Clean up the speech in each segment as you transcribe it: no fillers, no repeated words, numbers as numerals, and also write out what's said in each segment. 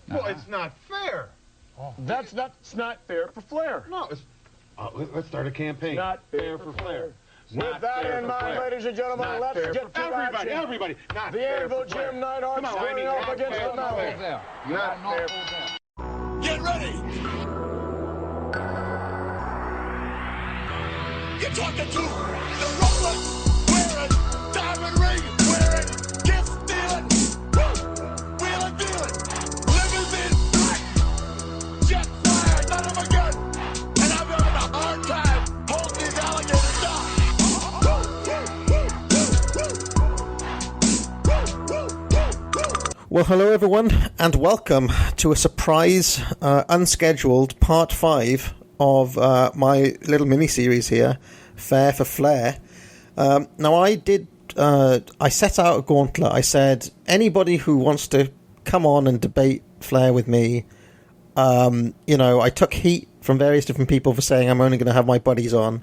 Well, it's not fair. Oh. That's not fair for Flair. No, it's... let's start a campaign. Not fair for Flair. With that in mind, ladies and gentlemen, let's get to action. Everybody, not the fair Anvil for Flair. Jim Neidhart squaring off against the Mallet. Not fair. Get ready. You're talking to the Rolex wearing, diamond ring wearing, gift stealing, wheeling dealing, limousine black, jet flying, none of them again. And I'm having a hard time holding these alligators down. Well, hello everyone, and welcome to a surprise, unscheduled part 5 of my little mini-series here, Fair for Flair. Now, I set out a gauntlet. I said, anybody who wants to come on and debate Flair with me, I took heat from various different people for saying I'm only going to have my buddies on.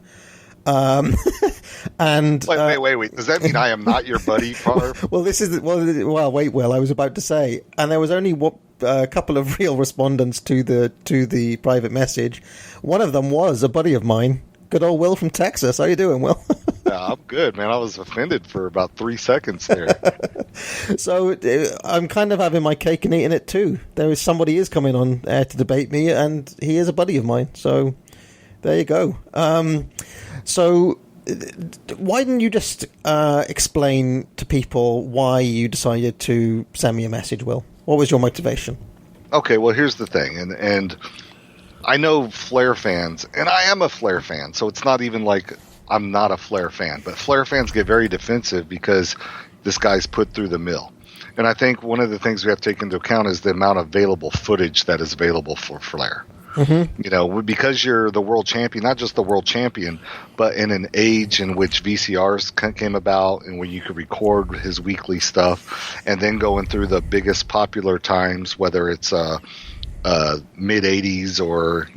And wait. Does that mean I am not your buddy, Parv? Well, wait, Will. I was about to say, and there was only a couple of real respondents to the private message. One of them was a buddy of mine, good old Will from Texas. How you doing, Will? Yeah, I'm good, man. I was offended for about 3 seconds there. So I'm kind of having my cake and eating it too. Somebody is coming on air to debate me, and he is a buddy of mine. So there you go. So why didn't you just explain to people why you decided to send me a message, Will? What was your motivation? Okay, well, here's the thing, and I know Flair fans, and I am a Flair fan, so it's not even like I'm not a Flair fan, but Flair fans get very defensive because this guy's put through the mill. And I think one of the things we have to take into account is the amount of available footage that is available for Flair. Mm-hmm. Because you're the world champion, not just the world champion, but in an age in which VCRs came about and where you could record his weekly stuff, and then going through the biggest popular times, whether it's mid 80s or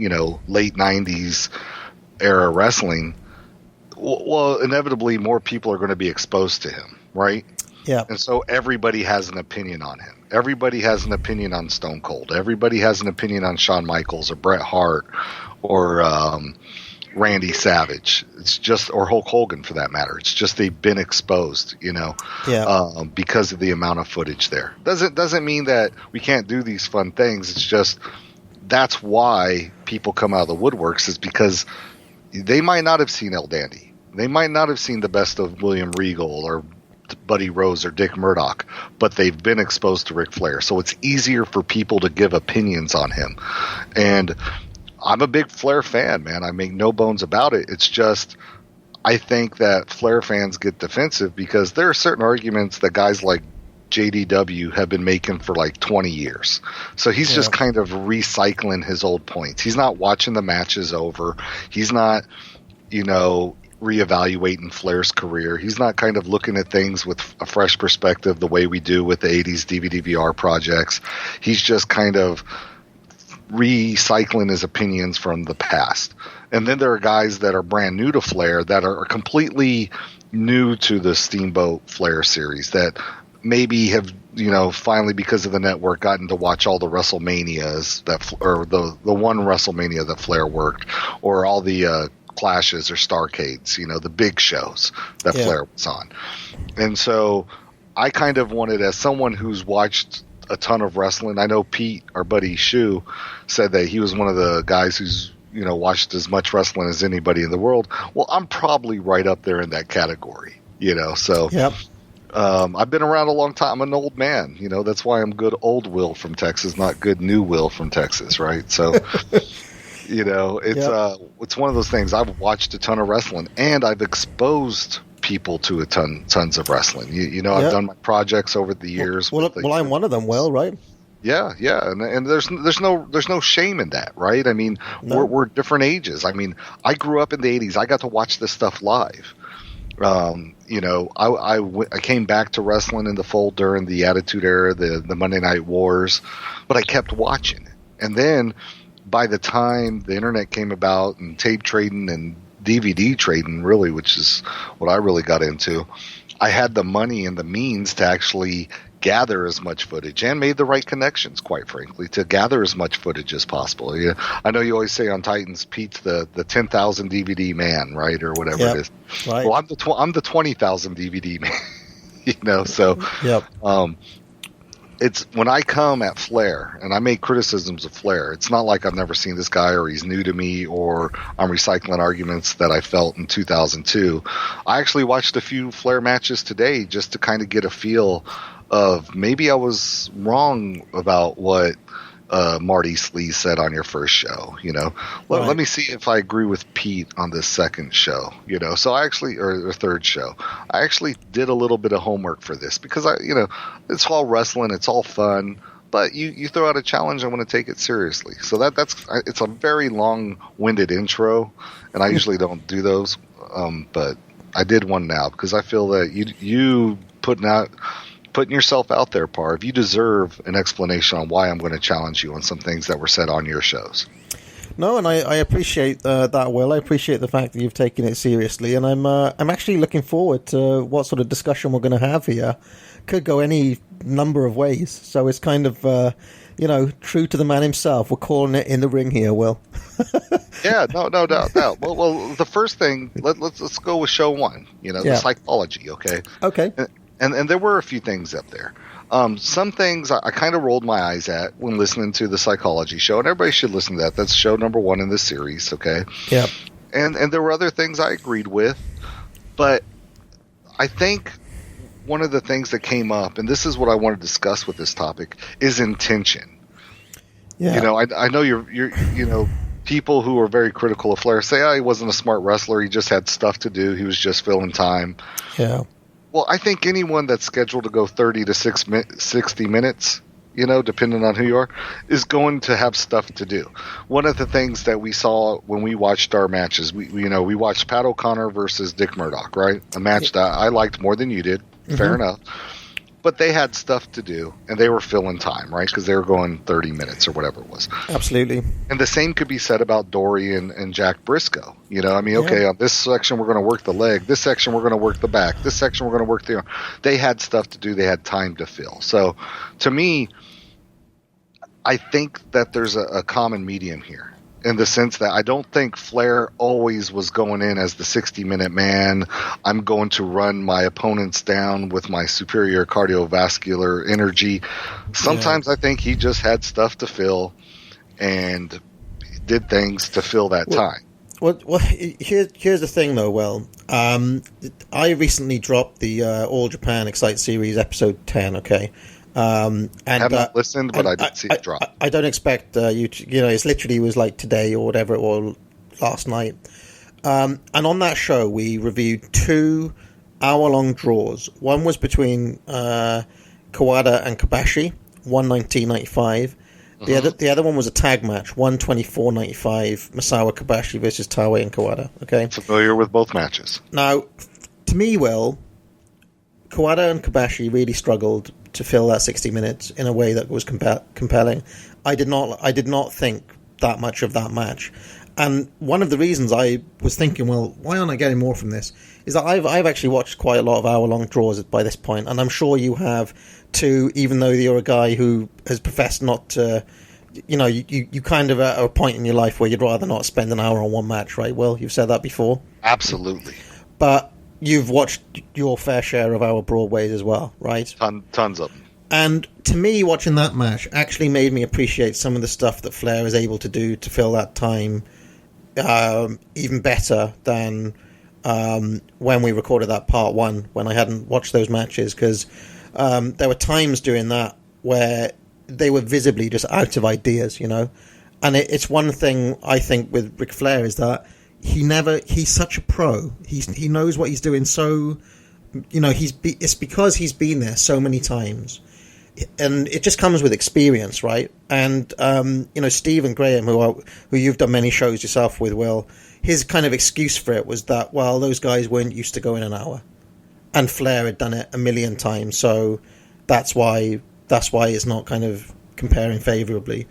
late 90s era wrestling, well, inevitably more people are going to be exposed to him, right? Yeah. And so everybody has an opinion on him. Everybody has an opinion on Stone Cold. Everybody has an opinion on Shawn Michaels or Bret Hart or Randy Savage. It's just, or Hulk Hogan for that matter. It's just they've been exposed, because of the amount of footage there. Doesn't mean that we can't do these fun things. It's just that's why people come out of the woodworks, is because they might not have seen El Dandy. They might not have seen the best of William Regal or Buddy Rose or Dick Murdoch, but they've been exposed to Ric Flair. So it's easier for people to give opinions on him. And I'm a big Flair fan, man. I make no bones about it. It's just I think that Flair fans get defensive because there are certain arguments that guys like JDW have been making for like 20 years. So he's just kind of recycling his old points. He's not watching the matches over. He's not, reevaluating Flair's career. He's not kind of looking at things with a fresh perspective the way we do with the 80s DVD VR projects. He's just kind of recycling his opinions from the past. And then there are guys that are brand new to Flair that are completely new to the Steamboat Flair series that maybe have, finally because of the network gotten to watch all the WrestleManias or the one WrestleMania that Flair worked, or all the Clashes or Starcades, the big shows that Flair was on. And so I kind of wanted, as someone who's watched a ton of wrestling, I know Pete, our buddy Shu, said that he was one of the guys who's, watched as much wrestling as anybody in the world. Well, I'm probably right up there in that category, so I've been around a long time. I'm an old man, that's why I'm good old Will from Texas, not good new Will from Texas, right? So it's one of those things. I've watched a ton of wrestling, and I've exposed people to tons of wrestling. I've done my projects over the years. Well, I'm one of them. Well, right? Yeah, and there's no shame in that, right? I mean, we're different ages. I mean, I grew up in the 80s. I got to watch this stuff live. I came back to wrestling in the fold during the Attitude Era, the Monday Night Wars, but I kept watching it, and then by the time the internet came about and tape trading and DVD trading, really, which is what I really got into, I had the money and the means to actually gather as much footage and made the right connections, quite frankly, to gather as much footage as possible. Yeah, I know you always say on Titans, Pete's the 10,000 DVD man, right, or whatever it is. Right. Well, I'm the 20,000 DVD man. You know, so it's when I come at Flair and I make criticisms of Flair, it's not like I've never seen this guy or he's new to me or I'm recycling arguments that I felt in 2002. I actually watched a few Flair matches today just to kind of get a feel of maybe I was wrong about what Marty Slee said on your first show, you know. Let me see if I agree with Pete on this second show, you know. So I actually, or third show, I actually did a little bit of homework for this because it's all wrestling, it's all fun, but you throw out a challenge, I want to take it seriously. So it's a very long-winded intro, and I usually don't do those, but I did one now because I feel that you putting yourself out there, Parv, you deserve an explanation on why I'm going to challenge you on some things that were said on your shows. No, and I appreciate that, Will. I appreciate the fact that you've taken it seriously, and I'm actually looking forward to what sort of discussion we're going to have here. Could go any number of ways, so it's kind of true to the man himself. We're calling it in the ring here, Will. Yeah, no doubt. Well, the first thing, let's go with show one. The psychology. Okay. Okay. And there were a few things up there. Some things I kind of rolled my eyes at when listening to the psychology show, and everybody should listen to that. That's show number 1 in this series, okay? Yeah. And there were other things I agreed with, but I think one of the things that came up, and this is what I want to discuss with this topic, is intention. Yeah. I know you're people who are very critical of Flair say, he wasn't a smart wrestler. He just had stuff to do. He was just filling time. Yeah. Well, I think anyone that's scheduled to go 30 to 60 minutes, depending on who you are, is going to have stuff to do. One of the things that we saw when we watched our matches, we watched Pat O'Connor versus Dick Murdoch, right? A match that I liked more than you did. Fair enough. But they had stuff to do, and they were filling time, right? Because they were going 30 minutes or whatever it was. Absolutely. And the same could be said about Dory and Jack Briscoe. Okay, on this section we're going to work the leg. This section we're going to work the back. This section we're going to work the arm. They had stuff to do. They had time to fill. So, to me, I think that there's a common medium here. In the sense that I don't think Flair always was going in as the 60-minute man. I'm going to run my opponents down with my superior cardiovascular energy. Sometimes I think he just had stuff to fill and did things to fill that time. Well, here's the thing, though, Will. I recently dropped the All Japan Excite Series episode 10, okay? I have not listened, but I did see it drop. I don't expect you to, it's literally was like today or whatever it was last night. And on that show, we reviewed 2 hour-long draws. One was between Kawada and Kobashi, 119.95. The other one was a tag match, 124.95. Masawa Kobashi versus Taue and Kawada. Okay, familiar with both matches. Now, to me, Will, Kawada and Kobashi really struggled to fill that 60 minutes in a way that was compelling. I did not think that much of that match. And one of the reasons I was thinking, well, why aren't I getting more from this, is that I've actually watched quite a lot of hour-long draws by this point, and I'm sure you have too, even though you're a guy who has professed not to, you kind of at a point in your life where you'd rather not spend an hour on one match, right? Well, you've said that before. Absolutely. But you've watched your fair share of our Broadways as well, right? Tons of them. And to me, watching that match actually made me appreciate some of the stuff that Flair is able to do to fill that time even better than when we recorded that part 1, when I hadn't watched those matches, because there were times during that where they were visibly just out of ideas, And it's one thing I think with Ric Flair is that he's such a pro. He knows what he's doing. So, it's because he's been there so many times, and it just comes with experience, right? And Stephen Graham, who you've done many shows yourself with, Will, his kind of excuse for it was that, well, those guys weren't used to going an hour, and Flair had done it a million times, so that's why it's not kind of comparing favorably,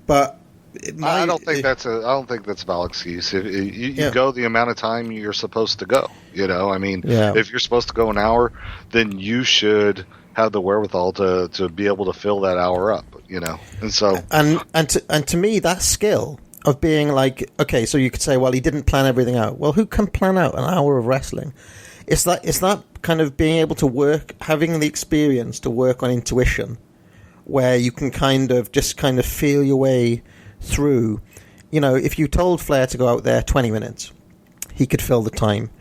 but. I don't think that's a valid excuse. If you go the amount of time you're supposed to go, if you're supposed to go an hour, then you should have the wherewithal to be able to fill that hour up, And so and to me, that skill of being like, okay, so you could say, well, he didn't plan everything out. Well, who can plan out an hour of wrestling? It's that kind of being able to work, having the experience to work on intuition, where you can kind of feel your way through. If you told Flair to go out there 20 minutes, he could fill the time.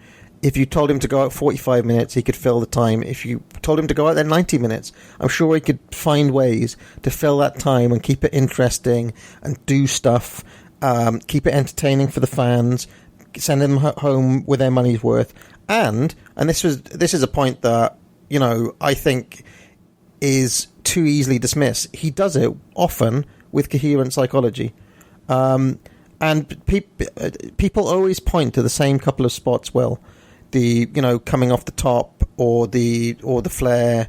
If you told him to go out 45 minutes, he could fill the time. If you told him to go out there 90 minutes, I'm sure he could find ways to fill that time and keep it interesting and do stuff, keep it entertaining for the fans, send them home with their money's worth. And this is a point that, I think is too easily dismissed. He does it often with coherent psychology. And people always point to the same couple of spots, Will. The coming off the top, or the Flair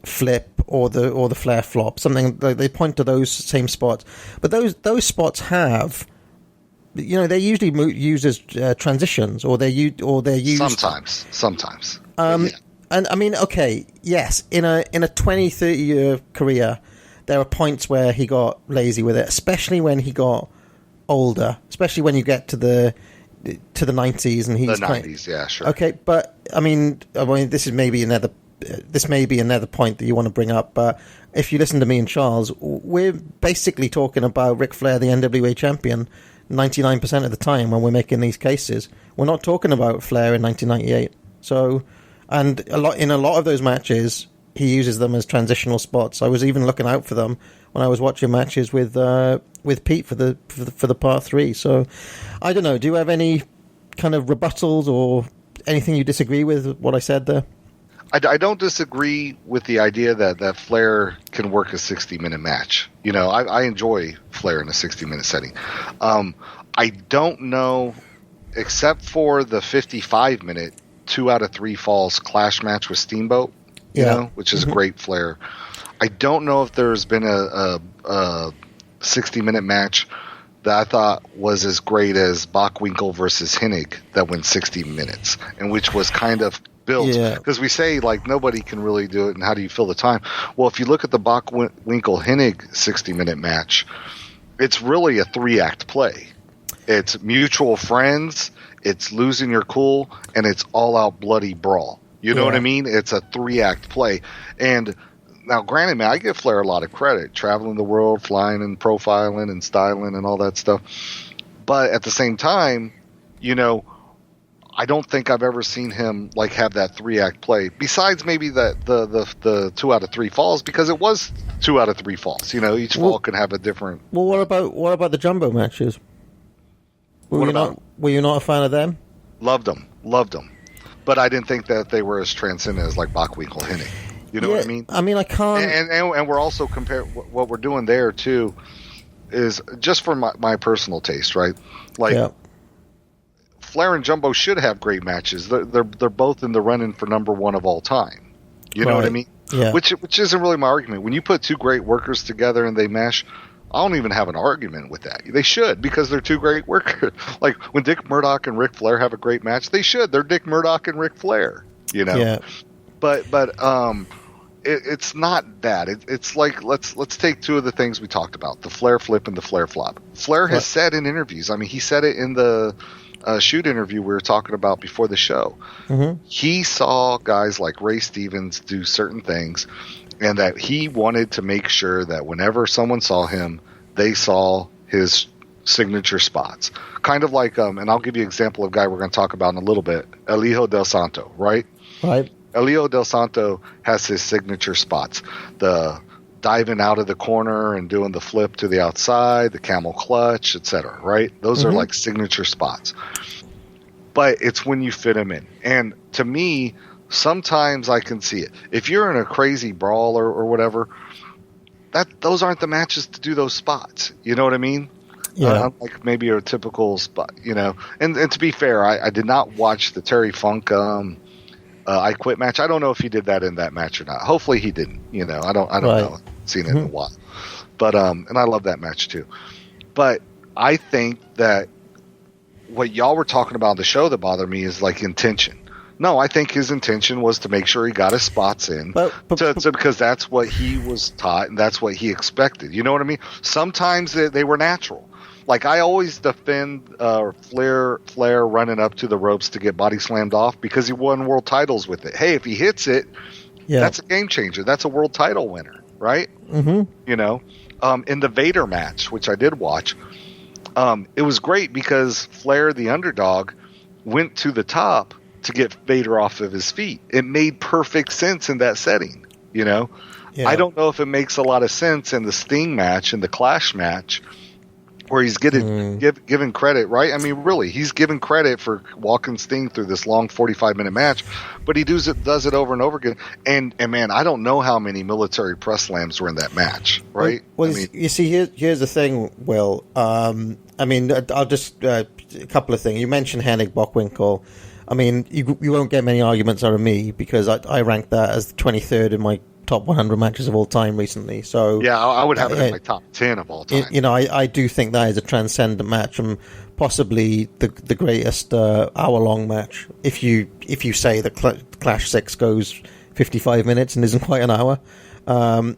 flip, or the Flair flop. Something they point to those same spots, but those spots have, they're usually used as transitions, or they're used sometimes. And I mean, okay, yes, in a 20-30 year career, there are points where he got lazy with it, especially when he got older, especially when you get to the 90s, and he's the 90s, yeah, sure. Okay, but I mean, this may be another point that you want to bring up. But if you listen to me and Charles, we're basically talking about Ric Flair, the NWA champion, 99% of the time when we're making these cases. We're not talking about Flair in 1998. So, and in a lot of those matches, he uses them as transitional spots. I was even looking out for them when I was watching matches with Pete for the part 3. So I don't know. Do you have any kind of rebuttals or anything you disagree with what I said there? I don't disagree with the idea that Flair can work a 60-minute match. I enjoy Flair in a 60-minute setting. I don't know, except for the 55-minute 2 out of 3 falls clash match with Steamboat, which is a great Flair. I don't know if there's been a 60-minute match that I thought was as great as Bockwinkel versus Hennig that went 60 minutes, and which was kind of built. Because we say, like, nobody can really do it, and how do you fill the time? Well, if you look at the Bockwinkel-Hennig 60-minute match, it's really a 3-act play. It's mutual friends, it's losing your cool, and it's all-out bloody brawl. You know what I mean? It's a 3-act play. And now, granted, man, I give Flair a lot of credit, traveling the world, flying and profiling and styling and all that stuff. But at the same time, I don't think I've ever seen him like have that 3-act play. Besides maybe the 2 out of 3 falls, because it was 2 out of 3 falls. Each fall can have a different. Well, what about the jumbo matches? Were you not a fan of them? Loved them. But I didn't think that they were as transcendent as like Bockwinkel Hennig. You know what I mean? I mean, I can't. And we're also comparing what we're doing there too is just for my personal taste, right? Like Flair and Jumbo should have great matches. They're both in the running for number 1 of all time. You know what I mean? Yeah. Which isn't really my argument. When you put 2 great workers together and they mesh, I don't even have an argument with that. They should, because they're 2 great workers. Like when Dick Murdoch and Ric Flair have a great match, they should. They're Dick Murdoch and Ric Flair. Yeah. But it's not that. It's like let's take 2 of the things we talked about: the Flair flip and the Flair flop. Flair has said in interviews. I mean, he said it in the shoot interview we were talking about before the show. Mm-hmm. He saw guys like Ray Stevens do certain things, and that he wanted to make sure that whenever someone saw him, they saw his signature spots. Kind of like, and I'll give you an example of a guy we're going to talk about in a little bit, Elijo Del Santo, right? Right. Elijo Del Santo has his signature spots. The diving out of the corner and doing the flip to the outside, the camel clutch, etc., right? Those are like signature spots. But it's when you fit them in. And to me, sometimes I can see it. If you're in a crazy brawl or whatever, those aren't the matches to do those spots. You know what I mean? Yeah. Like maybe a typical spot, And to be fair, I did not watch the Terry Funk I Quit match. I don't know if he did that in that match or not. Hopefully he didn't. I don't know. I've seen it in a while. But and I love that match too. But I think that what y'all were talking about on the show that bothered me is like intention. No, I think his intention was to make sure he got his spots in, because that's what he was taught and that's what he expected. You know what I mean? Sometimes they were natural. Like, I always defend Flair running up to the ropes to get body slammed off because he won world titles with it. Hey, if he hits it, that's a game changer. That's a world title winner, right? Mm-hmm. You know, in the Vader match, which I did watch, it was great because Flair, the underdog, went to the top to get Vader off of his feet. It made perfect sense in that setting, you know? Yeah. I don't know if it makes a lot of sense in the Sting match, in the Clash match, where he's given credit, right? I mean, really, he's given credit for walking Sting through this long 45-minute match, but he does it over and over again. And man, I don't know how many military press slams were in that match, right? Well, you see, here's the thing, Will. I mean, I'll just a couple of things. You mentioned Hennig Bockwinkel. I mean, you won't get many arguments out of me because I ranked that as the 23rd in my top 100 matches of all time recently. So yeah, I would have it in my top 10 of all time. You know, I do think that is a transcendent match and possibly the greatest hour-long match. If you say that Clash 6 goes 55 minutes and isn't quite an hour,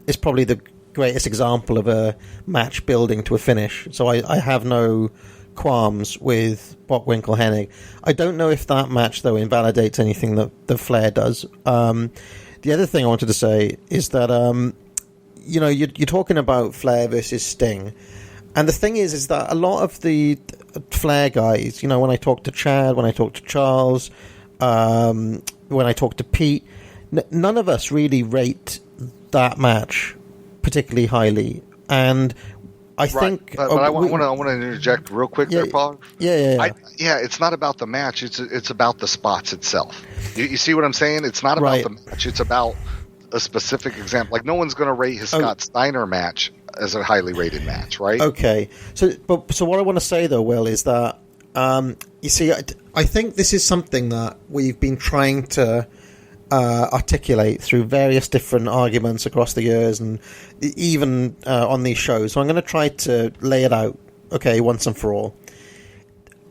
it's probably the greatest example of a match building to a finish. So I have no qualms with Bockwinkel Hennig. I don't know if that match though invalidates anything that Flair does. The other thing I wanted to say is that you know, you're talking about Flair versus Sting, and the thing is that a lot of the Flair guys, you know, when I talk to Chad, when I talk to Charles, when I talk to Pete, none of us really rate that match particularly highly, and I think. But I want to interject real quick there, Paul. Yeah. It's not about the match. It's about the spots itself. You see what I'm saying? It's not about the match. It's about a specific example. Like, no one's going to rate his Scott Steiner match as a highly rated match, right? Okay. So what I want to say though, Will, is that you see, I think this is something that we've been trying to articulate through various different arguments across the years and even on these shows. So I'm going to try to lay it out, okay, once and for all.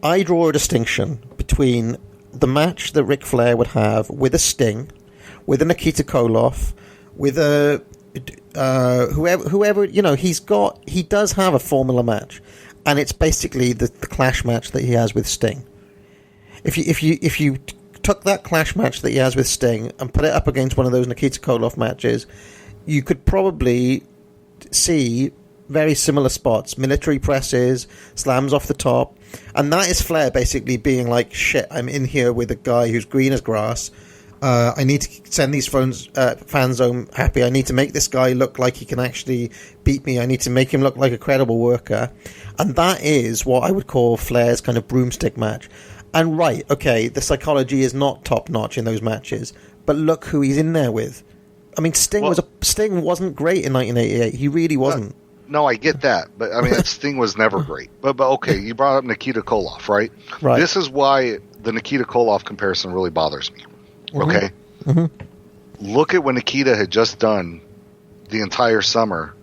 I draw a distinction between the match that Ric Flair would have with a Sting, with a Nikita Koloff, with a whoever, you know, he does have a formula match, and it's basically the Clash match that he has with Sting. If you took that Clash match that he has with Sting and put it up against one of those Nikita Koloff matches, you could probably see very similar spots, military presses, slams off the top, and that is Flair basically being like, shit, I'm in here with a guy who's green as grass. I need to send these fans home happy. I need to make this guy look like he can actually beat me. I need to make him look like a credible worker. And that is what I would call Flair's kind of broomstick match. And right, okay, the psychology is not top-notch in those matches, but look who he's in there with. I mean, Sting wasn't great in 1988. He really wasn't. No, I get that, but I mean, Sting was never great. But okay, you brought up Nikita Koloff, right? Right. This is why the Nikita Koloff comparison really bothers me. Okay? Mm-hmm. Look at what Nikita had just done the entire summer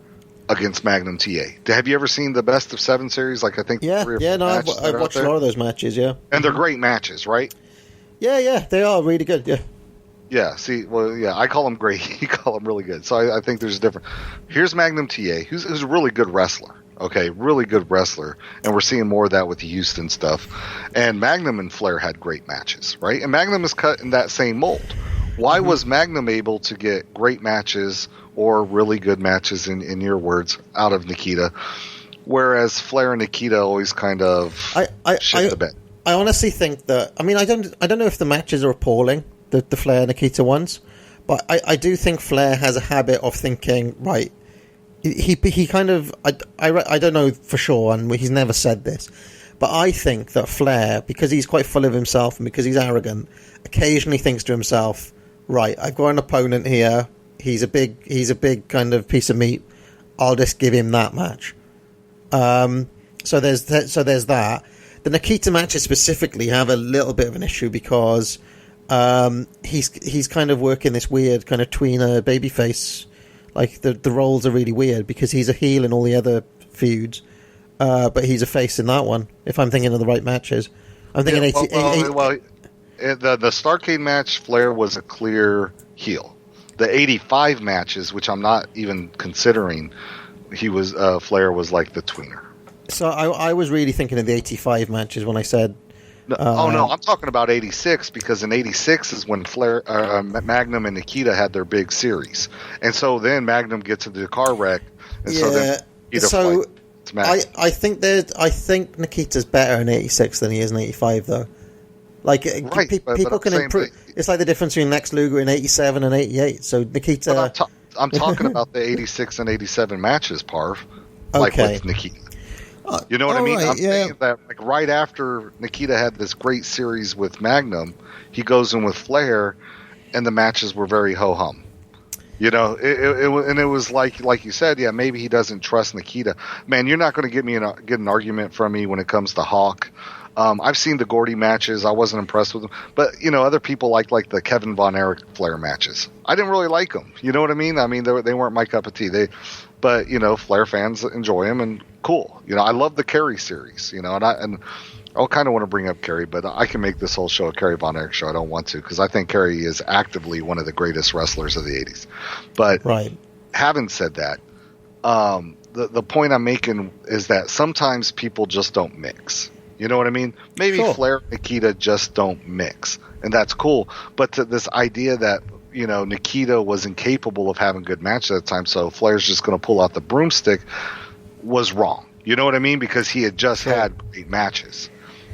against Magnum TA. Have you ever seen the Best of 7 series? Like, I think 3 or 4 matches I've watched a lot of those matches, yeah. And they're great matches, right? Yeah, they are really good, yeah. Yeah, I call them great. You call them really good. So I think there's a difference. Here's Magnum TA, who's a really good wrestler. Okay, really good wrestler. And we're seeing more of that with the Houston stuff. And Magnum and Flair had great matches, right? And Magnum is cut in that same mold. Why was Magnum able to get great matches or really good matches, in your words, out of Nikita, whereas Flair and Nikita always kind of shit the bed? I honestly think that, I mean, I don't know if the matches are appalling, the Flair Nikita ones, but I do think Flair has a habit of thinking, right, he kind of, I don't know for sure, and he's never said this, but I think that Flair, because he's quite full of himself and because he's arrogant, occasionally thinks to himself, right, I've got an opponent here, he's a big kind of piece of meat, I'll just give him that match. So there's that. The Nikita matches specifically have a little bit of an issue because he's kind of working this weird kind of tweener babyface. Like the roles are really weird because he's a heel in all the other feuds, but he's a face in that one. If I'm thinking of the right matches, I'm thinking the Starrcade match, Flair was a clear heel. The 85 matches, which I'm not even considering, Flair was like the tweener. So I was really thinking of the 85 matches when I said... No, I'm talking about 86, because in 86 is when Flair, Magnum and Nikita had their big series. And so then Magnum gets into the car wreck. And so then I think Nikita's better in 86 than he is in 85, though. Like, right, people can improve. It's like the difference between Lex Luger in 87 and 88. So Nikita... I'm talking about the 86 and 87 matches, Parv. Like with Nikita. You know what I mean? Right, I'm saying that like right after Nikita had this great series with Magnum, he goes in with Flair, and the matches were very ho-hum. You know, it was like you said, yeah, maybe he doesn't trust Nikita. Man, you're not going to get an argument from me when it comes to Hawk. I've seen the Gordy matches. I wasn't impressed with them. But, you know, other people like the Kevin Von Erich Flair matches. I didn't really like them. You know what I mean? I mean, they weren't my cup of tea. But, you know, Flair fans enjoy them, and cool. You know, I love the Kerry series, you know, and I kind of want to bring up Kerry, but I can make this whole show a Kerry Von Erich show. I don't want to, because I think Kerry is actively one of the greatest wrestlers of the 80s. But having said that, the point I'm making is that sometimes people just don't mix. You know what I mean? Maybe Flair and Nikita just don't mix, and that's cool. But this idea that, you know, Nikita was incapable of having good matches at the time, so Flair's just going to pull out the broomstick, was wrong. You know what I mean? Because he had just had great matches.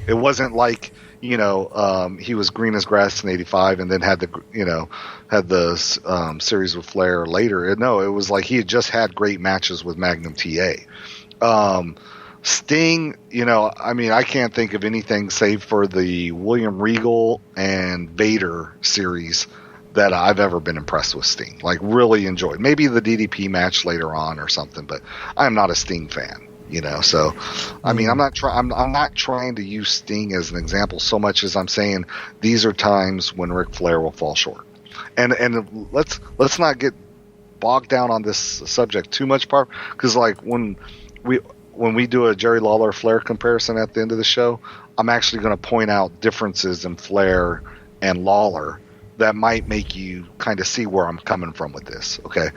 It wasn't like, you know, he was green as grass in 85 and then had the series with Flair later. No, it was like he had just had great matches with Magnum TA. Sting, you know, I mean, I can't think of anything save for the William Regal and Vader series that I've ever been impressed with Sting. Like, really enjoyed. Maybe the DDP match later on or something, but I'm not a Sting fan, you know. So, I mean, I'm not trying to use Sting as an example so much as I'm saying these are times when Ric Flair will fall short. And let's not get bogged down on this subject too much, because like when we do a Jerry Lawler Flair comparison at the end of the show, I'm actually going to point out differences in Flair and Lawler that might make you kind of see where I'm coming from with this. Okay.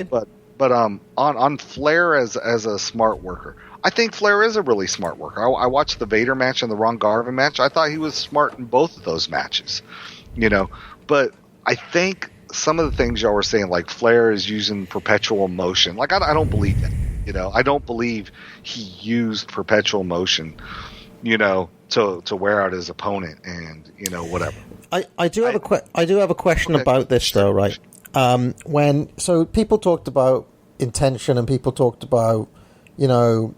But on Flair as a smart worker, I think Flair is a really smart worker. I watched the Vader match and the Ron Garvin match. I thought he was smart in both of those matches, you know. But I think some of the things y'all were saying, like Flair is using perpetual motion. Like I don't believe that. You know, I don't believe he used perpetual motion, you know, to wear out his opponent and, you know, whatever. I do have a question about this though, right? So people talked about intention and people talked about, you know,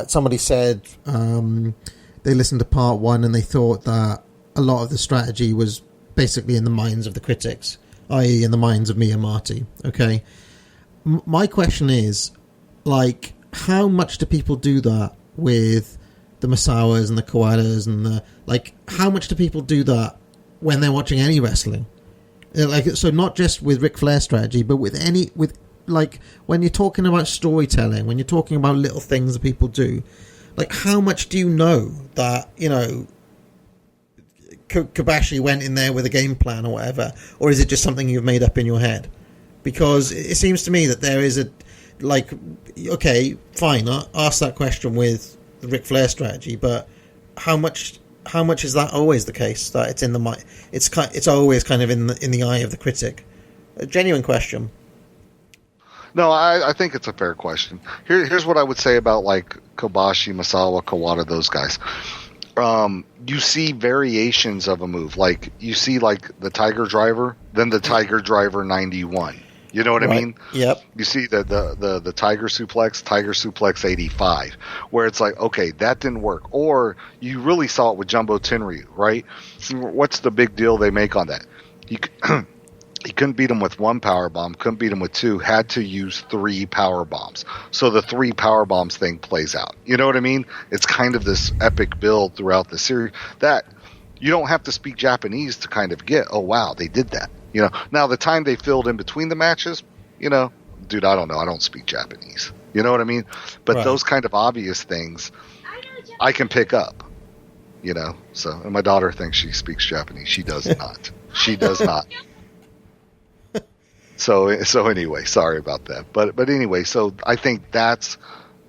somebody said they listened to part one and they thought that a lot of the strategy was basically in the minds of the critics, i.e. in the minds of me and Marty. Okay. My question is, like, how much do people do that with the Masawas and the Kawadas and how much do people do that when they're watching any wrestling? Like, so not just with Ric Flair strategy, but with when you're talking about storytelling, when you're talking about little things that people do, like, how much do you know that, you know, Kobashi went in there with a game plan or whatever, or is it just something you've made up in your head? Because it seems to me that there is okay, fine, I'll ask that question with the Ric Flair strategy, but how much is that always the case, that it's in the mind? It's always kind of in the eye of the critic. A genuine question. No, I think it's a fair question. Here's what I would say about like Kobashi, Masawa, Kawada, those guys. You see variations of a move. Like you see like the Tiger Driver, then the Tiger Driver 91. You know what I mean? Yep. You see the Tiger Suplex 85, where it's like, okay, that didn't work. Or you really saw it with Jumbo Tenryu, right? What's the big deal they make on that? You couldn't beat him with one power bomb, couldn't beat him with two, had to use 3 power bombs. So the 3 power bombs thing plays out. You know what I mean? It's kind of this epic build throughout the series that you don't have to speak Japanese to kind of get, oh, wow, they did that. You know, now the time they filled in between the matches, you know, dude, I don't know. I don't speak Japanese. You know what I mean? But those kind of obvious things I can pick up. So, and my daughter thinks she speaks Japanese. She does not. She does not. So anyway, sorry about that. But anyway, so I think that's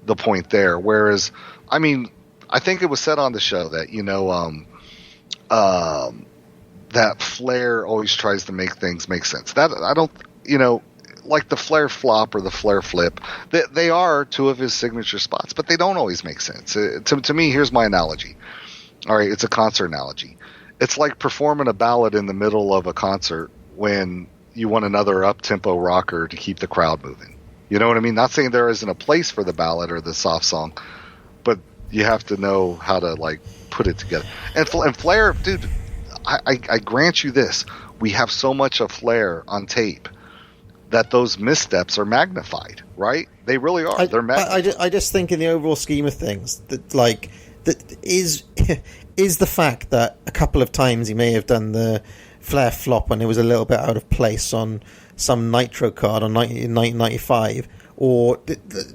the point there. Whereas, I mean, I think it was said on the show that that Flair always tries to make things make sense. That I don't, like the Flair flop or the Flair flip, they are two of his signature spots, but they don't always make sense. To me, here's my analogy. All right, it's a concert analogy. It's like performing a ballad in the middle of a concert when you want another up-tempo rocker to keep the crowd moving. You know what I mean? Not saying there isn't a place for the ballad or the soft song, but you have to know how to, like, put it together. And Flair, dude, I grant you this. We have so much of Flair on tape that those missteps are magnified, right? They really are. They're magnified. I just think in the overall scheme of things that is the fact that a couple of times he may have done the Flair flop and it was a little bit out of place on some Nitro card in 1995, or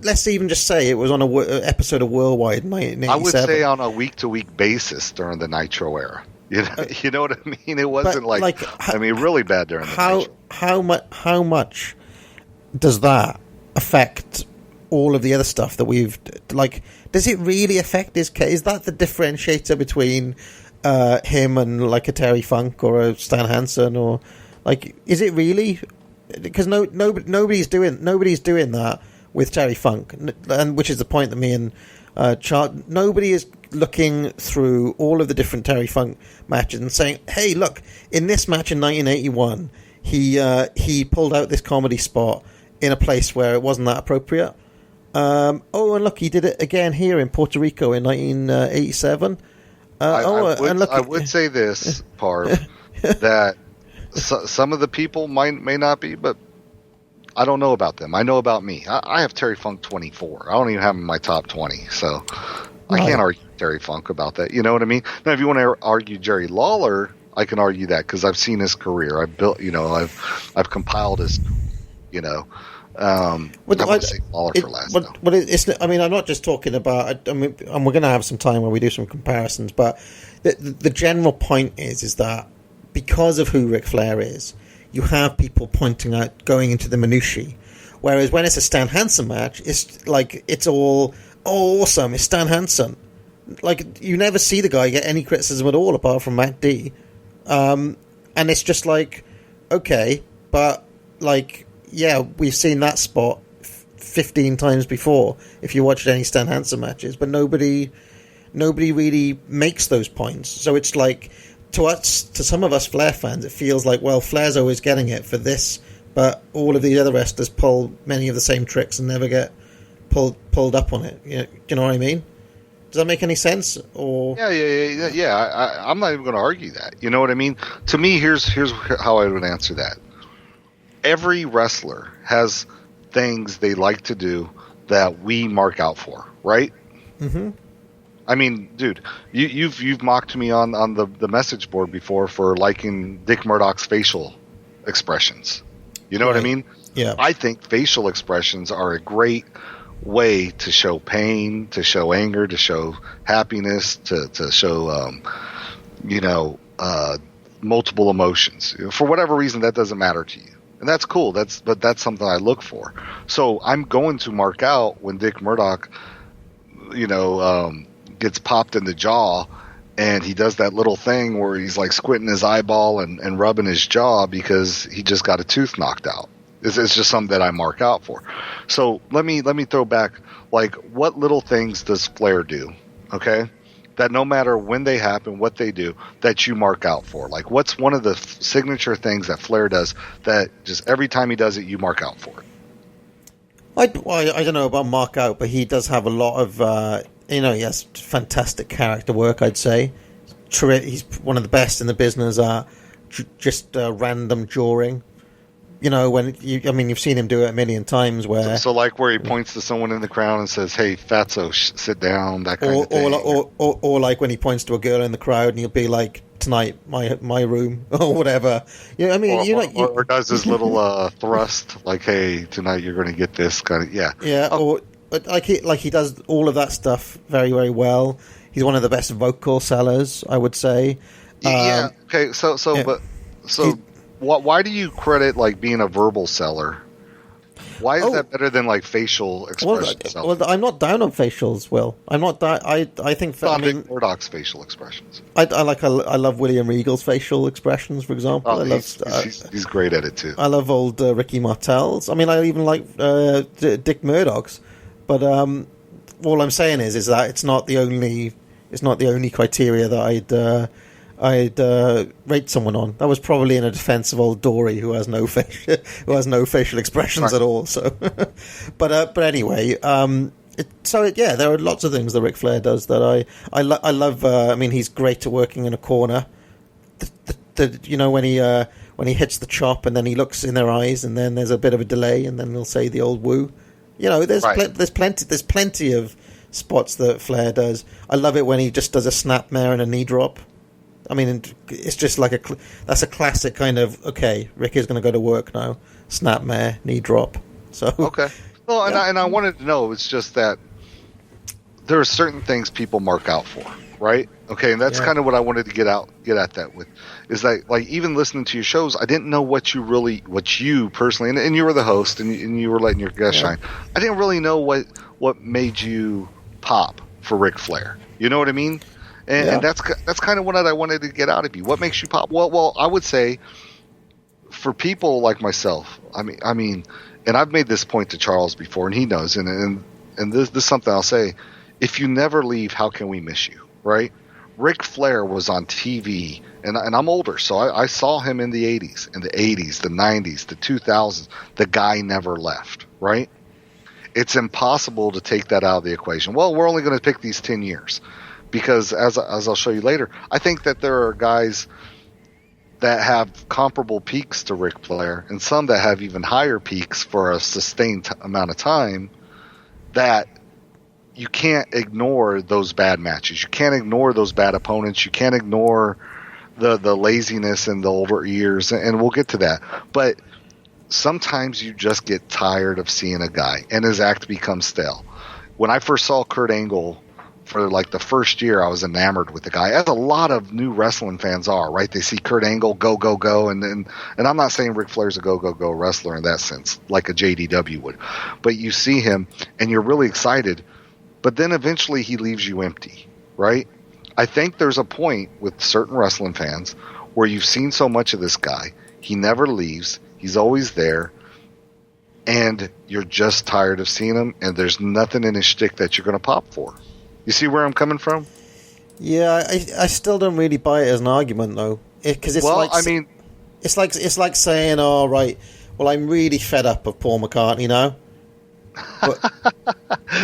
let's even just say it was on an episode of Worldwide in 1987. I would say on a week-to-week basis during the Nitro era. You know what I mean? It wasn't really bad during the Nitro. How much does that affect all of the other stuff that we've does it really affect his case? Is that the differentiator between him and like a Terry Funk or a Stan Hansen, or is it really? Because nobody's doing that with Terry Funk, and which is the point that me and nobody is looking through all of the different Terry Funk matches and saying, hey, look, in this match in 1981 he pulled out this comedy spot in a place where it wasn't that appropriate. And look, he did it again here in Puerto Rico in 1987. I would say this, Parv, that some of the people may not be, but I don't know about them. I know about me. I have Terry Funk 24. I don't even have him in my top 20, so I can't argue Terry Funk about that. You know what I mean? Now, if you want to argue Jerry Lawler, I can argue that because I've seen his career. I've built, I've compiled his, I would say Lawler for last. But it's. I mean, I'm not just talking about. I mean, and we're going to have some time where we do some comparisons. But the general point is that because of who Ric Flair is, you have people pointing out, going into the minutiae. Whereas when it's a Stan Hansen match, it's like it's all awesome. It's Stan Hansen. Like, you never see the guy get any criticism at all apart from Matt D. And it's just like, okay, but like, yeah, we've seen that spot 15 times before if you watched any Stan Hansen matches, but nobody really makes those points. So it's like, to some of us Flair fans, it feels like, well, Flair's always getting it for this, but all of the other wrestlers pull many of the same tricks and never get pulled up on it. Do you know what I mean? Does that make any sense? Or yeah. I'm not even going to argue that. You know what I mean? To me, here's how I would answer that. Every wrestler has things they like to do that we mark out for, right? Mm-hmm. I mean, dude, you've mocked me on the message board before for liking Dick Murdoch's facial expressions. You know what I mean? Yeah. I think facial expressions are a great way to show pain, to show anger, to show happiness, to show multiple emotions. For whatever reason, that doesn't matter to you, and that's cool. But that's something I look for. So I'm going to mark out when Dick Murdoch, gets popped in the jaw, and he does that little thing where he's like squinting his eyeball and rubbing his jaw because he just got a tooth knocked out. It's just something that I mark out for. So let me throw back, like, what little things does Flair do, okay, that no matter when they happen, what they do, that you mark out for? Like, what's one of the signature things that Flair does that just every time he does it, you mark out for it? I don't know about mark out, but he does have a lot of, he has fantastic character work, I'd say. He's one of the best in the business at just random jawing. When you've seen him do it a million times. Where like where he points to someone in the crowd and says, "Hey, fatso, sit down." That kind of thing. Or like when he points to a girl in the crowd and he'll be like, "Tonight, my room," or whatever. Yeah, I mean, or does his little thrust, like, "Hey, tonight you're going to get this," kind of. Yeah. Yeah. he does all of that stuff very, very well. He's one of the best vocal sellers, I would say. Yeah. Okay. Why do you credit like being a verbal seller? Why is that better than like facial expressions? Well, I'm not down on facials, Will. I'm not down. I think. Murdoch's facial expressions. I love William Regal's facial expressions, for example. He's great at it too. I love old Ricky Martel's. I mean, I even like Dick Murdoch's. But all I'm saying is that it's not the only criteria that I'd rate someone on. That was probably in a defense of old Dory, who has no facial expressions at all. So, but anyway, there are lots of things that Ric Flair does that I love. I mean, he's great at working in a corner. When he hits the chop and then he looks in their eyes and then there's a bit of a delay and then they'll say the old woo. There's plenty of spots that Flair does. I love it when he just does a snapmare and a knee drop. I mean, it's just like that's a classic kind of, okay, Rick is going to go to work now. Snapmare, knee drop. So okay. Well, and I wanted to know, it's just that there are certain things people mark out for, right? Okay, and that's kind of what I wanted to get at that with, is that like even listening to your shows, I didn't know what you personally, and you were the host and you were letting your guest shine. I didn't really know what made you pop for Ric Flair. You know what I mean? And that's kind of what I wanted to get out of you. What makes you pop? Well, I would say for people like myself, I mean, and I've made this point to Charles before, and he knows, and this is something I'll say. If you never leave, how can we miss you, right? Ric Flair was on TV, and I'm older, so I saw him in the 80s, the 90s, the 2000s. The guy never left, right? It's impossible to take that out of the equation. Well, we're only going to pick these 10 years. Because as I'll show you later, I think that there are guys that have comparable peaks to Ric Flair and some that have even higher peaks for a sustained amount of time, that you can't ignore those bad matches. You can't ignore those bad opponents. You can't ignore the laziness and the over years, and we'll get to that. But sometimes you just get tired of seeing a guy and his act becomes stale. When I first saw Kurt Angle, for like the first year, I was enamored with the guy, as a lot of new wrestling fans are, right? They see Kurt Angle go, and I'm not saying Ric Flair's a go wrestler in that sense, like a JDW would, but you see him and you're really excited, but then eventually he leaves you empty, right? I think there's a point with certain wrestling fans where you've seen so much of this guy, he never leaves, he's always there, and you're just tired of seeing him, and there's nothing in his shtick that you're going to pop for. You see where I'm coming from? Yeah, I still don't really buy it as an argument though, because it's it's like saying, "Oh, right, well, I'm really fed up of Paul McCartney now." But,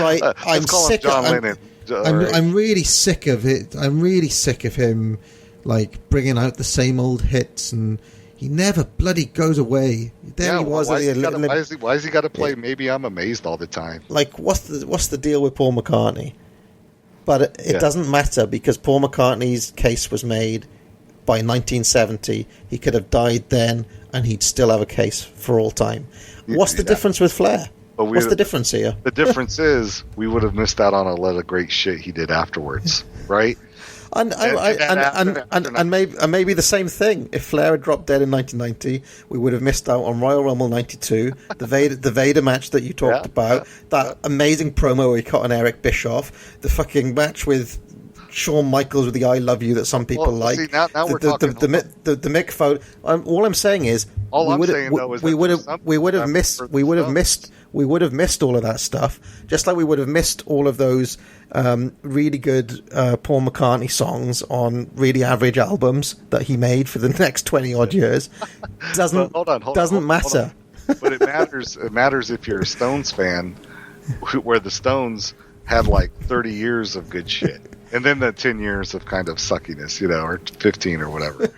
right, I'm sick. I'm really sick of it. I'm really sick of him, like bringing out the same old hits, and he never bloody goes away. There he was. Why has he got to play? Maybe I'm amazed all the time. Like, what's the deal with Paul McCartney? But it doesn't matter, because Paul McCartney's case was made by 1970. He could have died then, and he'd still have a case for all time. What's the difference with Flair? What's the difference here? The difference is we would have missed out on a lot of great shit he did afterwards, right? And maybe the same thing. If Flair had dropped dead in 1990, we would have missed out on Royal Rumble 92, the Vader match that you talked about, that amazing promo where he cut on Eric Bischoff, the fucking match with Shawn Michaels with the "I love you" that some people like. See, now we're talking the Mick Foley. All I'm saying is we would have missed all of that stuff, just like we would have missed all of those really good Paul McCartney songs on really average albums that he made for the next 20 odd years. Doesn't matter. But it matters. It matters if you're a Stones fan, where the Stones had like 30 years of good shit, and then the 10 years of kind of suckiness, or 15 or whatever.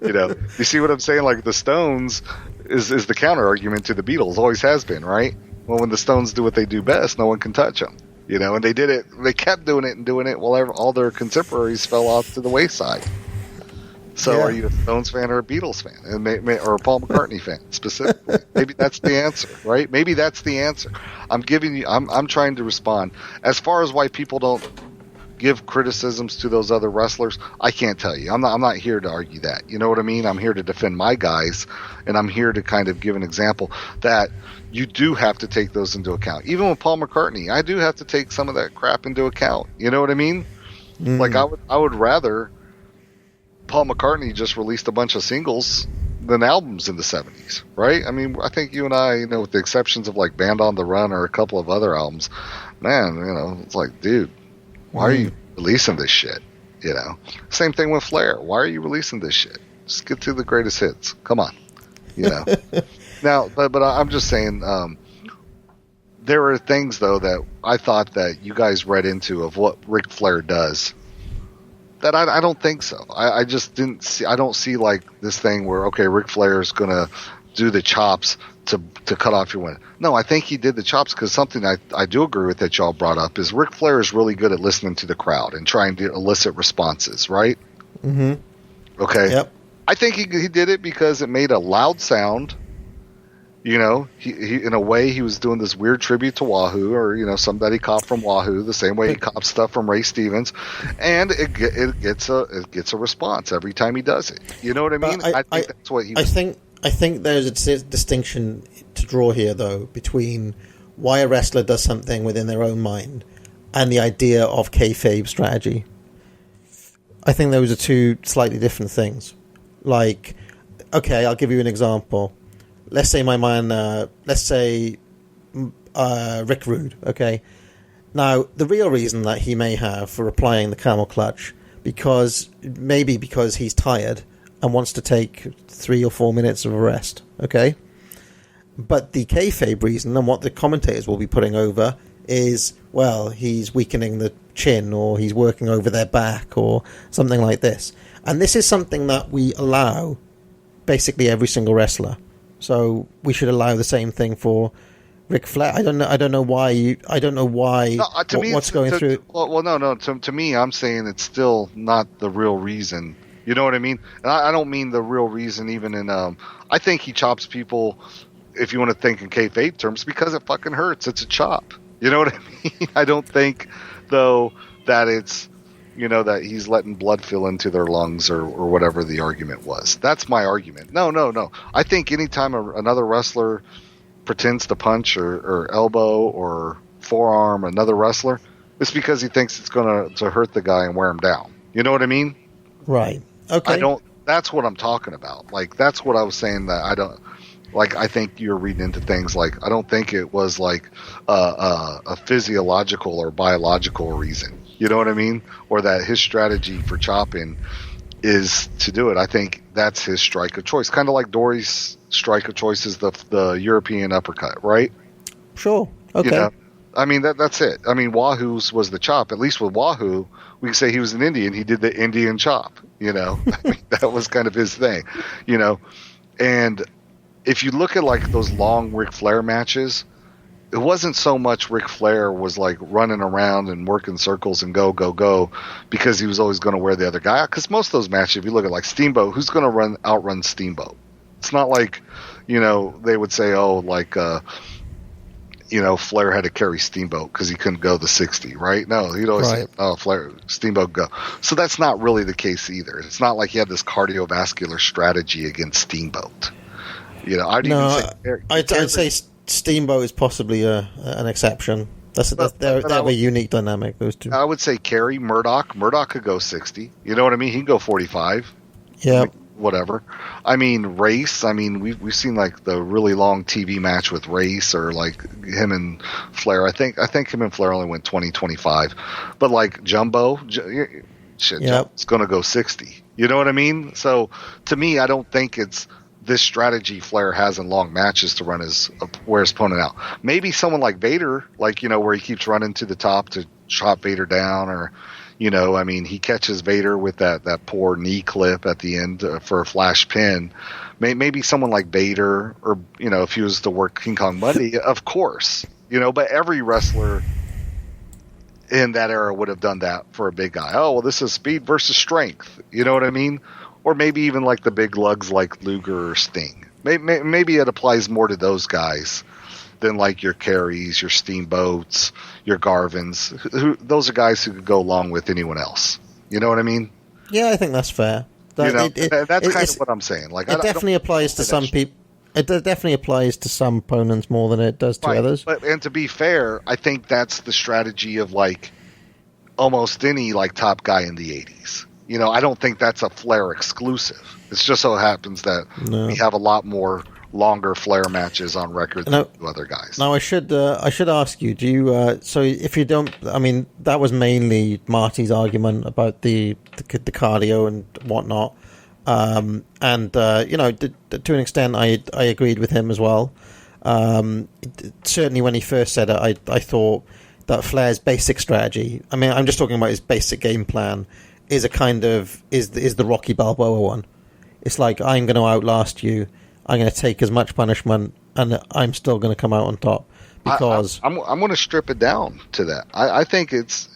You see what I'm saying? Like the Stones is the counter argument to the Beatles, always has been, right? Well, when the Stones do what they do best, no one can touch them. And they did it. They kept doing it while all their contemporaries fell off to the wayside. So Yeah. are you a Stones fan or a Beatles fan, or a Paul McCartney fan specifically? Maybe that's the answer, right? Maybe that's the answer. I'm trying to respond. As far as why people don't give criticisms to those other wrestlers, I can't tell you. I'm not here to argue that. You know what I mean? I'm here to defend my guys, and I'm here to kind of give an example that you do have to take those into account. Even with Paul McCartney, I do have to take some of that crap into account. You know what I mean? Like I would rather Paul McCartney just released a bunch of singles than albums in the 70s, right? I mean, I think you and I, with the exceptions of like Band on the Run or a couple of other albums, man, it's like, dude, why are you releasing this shit? Same thing with Flair. Why are you releasing this shit? Just get to the greatest hits. Come on, Now, but I'm just saying, there are things though that I thought that you guys read into of what Ric Flair does that I don't think so. I just didn't see. I don't see like this thing where Ric Flair is gonna do the chops to cut off your win. No, I think he did the chops because something I do agree with that y'all brought up is Ric Flair is really good at listening to the crowd and trying to elicit responses, right? Mm-hmm. Okay. Yep. I think he did it because it made a loud sound. He in a way he was doing this weird tribute to Wahoo, or somebody he copped from Wahoo, the same way he copped stuff from Ray Stevens, and it gets a response every time he does it. You know what I mean? I think that's what he. I think there's a distinction to draw here, though, between why a wrestler does something within their own mind and the idea of kayfabe strategy. I think those are two slightly different things. Like, okay, I'll give you an example. Let's say my man, Rick Rude, okay? Now, the real reason that he may have for applying the camel clutch, because he's tired and wants to take 3 or 4 minutes of a rest, okay? But the kayfabe reason, and what the commentators will be putting over, is, well, he's weakening the chin, or he's working over their back, or something like this. And this is something that we allow basically every single wrestler. So we should allow the same thing for Ric Flair. I don't know why. What's going through? Well, no. To me, I'm saying it's still not the real reason. You know what I mean? And I don't mean the real reason. Even in, I think he chops people. If you want to think in kayfabe terms, because it fucking hurts. It's a chop. You know what I mean? I don't think though that it's. That he's letting blood fill into their lungs or whatever the argument was. That's my argument. No. I think anytime another wrestler pretends to punch or elbow or forearm another wrestler, it's because he thinks it's going to hurt the guy and wear him down. You know what I mean? Right. Okay. That's what I'm talking about. Like, that's what I was saying that I don't. Like, I think you're reading into things like, I don't think it was like a physiological or biological reason. You know what I mean? Or that his strategy for chopping is to do it. I think that's his strike of choice. Kind of like Dory's strike of choice is the European uppercut, right? Sure. Okay. I mean, that's it. I mean, Wahoo's was the chop. At least with Wahoo, we can say he was an Indian. He did the Indian chop, I mean, that was kind of his thing, And if you look at like those long Ric Flair matches, it wasn't so much Ric Flair was like running around and working circles and go because he was always going to wear the other guy out. Because most of those matches, if you look at like Steamboat, who's going to outrun Steamboat? It's not like, they would say, Flair had to carry Steamboat because he couldn't go the 60, right? No, he'd always say, Flair, Steamboat, go. So that's not really the case either. It's not like he had this cardiovascular strategy against Steamboat. I'd say Steamboat is possibly an exception. They have a unique dynamic, those two. I would say Kerry, Murdoch could go 60. You know what I mean? He can go 45. Yeah. Whatever. I mean, Race. I mean, we've seen like the really long TV match with Race, or like him and Flair. I think him and Flair only went 20, 25. But like Jumbo, Jumbo's going to go 60. You know what I mean? So to me, I don't think it's this strategy Flair has in long matches to wear his opponent out. Maybe someone like Vader, like, where he keeps running to the top to chop Vader down, or, I mean, he catches Vader with that poor knee clip at the end for a flash pin. Maybe someone like Vader, or, if he was to work King Kong Monday, of course, but every wrestler in that era would have done that for a big guy. Oh, well, this is speed versus strength. You know what I mean? or maybe even like the big lugs like Luger or Sting. Maybe it applies more to those guys than like your Carries, your Steamboats, your Garvins. Those are guys who could go along with anyone else. You know what I mean? Yeah, I think that's fair. That's kind of what I'm saying. Like, it definitely applies to some people. It definitely applies to some opponents more than it does to others. And to be fair, I think that's the strategy of like almost any like top guy in the 80s. You know, I don't think that's a Flair exclusive. It just so happens that we have a lot more longer Flair matches on record than other guys. Now, I should ask you, do you, so if you don't, I mean, that was mainly Marty's argument about the cardio and whatnot. To an extent, I agreed with him as well. Certainly when he first said it, I thought that Flair's basic strategy, I mean, I'm just talking about his basic game plan, is a kind of, is the Rocky Balboa one. It's like, I'm going to outlast you, I'm going to take as much punishment, and I'm still going to come out on top. Because I'm going to strip it down to that. I think it's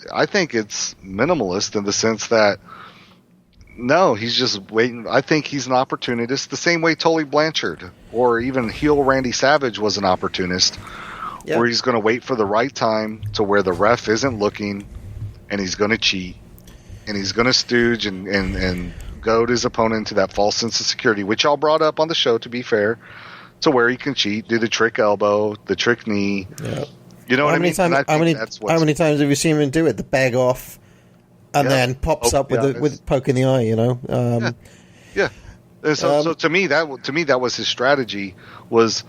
minimalist in the sense that no, he's just waiting. I think he's an opportunist, the same way Tully Blanchard or even heel Randy Savage was an opportunist, where he's going to wait for the right time to where the ref isn't looking, and he's going to cheat, and he's going to stooge and goad his opponent into that false sense of security, which y'all brought up on the show, to be fair, to where he can cheat, do the trick elbow, the trick knee. Yeah. You know what I mean? How many times have you seen him do it? The bag off, and then pops up with poke in the eye. You know. And so to me that was his strategy. Was,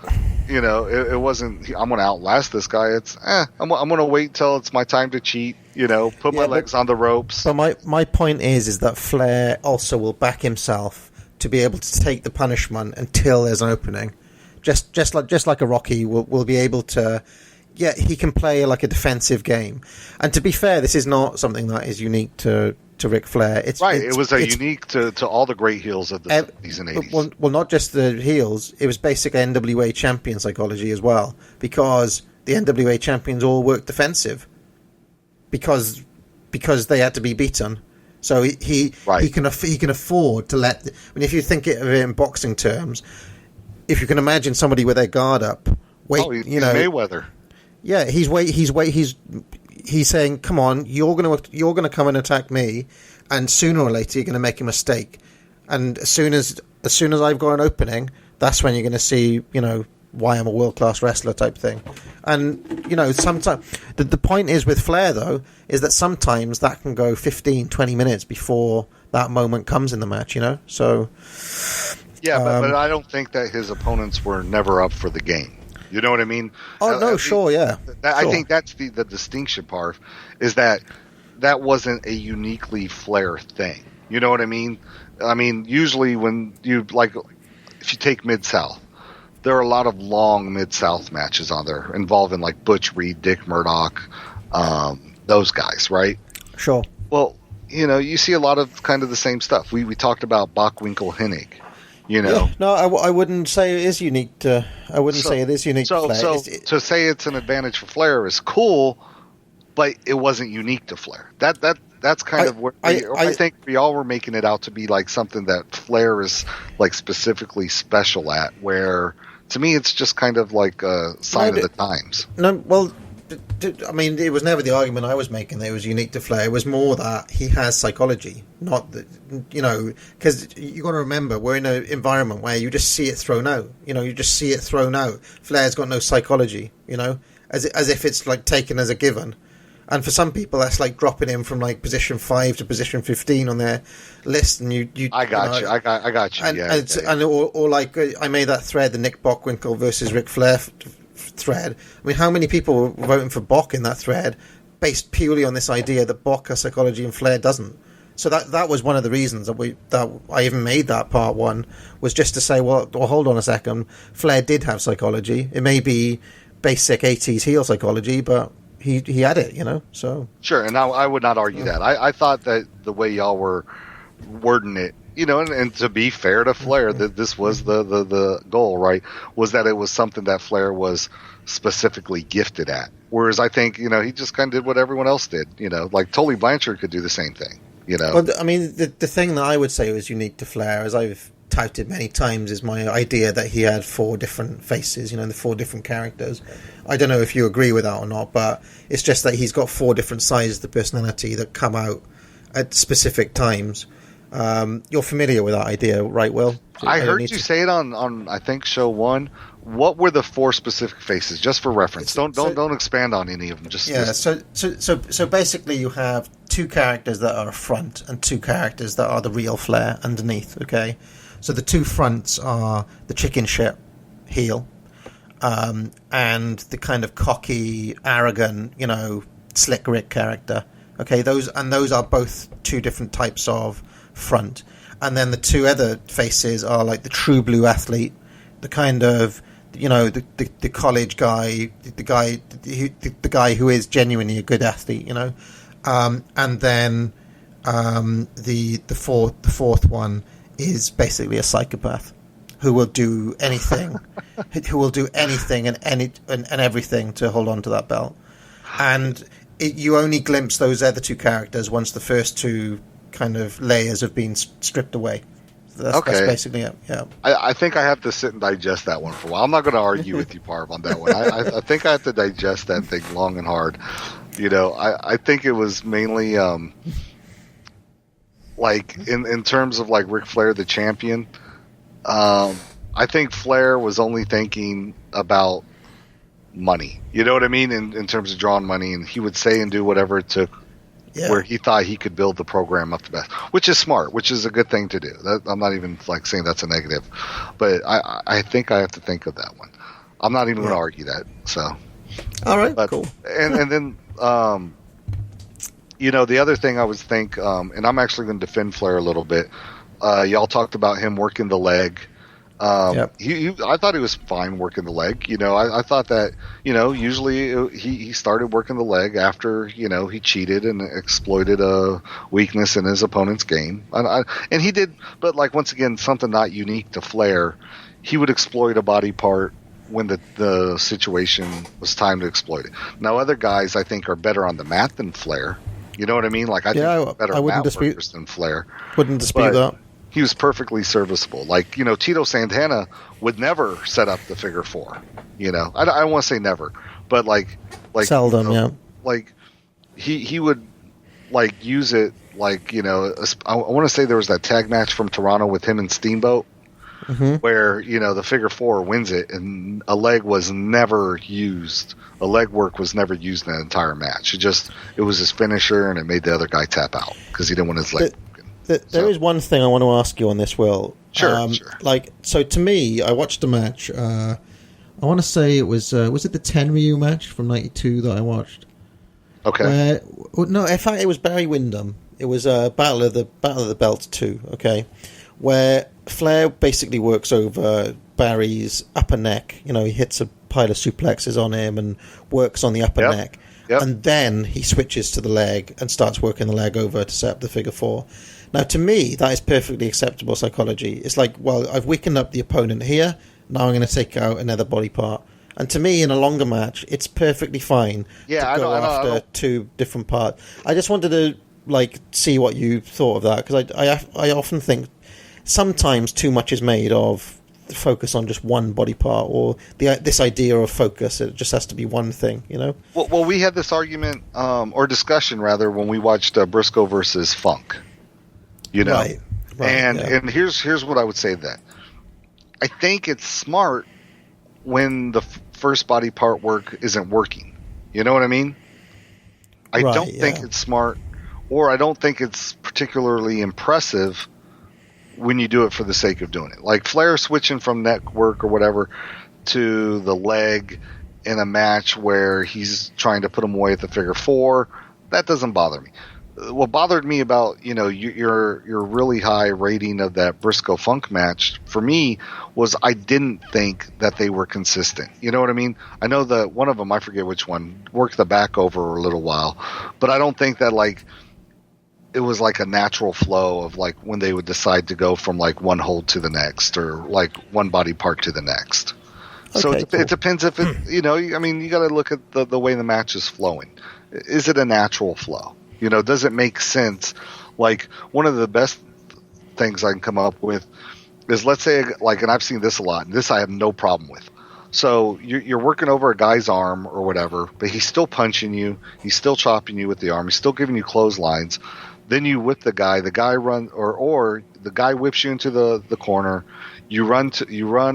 you know, it wasn't, I'm going to outlast this guy. It's I'm going to wait till it's my time to cheat. You know, put my legs on the ropes. But my point is that Flair also will back himself to be able to take the punishment until there's an opening. Just like a Rocky will be able to. Yeah, he can play like a defensive game. And to be fair, this is not something that is unique to Ric Flair. It was unique to all the great heels of the 70s and 80s. Well, not just the heels. It was basic NWA champion psychology as well, because the NWA champions all worked defensive because they had to be beaten. So he can afford to let. I mean, if you think of it in boxing terms, if you can imagine somebody with their guard up, Mayweather. Yeah, he's saying, "Come on, you're gonna come and attack me, and sooner or later you're gonna make a mistake, and as soon as I've got an opening, that's when you're gonna see, you know, why I'm a world class wrestler type thing." And you know, sometimes the point is with Flair though is that sometimes that can go 15, 20 minutes before that moment comes in the match. You know, so yeah, but I don't think that his opponents were never up for the game. You know what I mean? Oh, no, sure, yeah. I think that's the distinction part, is that wasn't a uniquely Flair thing. You know what I mean? I mean, usually when you, like, if you take Mid-South, there are a lot of long Mid-South matches on there involving, like, Butch Reed, Dick Murdoch, those guys, right? Sure. Well, you know, you see a lot of kind of the same stuff. We talked about Bockwinkel Hennig. You know, no, I wouldn't say it is unique to. I wouldn't say it is unique to Flair. So to say it's an advantage for Flair is cool, but it wasn't unique to Flair. That's kind of where I think we all were making it out to be like something that Flair is like specifically special at. Where to me, it's just kind of like a sign of the times. No, well, I mean, it was never the argument I was making that it was unique to Flair. It was more that he has psychology, not that, you know, because you got to remember we're in an environment where you just see it thrown out. You know, you just see it thrown out. Flair's got no psychology, you know, as if it's like taken as a given. And for some people, that's like dropping him from like position 5 to position 15 on their list. And I got you. And or like I made that thread, the Nick Bockwinkel versus Ric Flair thread. I mean, how many people were voting for Bock in that thread based purely on this idea that Bock has psychology and Flair doesn't? So that was one of the reasons that I even made that part one, was just to say, well, hold on a second, Flair did have psychology. It may be basic 80s heel psychology, but he had it, you know. So sure, and I would not argue that. I thought that the way y'all were wording it, you know, and to be fair to Flair, that this was the goal, right? Was that it was something that Flair was specifically gifted at. Whereas I think, you know, he just kind of did what everyone else did. You know, like Tully Blanchard could do the same thing. Well, I mean, the thing that I would say was unique to Flair, as I've touted many times, is my idea that he had 4 different faces, the 4 different characters. I don't know if you agree with that or not, but it's just that he's got 4 different sides of the personality that come out at specific times. You're familiar with that idea, right, Will? I heard you say it on I think show 1. What were the 4 specific faces, just for reference? Don't expand on any of them. So basically, you have 2 characters that are front and 2 characters that are the real Flair underneath. Okay, so the 2 fronts are the chicken shit heel, and the kind of cocky, arrogant, slick Rick character. Okay, those are both 2 different types of front, and then the 2 other faces are like the true blue athlete, the kind of the college guy, the guy who is genuinely a good athlete, and then the fourth one is basically a psychopath who will do anything, and everything to hold on to that belt, and you only glimpse those other 2 characters once the first 2 kind of layers have been stripped away. That's basically it. Yeah, I think I have to sit and digest that one for a while. I'm not going to argue with you, Parv, on that one. I think I have to digest that thing long and hard. I think it was mainly like in terms of like Ric Flair, the champion. I think Flair was only thinking about money. You know what I mean? In terms of drawing money, and he would say and do whatever it took. Yeah. Where he thought he could build the program up the best, which is smart, which is a good thing to do. I'm not even like saying that's a negative, but I think I have to think of that one. I'm not even going to argue that. So, all right, cool. And then the other thing I would think, and I'm actually going to defend Flair a little bit. Y'all talked about him working the leg. I thought he was fine working the leg. I thought that, usually he started working the leg after, he cheated and exploited a weakness in his opponent's game. And he did, but like, once again, something not unique to Flair, he would exploit a body part when the situation was time to exploit it. Now, other guys, I think, are better on the mat than Flair. You know what I mean? Like, I think better mat workers than Flair. Wouldn't dispute that. He was perfectly serviceable. Like, Tito Santana would never set up the figure 4. I don't want to say never, but like seldom, like he would like use it. Like, I want to say there was that tag match from Toronto with him and Steamboat, where the figure 4 wins it, and a leg was never used. A leg work was never used in the entire match. It was his finisher, and it made the other guy tap out because he didn't want his leg. There is one thing I want to ask you on this, Will. Sure. So to me, I watched the match. I want to say it was it the Tenryu match from '92 that I watched? Okay. No, in fact, it was Barry Windham. It was Battle of the Belts 2. Okay, where Flair basically works over Barry's upper neck. He hits a pile of suplexes on him and works on the upper neck. Yep. And then he switches to the leg and starts working the leg over to set up the figure 4. Now, to me, that is perfectly acceptable psychology. It's like, well, I've weakened up the opponent here. Now I'm going to take out another body part. And to me, in a longer match, it's perfectly fine to go after 2 different parts. I just wanted to see what you thought of that, because I often think sometimes too much is made of the focus on just one body part, or this idea of focus. It just has to be one thing, Well, we had this argument or discussion rather when we watched Briscoe versus Funk. Right, and here's what I would say then. I think it's smart when the first body part work isn't working. You know what I mean? I don't think it's smart, or I don't think it's particularly impressive when you do it for the sake of doing it. Like Flair switching from neck work or whatever to the leg in a match where he's trying to put him away at the figure 4, that doesn't bother me. What bothered me about, your really high rating of that Briscoe Funk match for me was I didn't think that they were consistent. You know what I mean? I know that one of them, I forget which one, worked the back over a little while, but I don't think that it was like a natural flow of like when they would decide to go from like one hold to the next, or like one body part to the next. So it depends if it, you got to look at the way the match is flowing. Is it a natural flow? Does it make sense? Like, one of the best things I can come up with is, let's say, like, and I've seen this a lot, and this I have no problem with. So you're working over a guy's arm or whatever, but he's still punching you, he's still chopping you with the arm, he's still giving you clotheslines. Then you whip the guy run, or the guy whips you into the corner. You run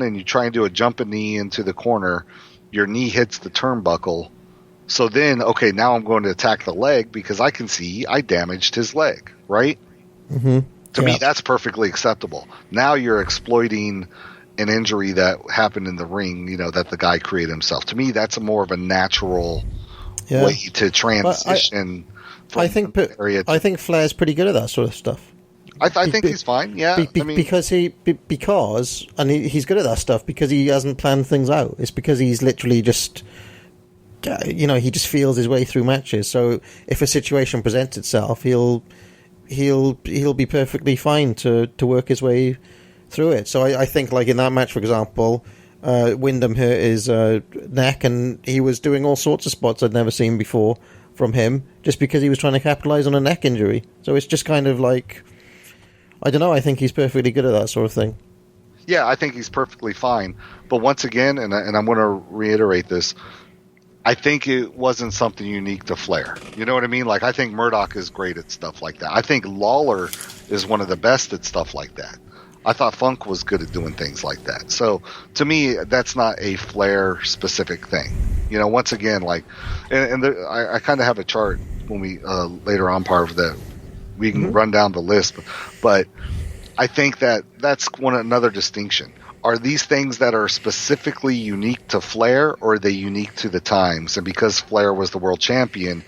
and you try and do a jumping knee into the corner. Your knee hits the turnbuckle. So then, okay, now I'm going to attack the leg because I can see I damaged his leg, right? Mm-hmm. To me, that's perfectly acceptable. Now you're exploiting an injury that happened in the ring, that the guy created himself. To me, that's more of a natural way to transition. I think Flair's pretty good at that sort of stuff. I think he's fine. Yeah, because he's good at that stuff because he hasn't planned things out. It's because he's literally just, he just feels his way through matches. So if a situation presents itself, he'll be perfectly fine to work his way through it. So I think, like in that match, for example, Wyndham hurt his neck, and he was doing all sorts of spots I'd never seen before from him, just because he was trying to capitalize on a neck injury. So it's just kind of like, I don't know, I think he's perfectly good at that sort of thing. Yeah, I think he's perfectly fine. But once again, and I'm going to reiterate this, I think it wasn't something unique to Flair. You know what I mean? Like, I think Murdoch is great at stuff like that. I think Lawler is one of the best at stuff like that. I thought Funk was good at doing things like that. So, to me, that's not a Flair-specific thing. Once again, like, I kind of have a chart when we, later on part of that, we can run down the list. But I think that's another distinction. Are these things that are specifically unique to Flair, or are they unique to the times? And because Flair was the world champion,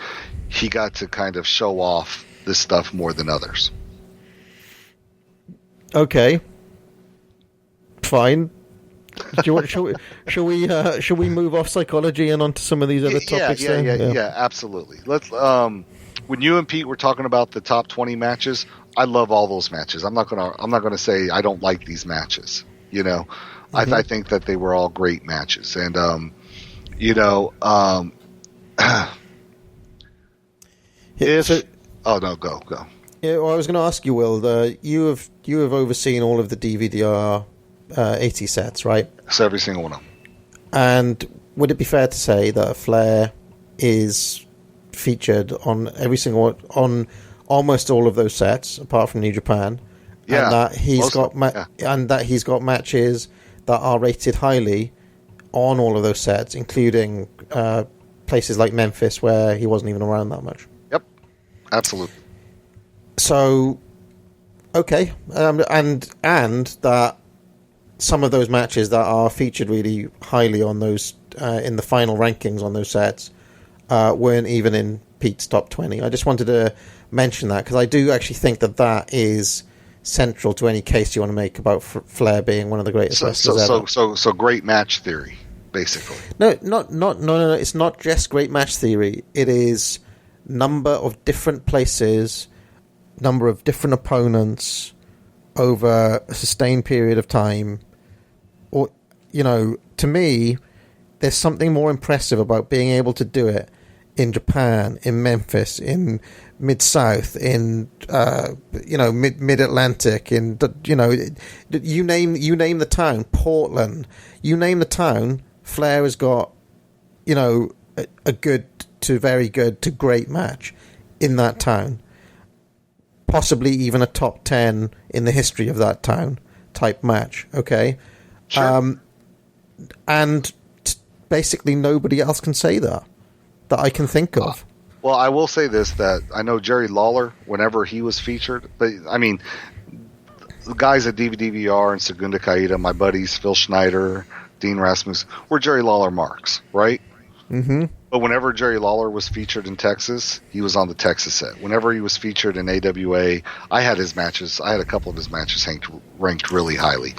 he got to kind of show off this stuff more than others. Okay, fine. Shall we move off psychology and onto some of these other topics? Yeah, absolutely. Let's. When you and Pete were talking about the top 20 matches, I love all those matches. I'm not gonna say I don't like these matches. I think that they were all great matches, and go. Yeah, well, I was going to ask you, Will. You have overseen all of the DVD 80 sets, right? So every single one of them. And would it be fair to say that Flair is featured on on almost all of those sets, apart from New Japan? Yeah, and that he's got matches that are rated highly on all of those sets, including places like Memphis, where he wasn't even around that much. Yep, absolutely. So, okay, and that some of those matches that are featured really highly on those in the final rankings on those sets weren't even in Pete's top 20. I just wanted to mention that because I do actually think that is central to any case you want to make about Flair being one of the greatest wrestlers ever. So great match theory, basically. No. It's not just great match theory. It is number of different places, number of different opponents over a sustained period of time. Or, to me, there's something more impressive about being able to do it in Japan, in Memphis, in Mid-South, in Mid-Atlantic, in you name the town, Portland, you name the town, Flair has got a good to very good to great match in that town, possibly even a top 10 in the history of that town type match. Okay, sure. And basically nobody else can say that I can think of. Well, I will say this, that I know Jerry Lawler, whenever he was featured, but I mean, the guys at DVDVR and Segunda Caída, my buddies, Phil Schneider, Dean Rasmus, were Jerry Lawler marks, right? Mm-hmm. But whenever Jerry Lawler was featured in Texas, he was on the Texas set. Whenever he was featured in AWA, I had a couple of his matches ranked really highly.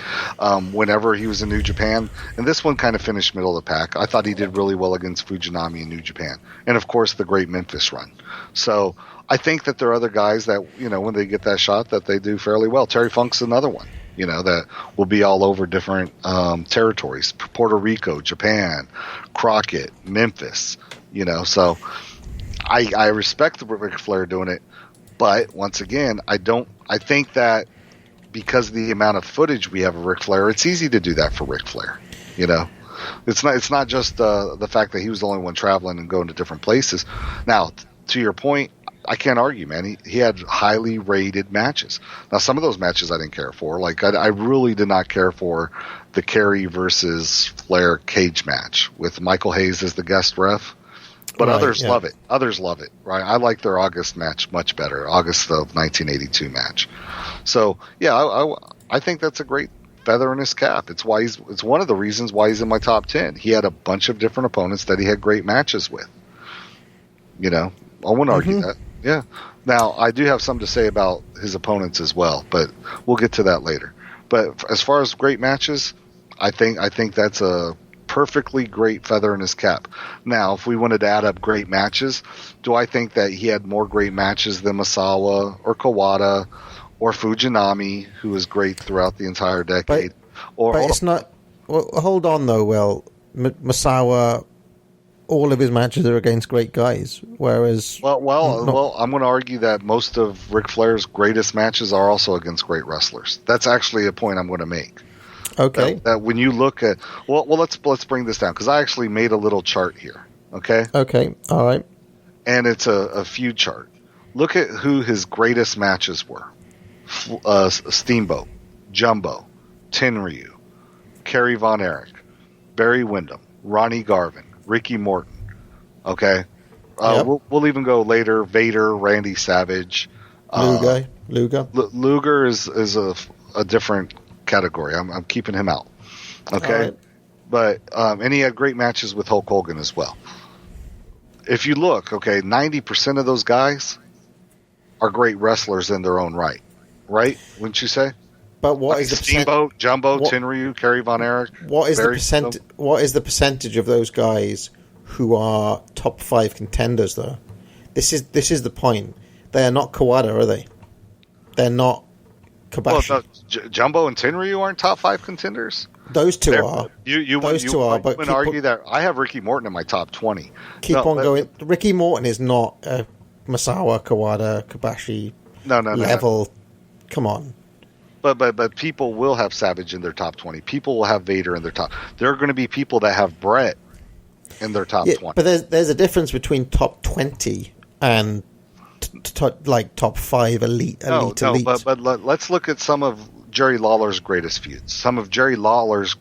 Whenever he was in New Japan, and this one kind of finished middle of the pack, I thought he did really well against Fujinami in New Japan. And of course, the great Memphis run. So I think that there are other guys that, when they get that shot, that they do fairly well. Terry Funk's another one. That will be all over different territories. Puerto Rico, Japan, Crockett, Memphis, so I respect Ric Flair doing it, But once again, I think that because of the amount of footage we have of Ric Flair, it's easy to do that for Ric Flair. You know, it's not just the fact that he was the only one traveling and going to different places. Now, to your point, I can't argue, man. He had highly rated matches. Now, some of those matches I didn't care for. Like, I really did not care for the Kerry versus Flair cage match with Michael Hayes as the guest ref. But others love it. Others love it, right? I like their August match much better, August of 1982 match. So, yeah, I think that's a great feather in his cap. It's one of the reasons why he's in my top 10. He had a bunch of different opponents that he had great matches with. You know, I wouldn't argue that. Yeah. Now, I do have something to say about his opponents as well, but we'll get to that later. But as far as great matches, I think that's a perfectly great feather in his cap. Now, if we wanted to add up great matches, do I think that he had more great matches than Misawa or Kawada or Fujinami, who was great throughout the entire decade? But it's not. Well, hold on, though, Will. Misawa, all of his matches are against great guys, whereas... Well, I'm going to argue that most of Ric Flair's greatest matches are also against great wrestlers. That's actually a point I'm going to make. Okay. That when you look at... Well, let's bring this down, because I actually made a little chart here, okay? Okay, all right. And it's a feud chart. Look at who his greatest matches were. Steamboat, Jumbo, Tenryu, Kerry Von Erich, Barry Windham, Ronnie Garvin, Ricky Morton. Okay, Yep. We'll even go later. Vader, Randy Savage, Luger. Luger is a different category. I'm keeping him out. Okay, Right. but and he had great matches with Hulk Hogan as well. If you look, okay, 90% of those guys are great wrestlers in their own right. Right? Wouldn't you say? But what Like is the Steamboat, Jumbo, Tenryu, Kerry Von Erich? What is Barry the percent? Windham? What is the percentage of those guys who are top 5 contenders? Though, this is the point. They are not Kawada, are they? They're not Kobashi. Well, Jumbo and Tenryu aren't top 5 contenders. Those two are. Those two are. But would argue that I have Ricky Morton in my top 20. Keep on going. Ricky Morton is not a Misawa, Kawada, Kobashi level. No. Come on. But people will have Savage in their top 20. People will have Vader in their top. There are going to be people that have Brett in their top 20. But there's a difference between top 20 and top 5 elite. But let's look at some of Jerry Lawler's greatest feuds. Some of Jerry Lawler's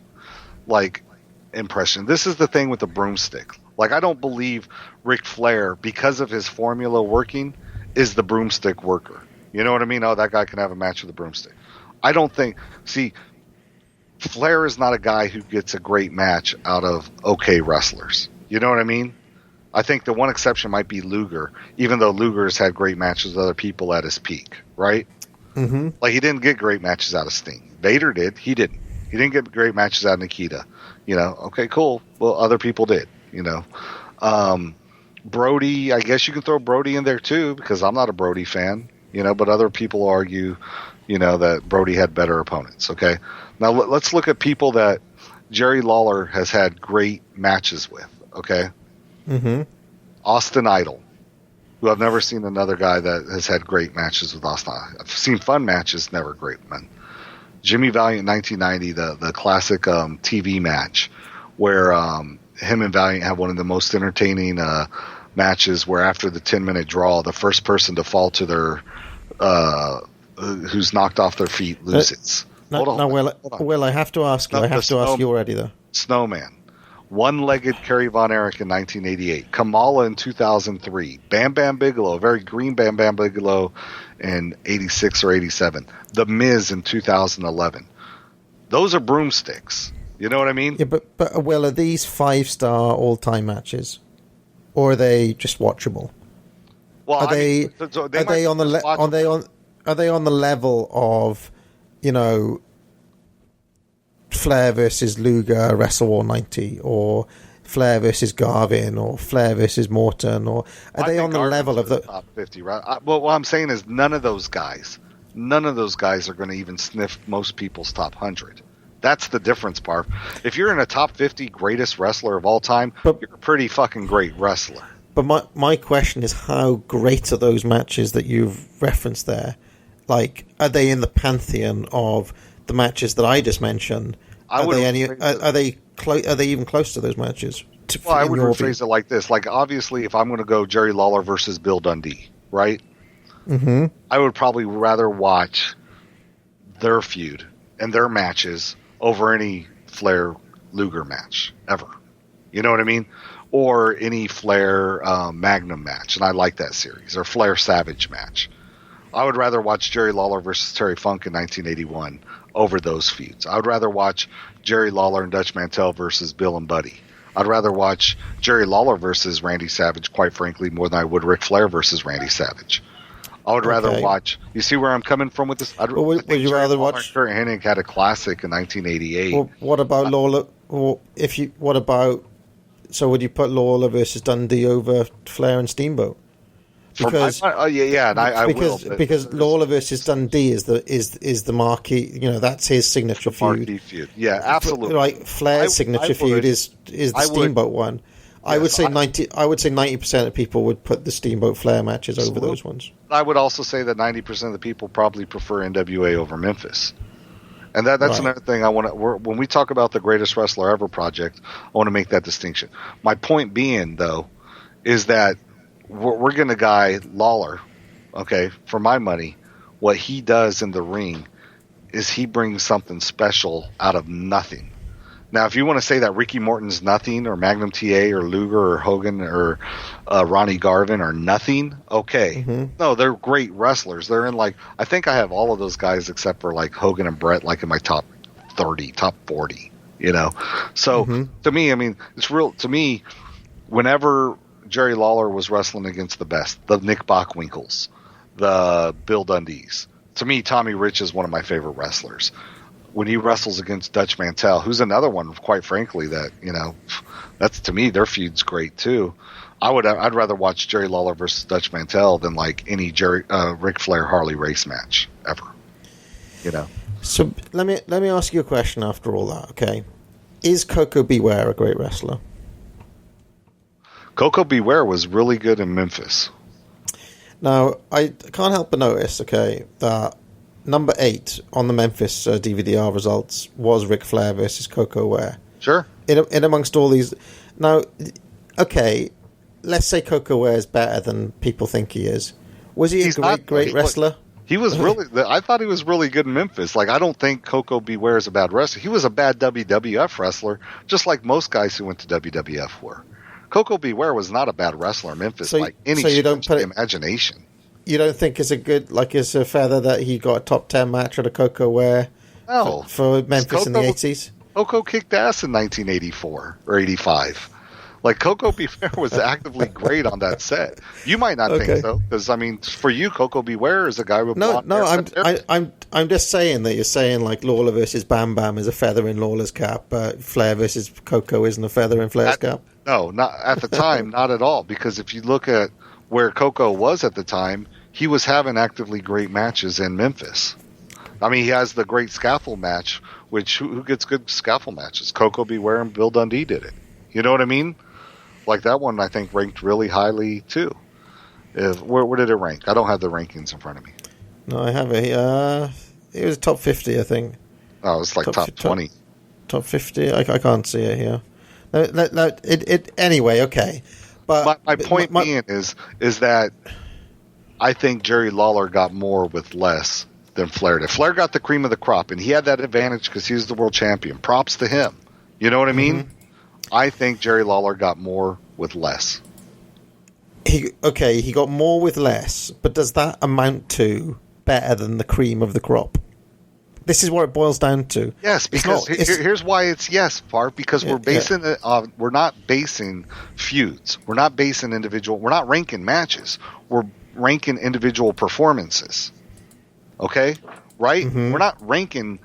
impression. This is the thing with the broomstick. Like, I don't believe Ric Flair, because of his formula working, is the broomstick worker. You know what I mean? Oh, that guy can have a match with a broomstick. I don't think... See, Flair is not a guy who gets a great match out of okay wrestlers. You know what I mean? I think the one exception might be Luger, even though Luger's had great matches with other people at his peak, right? Mm-hmm. Like, he didn't get great matches out of Sting. Vader did. He didn't. He didn't get great matches out of Nikita. You know, okay, cool. Well, other people did, you know. Brody, I guess you can throw Brody in there too, because I'm not a Brody fan. You know, but other people argue, you know, that Brody had better opponents. Okay, now let's look at people that Jerry Lawler has had great matches with. Okay, Austin Idol, who I've never seen another guy that has had great matches with Austin. I've seen fun matches, never great men. Jimmy Valiant, 1990, the classic TV match where him and Valiant had one of the most entertaining matches, where after the 10-minute draw, the first person to fall to their who's knocked off their feet loses. Hold on. Will, I have to ask you. I have to ask you already, though. Snowman. One-legged Kerry Von Erich in 1988. Kamala in 2003. Bam Bam Bigelow, very green Bam Bam Bigelow in 86 or 87. The Miz in 2011. Those are broomsticks. You know what I mean? Yeah, but Will, are these 5-star all-time matches, or are they just watchable? Well, Are they on the level of, you know, Flair versus Luger Wrestle War 90, or Flair versus Garvin, or Flair versus Morton, or are they on the level of the top 50? Right. Well, what I'm saying is none of those guys are going to even sniff most people's top 100. That's the difference, Parv. If you're in a top 50 greatest wrestler of all time, you're a pretty fucking great wrestler. But my question is, how great are those matches that you've referenced there? Like, are they in the pantheon of the matches that I just mentioned? Are they even close to those matches? Well, I would rephrase it like this. Like, obviously, if I'm going to go Jerry Lawler versus Bill Dundee, right? Mm-hmm. I would probably rather watch their feud and their matches over any Flair Luger match ever. You know what I mean? Or any Flair Magnum match, and I like that series, or Flair Savage match. I would rather watch Jerry Lawler versus Terry Funk in 1981 over those feuds. I would rather watch Jerry Lawler and Dutch Mantell versus Bill and Buddy. I'd rather watch Jerry Lawler versus Randy Savage, quite frankly, more than I would Ric Flair versus Randy Savage. I would rather watch. You see where I'm coming from with this? Would you rather watch? Kurt Hennig had a classic in 1988. Well, what about Lawler? So would you put Lawler versus Dundee over Flair and Steamboat? Because I will. Because Lawler versus Dundee is the marquee. You know, that's his signature feud. Yeah, absolutely. Like Flair's signature feud is the Steamboat one. I would say 90% of people would put the Steamboat Flair matches over those ones. I would also say that 90% of the people probably prefer NWA over Memphis. And that's right. Another thing I want to. When we talk about the Greatest Wrestler Ever project, I want to make that distinction. My point being, though, is that we're going to guy Lawler. Okay, for my money, what he does in the ring is he brings something special out of nothing. Now, if you want to say that Ricky Morton's nothing, or Magnum TA, or Luger, or Hogan, or Ronnie Garvin are nothing, okay. Mm-hmm. No, they're great wrestlers. They're in, like, I think I have all of those guys except for, like, Hogan and Brett, like, in my top 30, top 40, you know. So, to me, I mean, it's real, to me, whenever Jerry Lawler was wrestling against the best, the Nick Bockwinkel's, the Bill Dundees, to me, Tommy Rich is one of my favorite wrestlers. When he wrestles against Dutch Mantell, who's another one, quite frankly, that, you know, that's, to me, their feud's great too. I'd rather watch Jerry Lawler versus Dutch Mantell than like any Ric Flair Harley Race match ever. You know. So let me ask you a question after all that. Okay, is Coco Beware a great wrestler? Coco Beware was really good in Memphis. Now I can't help but notice, okay, that number 8 on the Memphis DVD-R results was Ric Flair versus Coco Ware. Sure. In amongst all these... Now, okay, let's say Coco Ware is better than people think he is. Was he a great wrestler? He was really... I thought he was really good in Memphis. Like, I don't think Coco Beware is a bad wrestler. He was a bad WWF wrestler, just like most guys who went to WWF were. Coco Beware was not a bad wrestler in Memphis by any stretch of the imagination. You don't think it's a feather that he got a top 10 match at a Coco Ware for Memphis in the 80s? Coco kicked ass in 1984 or 85. Like, Coco Beware was actively great on that set. You might not think so, because, I mean, for you, Coco Beware is a guy with blonde hair. I'm just saying that you're saying, like, Lawler versus Bam Bam is a feather in Lawler's cap, but Flair versus Coco isn't a feather in Flair's cap? No, not at the time, not at all, because if you look at where Coco was at the time, he was having actively great matches in Memphis. I mean, he has the great scaffold match, which who gets good scaffold matches? Coco Beware and Bill Dundee did it. You know what I mean? Like, that one, I think, ranked really highly, too. Where did it rank? I don't have the rankings in front of me. No, I have it. It was top 50, I think. Oh, it's like top 20. Top 50? I can't see it here. Anyway, okay. But my point being is that I think Jerry Lawler got more with less than Flair did. Flair got the cream of the crop, and he had that advantage because he was the world champion. Props to him. You know what I mean? Mm-hmm. I think Jerry Lawler got more with less. He got more with less, but does that amount to better than the cream of the crop? This is what it boils down to. Yes, because here's why it's yes, Park, because we're basing it on, we're not basing feuds. We're not basing individual. We're not ranking matches. We're ranking individual performances. Okay? Right? Mm-hmm. We're not ranking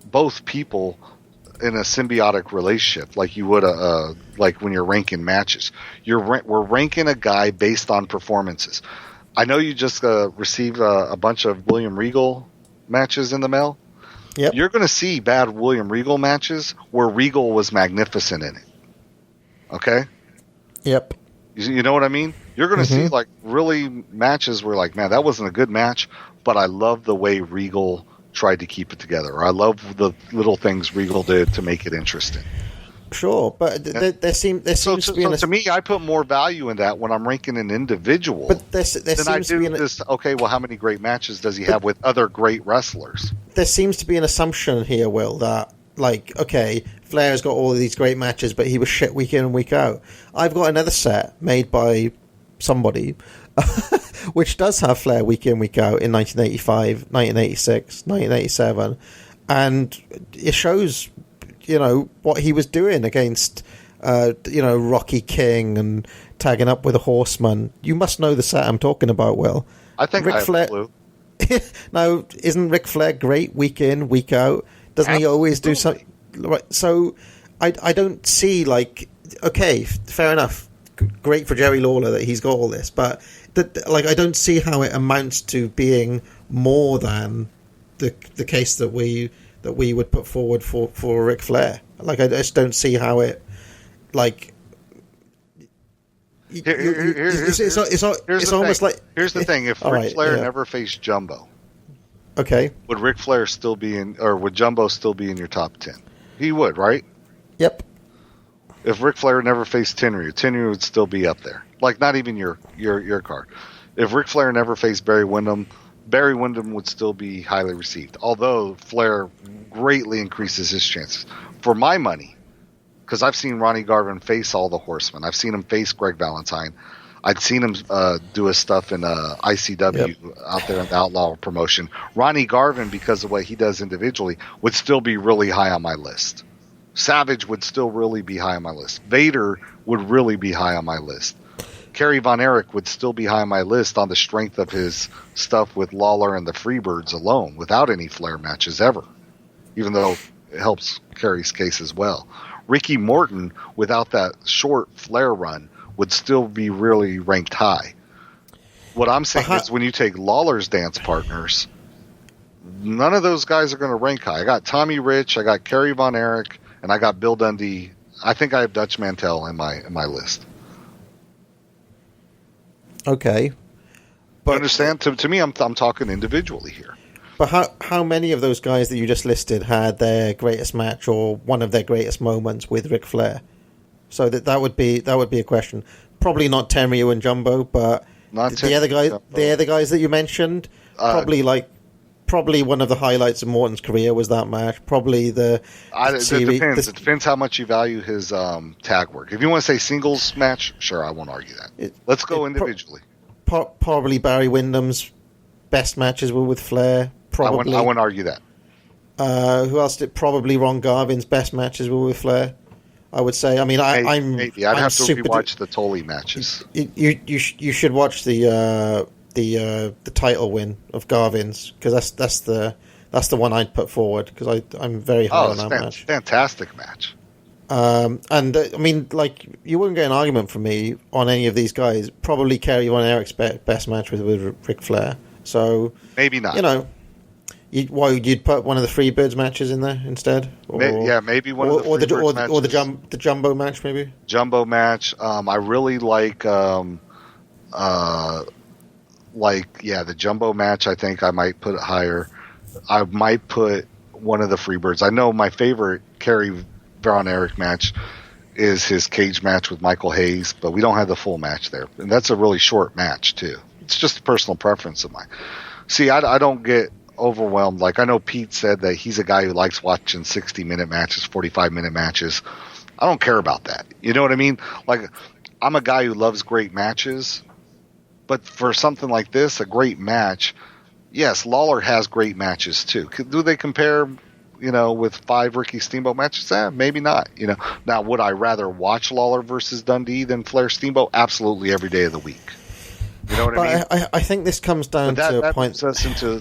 both people in a symbiotic relationship like you would like when you're ranking matches. We're ranking a guy based on performances. I know you just received a bunch of William Regal matches in the mail. Yep. You're going to see bad William Regal matches where Regal was magnificent in it. Okay? Yep. You know what I mean? You're going to see like really matches where like, man, that wasn't a good match, but I love the way Regal tried to keep it together. Or I love the little things Regal did to make it interesting. Sure, but there seems to be to me, I put more value in that when I'm ranking an individual. But there than I seems to do be this. Okay, well, how many great matches does he have with other great wrestlers? There seems to be an assumption here, Will, that like, okay, Flair's got all of these great matches, but he was shit week in and week out. I've got another set made by somebody, which does have Flair week in, week out in 1985, 1986, 1987, and it shows, you know, what he was doing against, you know, Rocky King and tagging up with a Horseman. You must know the set I'm talking about, Will. I think Ric I have Flair. a clue. Now, isn't Ric Flair great week in, week out? Doesn't he always do something? Right. So I don't see, like, okay, fair enough. Great for Jerry Lawler that he's got all this, but like, I don't see how it amounts to being more than the case that we would put forward for Ric Flair. Like, I just don't see how it, like, it's almost like, here's the thing: if Ric Flair never faced Jumbo, okay, would Ric Flair still be in, or would Jumbo still be in your top 10? He would, right? Yep. If Ric Flair never faced Tenryu would still be up there. Like, not even your card. If Ric Flair never faced Barry Windham would still be highly received. Although Flair greatly increases his chances. For my money, because I've seen Ronnie Garvin face all the Horsemen. I've seen him face Greg Valentine. I'd seen him do his stuff in ICW out there in the Outlaw promotion. Ronnie Garvin, because of what he does individually, would still be really high on my list. Savage would still really be high on my list. Vader would really be high on my list. Kerry Von Erich would still be high on my list on the strength of his stuff with Lawler and the Freebirds alone, without any Flair matches ever, even though it helps Kerry's case as well. Ricky Morton, without that short Flair run, would still be really ranked high. What I'm saying is when you take Lawler's dance partners, none of those guys are going to rank high. I got Tommy Rich, I got Kerry Von Erich, and I got Bill Dundee. I think I have Dutch Mantell in my list. Okay, but understand, to me, I'm talking individually here. But how many of those guys that you just listed had their greatest match or one of their greatest moments with Ric Flair? So that would be a question. Probably not Tenryu and Jumbo, but the other guys that you mentioned, probably one of the highlights of Morton's career was that match. Probably it depends. It depends how much you value his tag work. If you want to say singles match, sure, I won't argue that. Let's go individually. Probably Barry Windham's best matches were with Flair. Probably I wouldn't argue that. Who else did? Probably Ron Garvin's best matches were with Flair. I would say. I mean, maybe I'd have to rewatch the Tully matches. You should watch the title win of Garvin's, because that's the one I'd put forward, because I'm very high on that match. Fantastic match. And I mean, like, you wouldn't get an argument from me on any of these guys. Probably Kerry Von Erich's best match with Ric Flair. So maybe not. You know, you'd put one of the Freebirds matches in there instead? Or, maybe one of the Freebirds matches. Or the Jumbo match, maybe? Jumbo match. I really like the Jumbo match. I think I might put it higher. I might put one of the Freebirds. I know my favorite Kerry Von Erich match is his cage match with Michael Hayes, but we don't have the full match there. And that's a really short match, too. It's just a personal preference of mine. See, I don't get overwhelmed. Like, I know Pete said that he's a guy who likes watching 60-minute matches, 45-minute matches. I don't care about that. You know what I mean? Like, I'm a guy who loves great matches, but for something like this, a great match, yes, Lawler has great matches too. Do they compare, with 5 Ricky Steamboat matches? Maybe not. Now, would I rather watch Lawler versus Dundee than Flair Steamboat? Absolutely, every day of the week. You know what I mean? I think this comes down to a point. That puts us into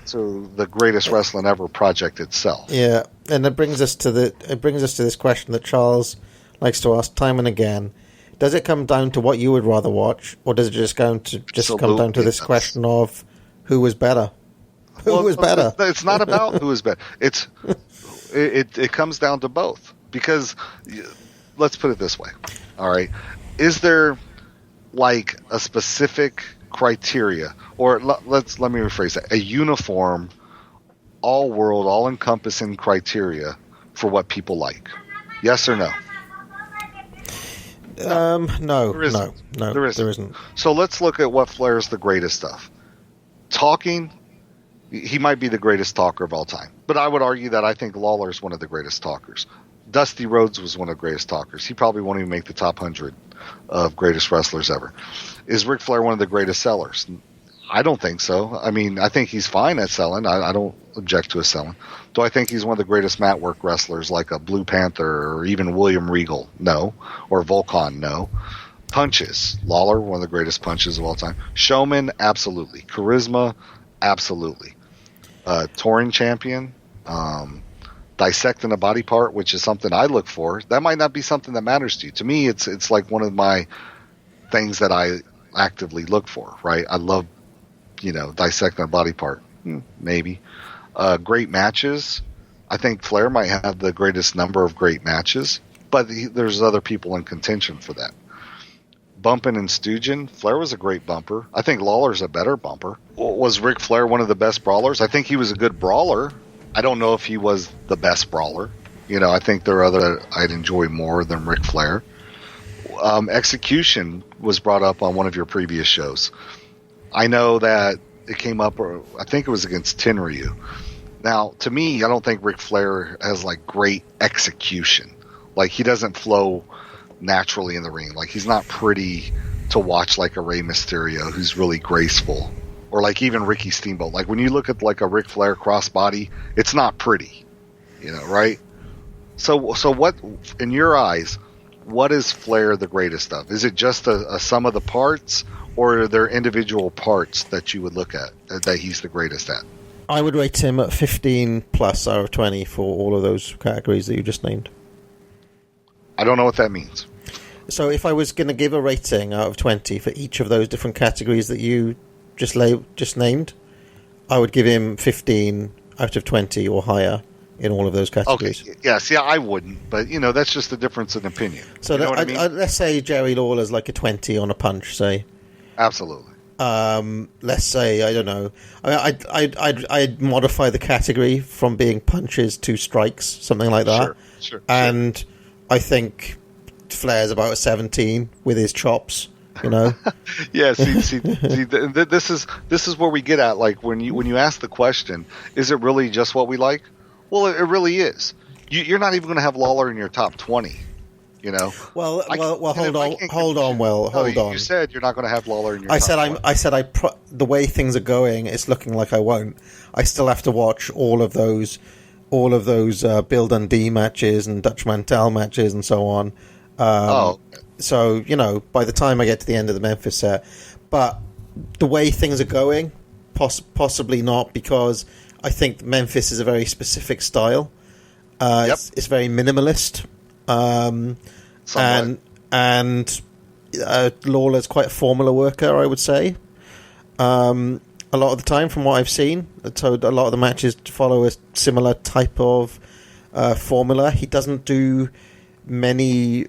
the greatest wrestling ever project itself. Yeah, and it brings us to this question that Charles likes to ask time and again. Does it come down to what you would rather watch, or does it just come down to this question of who was better? Who was better? It's not about who is better. It comes down to both, because let's put it this way. All right, is there like a specific criteria, or let me rephrase that, a uniform, all-world, all-encompassing criteria for what people like? Yes or no? No, There isn't. no, There isn't. there isn't. So let's look at what Flair's the greatest of. Talking, he might be the greatest talker of all time. But I would argue that I think Lawler's one of the greatest talkers. Dusty Rhodes was one of the greatest talkers. He probably won't even make the top 100 of greatest wrestlers ever. Is Ric Flair one of the greatest sellers? I don't think so. I mean, I think he's fine at selling. I don't object to his selling. Do I think he's one of the greatest mat work wrestlers like a Blue Panther or even William Regal? No. Or Volcon? No. Punches. Lawler, one of the greatest punches of all time. Showman? Absolutely. Charisma? Absolutely. Touring champion? Dissecting a body part, which is something I look for. That might not be something that matters to you. To me, it's like one of my things that I actively look for, right? I love, dissecting a body part. Maybe. Great matches. I think Flair might have the greatest number of great matches, but there's other people in contention for that. Bumping and stooging. Flair was a great bumper. I think Lawler's a better bumper. Was Ric Flair one of the best brawlers? I think he was a good brawler. I don't know if he was the best brawler. I think there are other I'd enjoy more than Ric Flair. Execution was brought up on one of your previous shows. I know that it came up, or I think it was against Tenryu. Now, to me, I don't think Ric Flair has like great execution. Like he doesn't flow naturally in the ring. Like he's not pretty to watch like a Rey Mysterio who's really graceful. Or like even Ricky Steamboat. Like when you look at like a Ric Flair crossbody, it's not pretty, right? So what, in your eyes, what is Flair the greatest of? Is it just a sum of the parts, or are there individual parts that you would look at that he's the greatest at? I would rate him at 15 plus out of 20 for all of those categories that you just named. I don't know what that means. So if I was going to give a rating out of 20 for each of those different categories that you just named, I would give him 15 out of 20 or higher in all of those categories. Okay, yes, I wouldn't, but that's just a difference in opinion. So let's say Jerry Lawler's like a 20 on a punch, say. Absolutely. Let's say, I don't know, I'd modify the category from being punches to strikes, something like that. Sure. And I think Flair's about a 17 with his chops. Yeah. See, this is where we get at. Like when you ask the question, is it really just what we like? Well, it really is. You're not even going to have Lawler in your top 20. Well, hold on. You said you're not going to have Lawler in your. The way things are going, it's looking like I won't. I still have to watch all of those Bill Dundee matches and Dutch Mantel matches and so on. So, by the time I get to the end of the Memphis set. But the way things are going, possibly not, because I think Memphis is a very specific style. It's very minimalist. And Lawler's quite a formula worker, I would say. A lot of the time, from what I've seen. So a lot of the matches follow a similar type of formula. He doesn't do many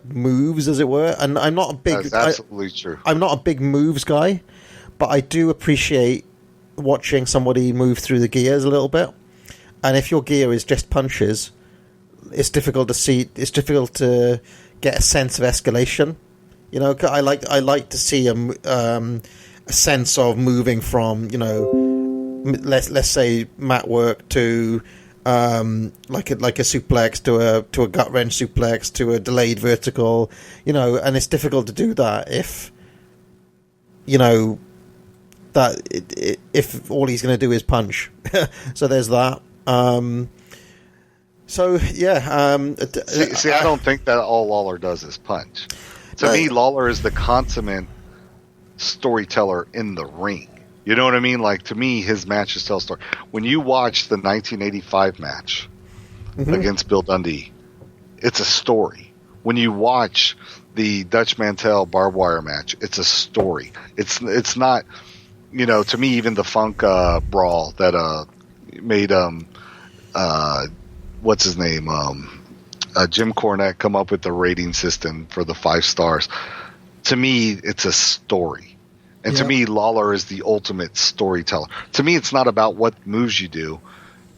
moves, as it were, and I'm not a big. That's absolutely true. I'm not a big moves guy, but I do appreciate watching somebody move through the gears a little bit. And if your gear is just punches, it's difficult to see. It's difficult to get a sense of escalation. I like to see a sense of moving from let's say mat work to like a suplex to a gut wrench suplex to a delayed vertical, and it's difficult to do that if if all he's going to do is punch. So there's that. See, I don't think that all Lawler does is punch. To me, Lawler is the consummate storyteller in the ring. You know what I mean? Like, to me, his matches tell a story. When you watch the 1985 match against Bill Dundee, it's a story. When you watch the Dutch Mantel barbed wire match, it's a story. It's not, to me, even the Funk brawl that made what's his name, Jim Cornette come up with the rating system for the 5 stars. To me, it's a story. And to me, Lawler is the ultimate storyteller. To me, it's not about what moves you do.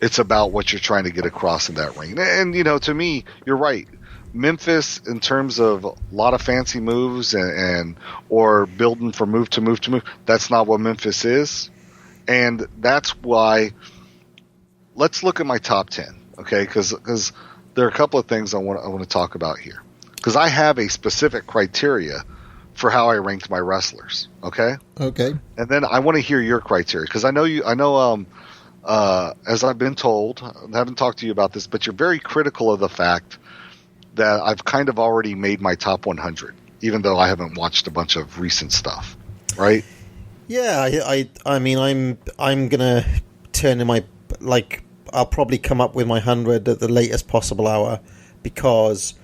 It's about what you're trying to get across in that ring. And, to me, you're right. Memphis, in terms of a lot of fancy moves and or building from move to move to move, that's not what Memphis is. And that's why let's look at my top 10, okay? Because there are a couple of things I want to talk about here. Because I have a specific criteria for how I ranked my wrestlers, okay? Okay. And then I want to hear your criteria because I know as I've been told, I haven't talked to you about this, but you're very critical of the fact that I've kind of already made my top 100, even though I haven't watched a bunch of recent stuff, right? Yeah, I mean, I'm gonna turn in I'll probably come up with my 100 at the latest possible hour because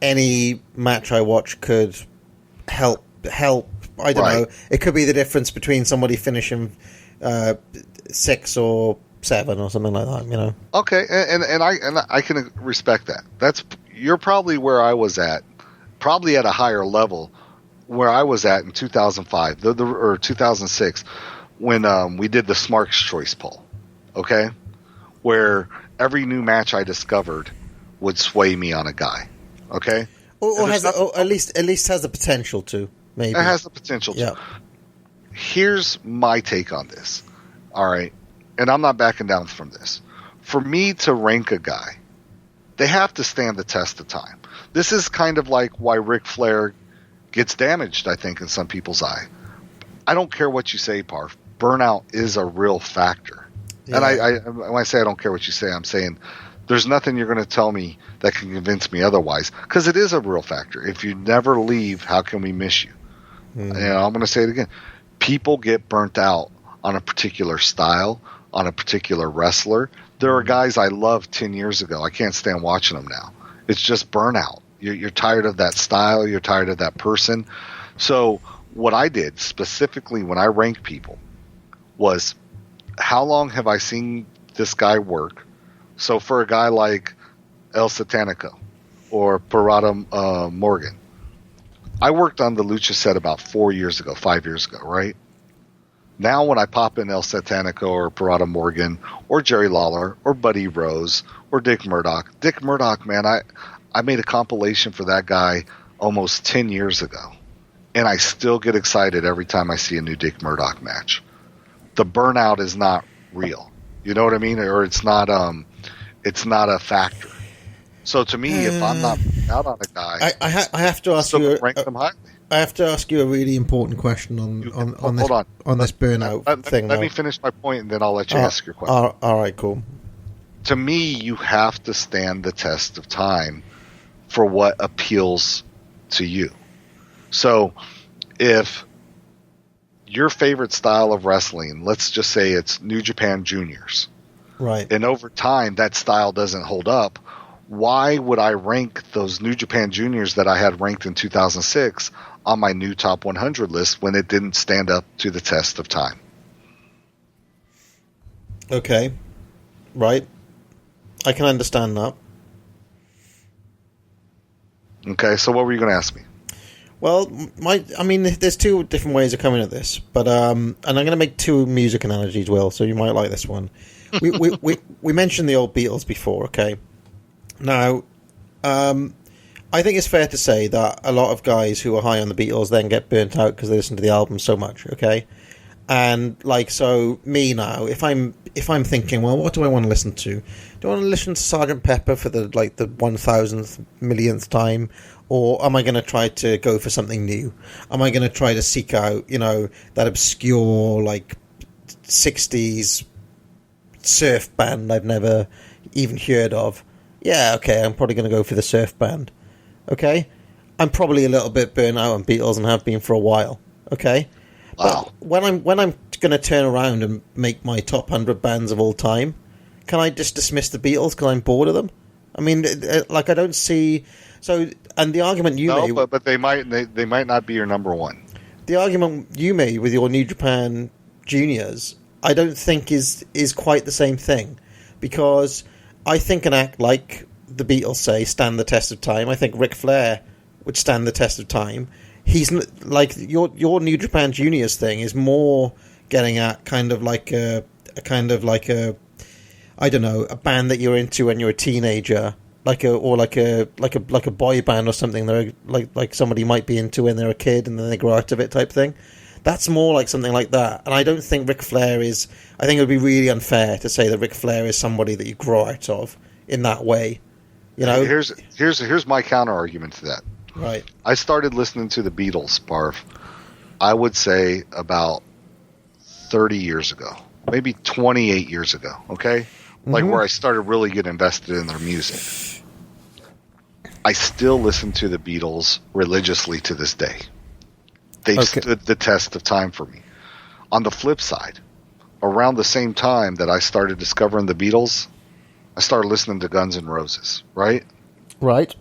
any match I watch could help. I don't know. It could be the difference between somebody finishing 6 or 7 or something like that. Okay, and I can respect that. You're probably where I was at, probably at a higher level where I was at in 2005 or 2006 when we did the Smarks Choice poll. Okay, where every new match I discovered would sway me on a guy. Okay, or at least has the potential to. Maybe it has the potential to. Yeah. Here's my take on this. All right, and I'm not backing down from this. For me to rank a guy, they have to stand the test of time. This is kind of like why Ric Flair gets damaged, I think, in some people's eye. I don't care what you say, Parf. Burnout is a real factor. Yeah. And when I say I don't care what you say, I'm saying there's nothing you're going to tell me that can convince me otherwise, because it is a real factor. If you never leave, how can we miss you? I'm going to say it again. People get burnt out on a particular style, on a particular wrestler. There are guys I loved 10 years ago. I can't stand watching them now. It's just burnout. You're tired of that style. You're tired of that person. So what I did specifically when I ranked people was, how long have I seen this guy work? So for a guy like El Satanico or Parada Morgan, I worked on the Lucha set about 5 years ago, right? Now when I pop in El Satanico or Parada Morgan or Jerry Lawler or Buddy Rose or Dick Murdoch, man, I made a compilation for that guy almost 10 years ago. And I still get excited every time I see a new Dick Murdoch match. The burnout is not real. You know what I mean? Or it's not a factor. So to me, if I'm not out on a guy, I have to ask you. Rank them highly. I have to ask you a really important question on this burnout thing. Let me finish my point, and then I'll let you ask your question. All right, cool. To me, you have to stand the test of time for what appeals to you. So, if your favorite style of wrestling, let's just say it's New Japan Juniors, right? And over time, that style doesn't hold up. Why would I rank those New Japan Juniors that I had ranked in 2006 on my new top 100 list when it didn't stand up to the test of time? Okay. Right. I can understand that. Okay, so what were you going to ask me? Well, there's two different ways of coming at this, but and I'm going to make two music analogies, Will, so you might like this one. We mentioned the old Beatles before, okay? Now, I think it's fair to say that a lot of guys who are high on the Beatles then get burnt out because they listen to the album so much, okay? And so me now, if I'm thinking, well, what do I want to listen to? Do I want to listen to Sgt. Pepper for the 1,000th millionth time, or am I going to try to go for something new? Am I going to try to seek out, that obscure 60s surf band I've never even heard of? Yeah, okay, I'm probably going to go for the surf band. Okay, I'm probably a little bit burnt out on Beatles and have been for a while. Okay. Wow. But when I'm going to turn around and make my top 100 bands of all time, can I just dismiss the Beatles because I'm bored of them? I mean, I don't see. So, and the argument you made, but they might not be your number one. The argument you made with your New Japan Juniors, I don't think is quite the same thing, because I think an act like the Beatles stand the test of time. I think Ric Flair would stand the test of time. like your New Japan Juniors thing is more getting at kind of like a I don't know, a band that you're into when you're a teenager, like a boy band or something. They're like somebody might be into when they're a kid and then they grow out of it type thing. That's more like something like that. And I don't think Ric Flair is. I think it would be really unfair to say that Ric Flair is somebody that you grow out of in that way. You know. Here's my counter argument to that. Right. I started listening to the Beatles, Barf, I would say about 30 years ago, maybe 28 years ago, okay? Like where I started really getting invested in their music. I still listen to the Beatles religiously to this day. They've stood the test of time for me. On the flip side, around the same time that I started discovering the Beatles, I started listening to Guns N' Roses, right? Right.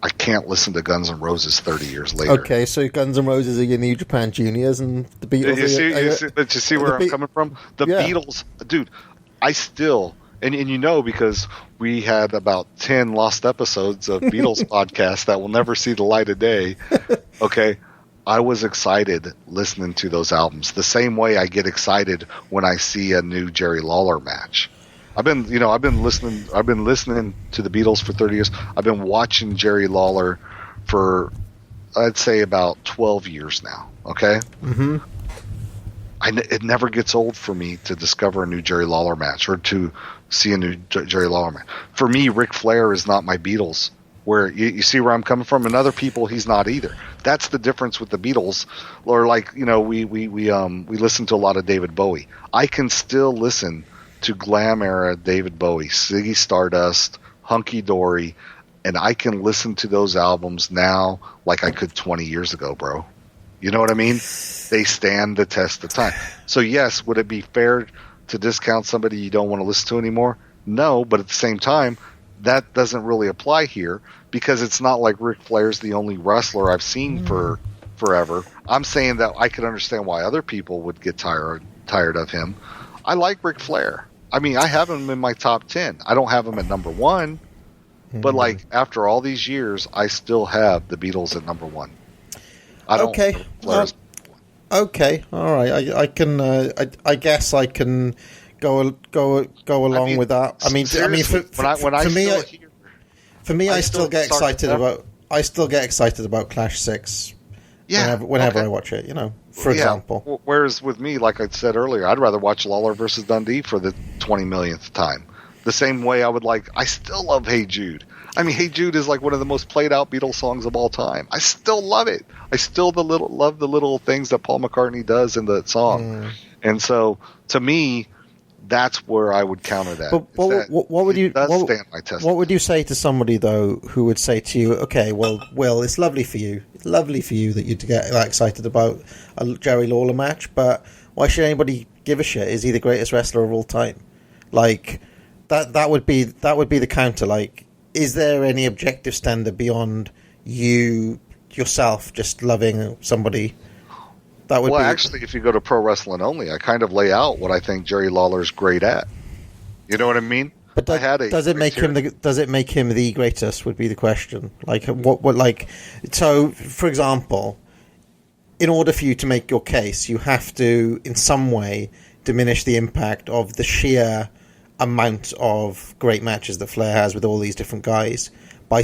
I can't listen to Guns N' Roses 30 years later. Okay, so Guns N' Roses are your New Japan Juniors, and the Beatles. You see where I'm coming from? The Beatles, dude. I still, and you know, because we had about 10 lost episodes of Beatles podcasts that will never see the light of day. Okay, I was excited listening to those albums the same way I get excited when I see a new Jerry Lawler match. I've been listening to the Beatles for 30 years. I've been watching Jerry Lawler for, I'd say, about 12 years now. Okay. Mm-hmm. It never gets old for me to discover a new Jerry Lawler match or to see a new Jerry Lawler match. For me, Ric Flair is not my Beatles. Where you see where I'm coming from, and other people, he's not either. That's the difference with the Beatles. Or like, you know, we listen to a lot of David Bowie. I can still listen to glam era David Bowie, Ziggy Stardust, Hunky Dory, and I can listen to those albums now like I could 20 years ago, bro. You know what I mean? They stand the test of time. So yes, would it be fair to discount somebody you don't want to listen to anymore? No, but at the same time, that doesn't really apply here because it's not like Ric Flair's the only wrestler I've seen for forever. I'm saying that I could understand why other people would get tired of him. I like Ric Flair. I mean, I have him in my top 10. I don't have him at number 1, but like after all these years, I still have the Beatles at number 1. I don't. Okay. Okay. All right. I can. I guess I can go along with that. I mean, for me, I still get excited about. I still get excited about Clash 6. Yeah. Whenever I watch it, you know. For example. Whereas with me, like I said earlier, I'd rather watch Lawler versus Dundee for the 20 millionth time. The same way I still love Hey Jude. I mean, Hey Jude is like one of the most played out Beatles songs of all time. I still love it. I still love the little things that Paul McCartney does in the song. And so, to me, that's where I would counter that. But what would you say to somebody though who would say to you, okay, well, Will, it's lovely for you. It's lovely for you that you get that excited about a Jerry Lawler match, but why should anybody give a shit? Is he the greatest wrestler of all time? Like that would be the counter. Like, is there any objective standard beyond you yourself just loving somebody? Actually, if you go to Pro Wrestling Only, I kind of lay out what I think Jerry Lawler's great at. You know what I mean? But does it make him the greatest? Would be the question. Like so, for example, in order for you to make your case, you have to, in some way, diminish the impact of the sheer amount of great matches that Flair has with all these different guys by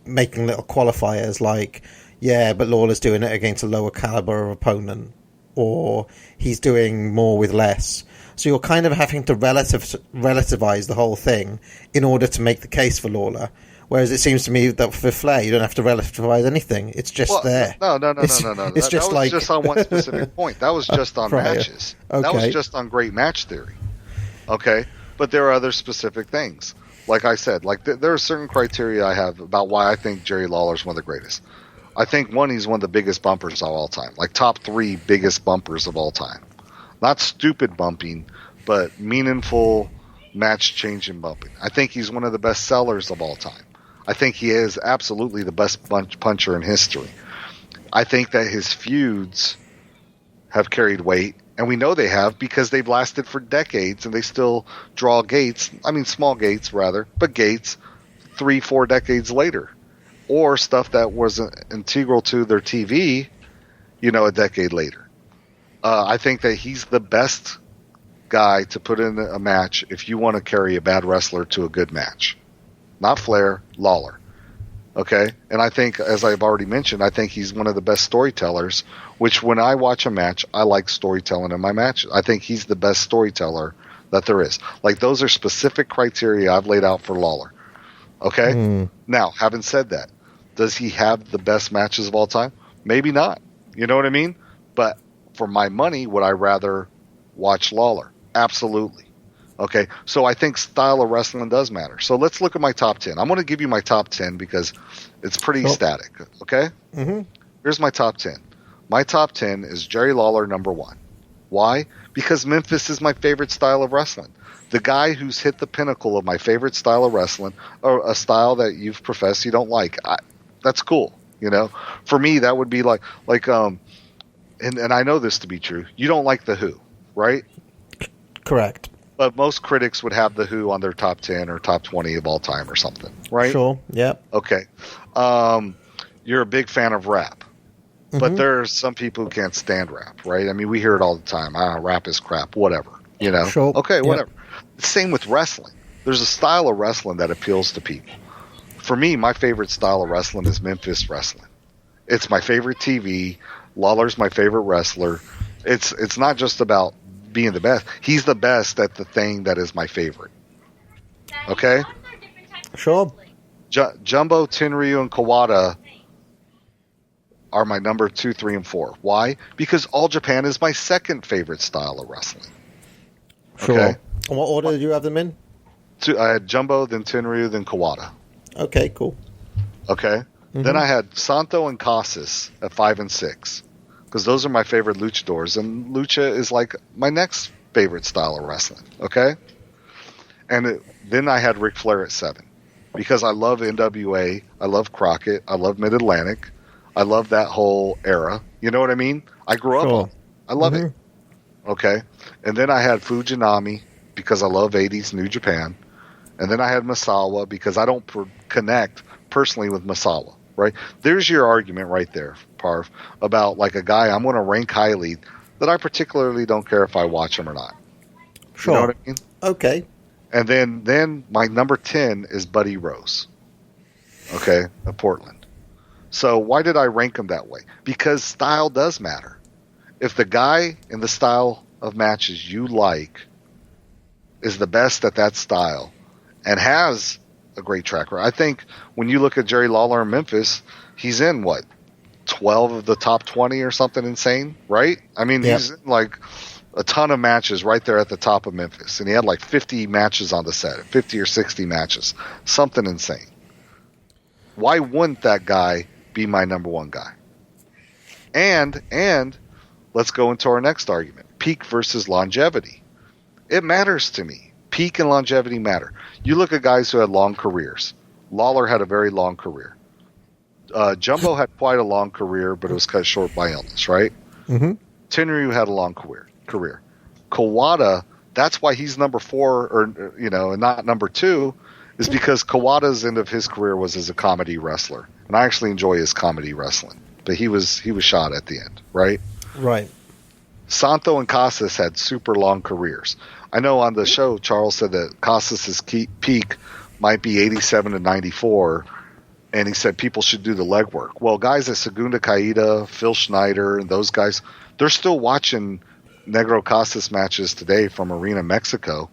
making little qualifiers like, yeah, but Lawler's doing it against a lower caliber of opponent, or he's doing more with less. So you're kind of having to relativize the whole thing in order to make the case for Lawler. Whereas it seems to me that for Flair, you don't have to relativize anything. It's just there. No. It's that was just on one specific point. That was just on matches. Okay. That was just on great match theory. Okay? But there are other specific things. Like I said, there are certain criteria I have about why I think Jerry Lawler's one of the greatest. I think, one, he's one of the biggest bumpers of all time. Like, top 3 biggest bumpers of all time. Not stupid bumping, but meaningful match-changing bumping. I think he's one of the best sellers of all time. I think he is absolutely the best puncher in history. I think that his feuds have carried weight, and we know they have because they've lasted for decades, and they still draw gates. I mean, small gates, rather, but gates 3-4 decades later. or stuff that wasn't integral to their TV, a decade later. I think that he's the best guy to put in a match if you want to carry a bad wrestler to a good match. Not Flair, Lawler. Okay? And I think, as I've already mentioned, I think he's one of the best storytellers, which when I watch a match, I like storytelling in my matches. I think he's the best storyteller that there is. Like, those are specific criteria I've laid out for Lawler. Okay? Now, having said that, does he have the best matches of all time? Maybe not. You know what I mean? But for my money, would I rather watch Lawler? Absolutely. Okay, so I think style of wrestling does matter. So let's look at my top 10. I'm going to give you my top 10 because it's pretty static. Okay? Mm-hmm. Here's my top 10. My top 10 is Jerry Lawler, number 1. Why? Because Memphis is my favorite style of wrestling. The guy who's hit the pinnacle of my favorite style of wrestling, or a style that you've professed you don't like, that's cool. For me, that would be like, and I know this to be true. You don't like The Who, right? Correct. But most critics would have The Who on their top 10 or top 20 of all time or something, right? Sure, yep. Okay. You're a big fan of rap. Mm-hmm. But there's some people who can't stand rap, right? I mean, we hear it all the time. Rap is crap, whatever. Sure. Okay, whatever. Yep. Same with wrestling. There's a style of wrestling that appeals to people. For me, my favorite style of wrestling is Memphis wrestling. It's my favorite TV. Lawler's my favorite wrestler. It's not just about being the best. He's the best at the thing that is my favorite. Okay? Sure. Jumbo, Tenryu, and Kawada are my number 2, 3, and 4. Why? Because All Japan is my second favorite style of wrestling. Sure. Okay? And what order did you have them in? I had Jumbo, then Tenryu, then Kawada. Okay, cool. Okay? Mm-hmm. Then I had Santo and Casas at 5 and 6. Because those are my favorite luchadors. And lucha is like my next favorite style of wrestling. Okay? And then I had Ric Flair at 7. Because I love NWA. I love Crockett. I love Mid-Atlantic. I love that whole era. You know what I mean? I grew up on it. I love it. Okay? And then I had Fujinami because I love 80s New Japan. And then I had Misawa because I don't connect personally with Misawa. Right? There's your argument right there, Parv, about like a guy I'm going to rank highly that I particularly don't care if I watch him or not. Sure. You know what I mean? Okay. And then my number 10 is Buddy Rose. Okay? Of Portland. So why did I rank him that way? Because style does matter. If the guy in the style of matches you like is the best at that style and has a great track record. I think when you look at Jerry Lawler in Memphis, he's in 12 of the top 20 or something insane, right? I mean, he's in like a ton of matches right there at the top of Memphis, and he had like 50 matches on the set, 50 or 60 matches, something insane. Why wouldn't that guy be my number 1 guy? And let's go into our next argument: peak versus longevity. It matters to me. Peak and longevity matter. You look at guys who had long careers. Lawler had a very long career. Jumbo had quite a long career, but it was cut short by illness, right? Mm-hmm. Tenryu had a long career. Kawada, that's why he's number 4, and not number 2, is because Kawada's end of his career was as a comedy wrestler, and I actually enjoy his comedy wrestling. But he was shot at the end, right? Right. Santo and Casas had super long careers. I know on the show, Charles said that Casas' peak might be 87 to 94, and he said people should do the legwork. Well, guys at Segunda Caída, Phil Schneider, and those guys, they're still watching Negro Casas matches today from Arena Mexico,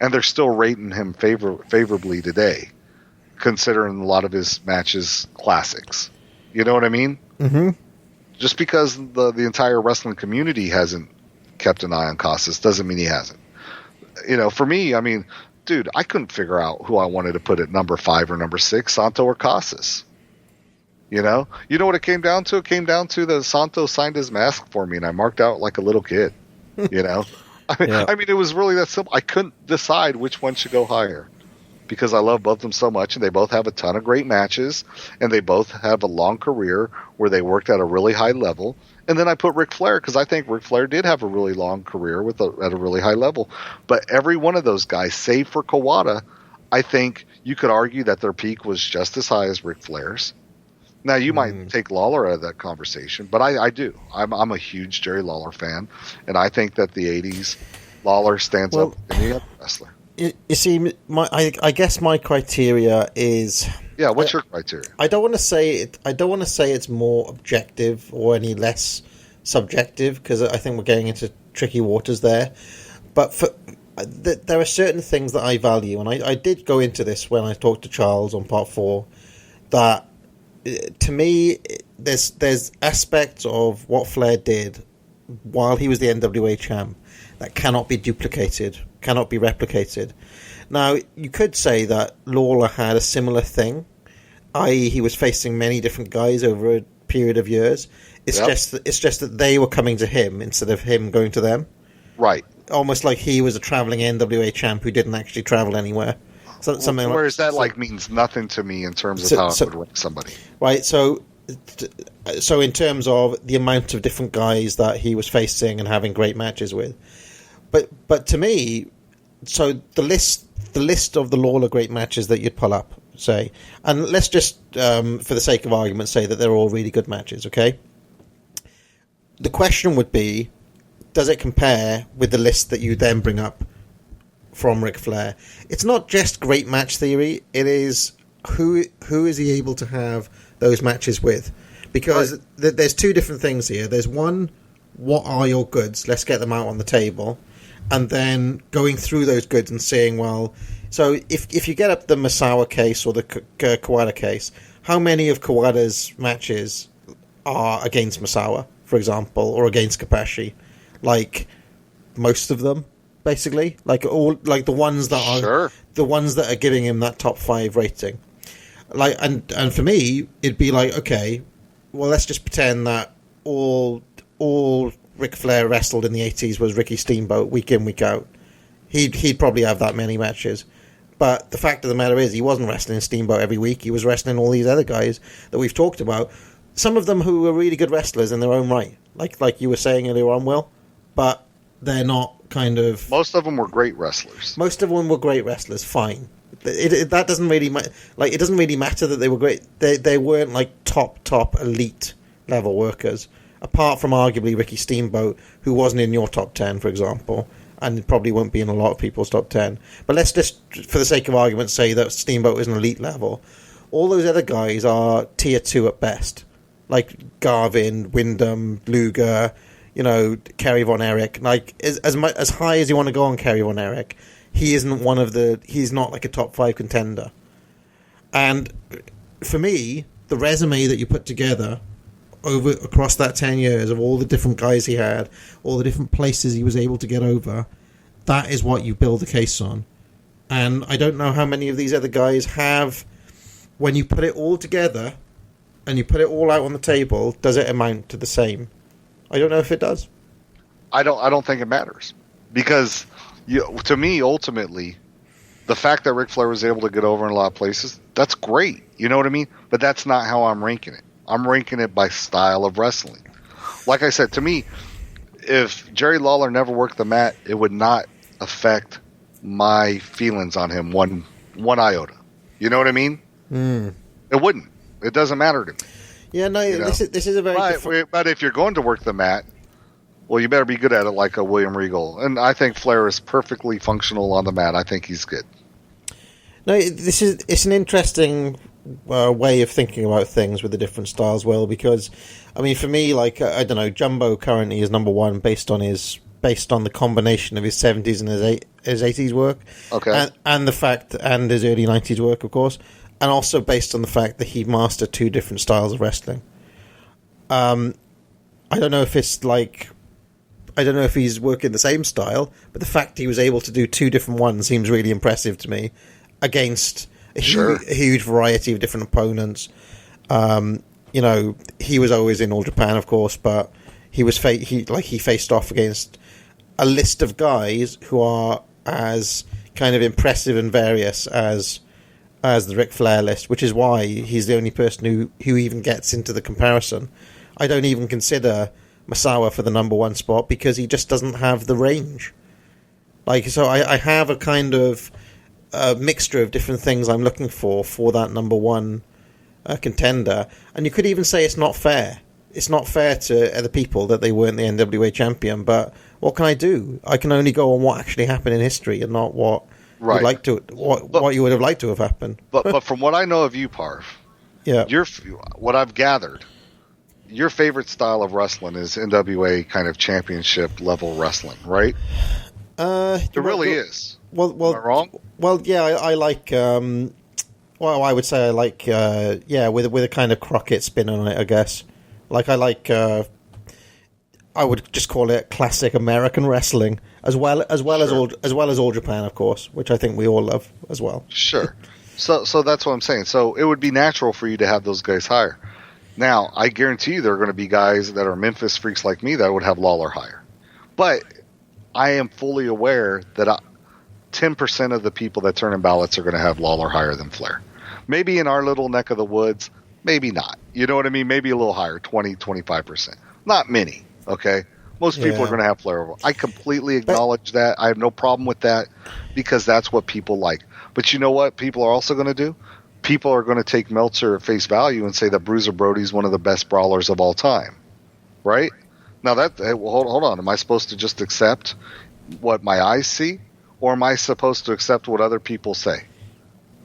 and they're still rating him favorably today, considering a lot of his matches classics. You know what I mean? Mm-hmm. Just because the entire wrestling community hasn't kept an eye on Casas doesn't mean he hasn't. For me, I mean, dude, I couldn't figure out who I wanted to put at number 5 or number 6, Santo or Casas. You know what it came down to? It came down to that Santo signed his mask for me, and I marked out like a little kid. I mean, it was really that simple. I couldn't decide which one should go higher because I love both of them so much, and they both have a ton of great matches, and they both have a long career where they worked at a really high level. And then I put Ric Flair because I think Ric Flair did have a really long career at a really high level. But every one of those guys, save for Kawada, I think you could argue that their peak was just as high as Ric Flair's. Now you might take Lawler out of that conversation, but I do. I'm a huge Jerry Lawler fan, and I think that the '80s Lawler stands up to any other wrestler. You see, I guess my criteria is. Yeah, what's your criteria? I don't want to say it. I don't want to say it's more objective or any less subjective, because I think we're getting into tricky waters there. But there are certain things that I value, and I did go into this when I talked to Charles on part 4. That to me, there's aspects of what Flair did while he was the NWA champ that cannot be duplicated, cannot be replicated. Now, you could say that Lawler had a similar thing, i.e. he was facing many different guys over a period of years. It's just that they were coming to him instead of him going to them. Right. Almost like he was a traveling NWA champ who didn't actually travel anywhere. Whereas that means nothing to me in terms of how I would rank somebody. Right, so in terms of the amount of different guys that he was facing and having great matches with. But to me, so the list of the Lawler great matches that you'd pull up, say, and let's just, for the sake of argument, say that they're all really good matches, okay? The question would be, does it compare with the list that you then bring up from Ric Flair? It's not just great match theory, it is who is he able to have those matches with? Because there's two different things here. There's one, what are your goods? Let's get them out on the table. And then going through those goods and saying, well, so if you get up the Masawa case or the Kawada case, how many of Kawada's matches are against Masawa, for example, or against Kapashi? Like most of them, basically. Like the ones that are the ones that are giving him that top 5 rating. Like and for me, it'd be like, okay, well, let's just pretend that all Ric Flair wrestled in the 80s was Ricky Steamboat week in, week out. He'd probably have that many matches. But the fact of the matter is, he wasn't wrestling Steamboat every week. He was wrestling all these other guys that we've talked about. Some of them who were really good wrestlers in their own right. Like you were saying earlier on, Will. But they're not kind of... Most of them were great wrestlers. Most of them were great wrestlers, fine. That doesn't really... it doesn't really matter that they were great. They weren't like top elite level workers. Apart from arguably Ricky Steamboat, who wasn't in your top 10, for example, and probably won't be in a lot of people's top 10. But let's just, for the sake of argument, say that Steamboat is an elite level. All those other guys are tier 2 at best. Like Garvin, Wyndham, Luger, Kerry Von Erich. Like, as high as you want to go on Kerry Von Erich, he's not like a top 5 contender. And for me, the resume that you put together across that 10 years of all the different guys he had, all the different places he was able to get over, that is what you build a case on. And I don't know how many of these other guys have, when you put it all together and you put it all out on the table, does it amount to the same? I don't know if it does. I don't think it matters. Because to me, ultimately, the fact that Ric Flair was able to get over in a lot of places, that's great. You know what I mean? But that's not how I'm ranking it. I'm ranking it by style of wrestling. Like I said, to me, if Jerry Lawler never worked the mat, it would not affect my feelings on him one iota. You know what I mean? It wouldn't. It doesn't matter to me. Yeah, no, this is a very different... But if you're going to work the mat, well, you better be good at it like a William Regal. And I think Flair is perfectly functional on the mat. I think he's good. No, it's an interesting... way of thinking about things with the different styles, Will, because I mean, for me, like, I don't know, Jumbo currently is number 1 based on the combination of his 70s and his 80s work, okay, and his early 90s work, of course, and also based on the fact that he mastered 2 different styles of wrestling. I don't know if he's working the same style, but the fact he was able to do 2 different ones seems really impressive to me against a huge variety of different opponents. He was always in All Japan, of course, but he faced off against a list of guys who are as kind of impressive and various as the Ric Flair list, which is why he's the only person who even gets into the comparison. I don't even consider Masawa for the number 1 spot because he just doesn't have the range. So I have a kind of a mixture of different things I'm looking for that number 1 contender. And you could even say it's not fair. It's not fair to other people that they weren't the NWA champion. But what can I do? I can only go on what actually happened in history and not what Right. what you would have liked to have happened. But from what I know of you, Parv, Yeah. what I've gathered, your favorite style of wrestling is NWA kind of championship level wrestling, right? It really is. Well, Am I wrong? Well, yeah, I like. Well, I would say I like. With a kind of Crockett spin on it, I guess. Like I like. I would just call it classic American wrestling, as well as All Japan, of course, which I think we all love as well. Sure. So that's what I'm saying. So it would be natural for you to have those guys higher. Now, I guarantee you there are going to be guys that are Memphis freaks like me that would have Lawler higher. But I am fully aware that 10% of the people that turn in ballots are going to have Lawler higher than Flair. Maybe in our little neck of the woods, maybe not. You know what I mean? Maybe a little higher, 20, 25%. Not many, okay? Most people are going to have Flair over. I completely acknowledge that. I have no problem with that because that's what people like. But you know what people are also going to do? People are going to take Meltzer at face value and say that Bruiser Brody's one of the best brawlers of all time, right? Now hold on. Am I supposed to just accept what my eyes see, or am I supposed to accept what other people say?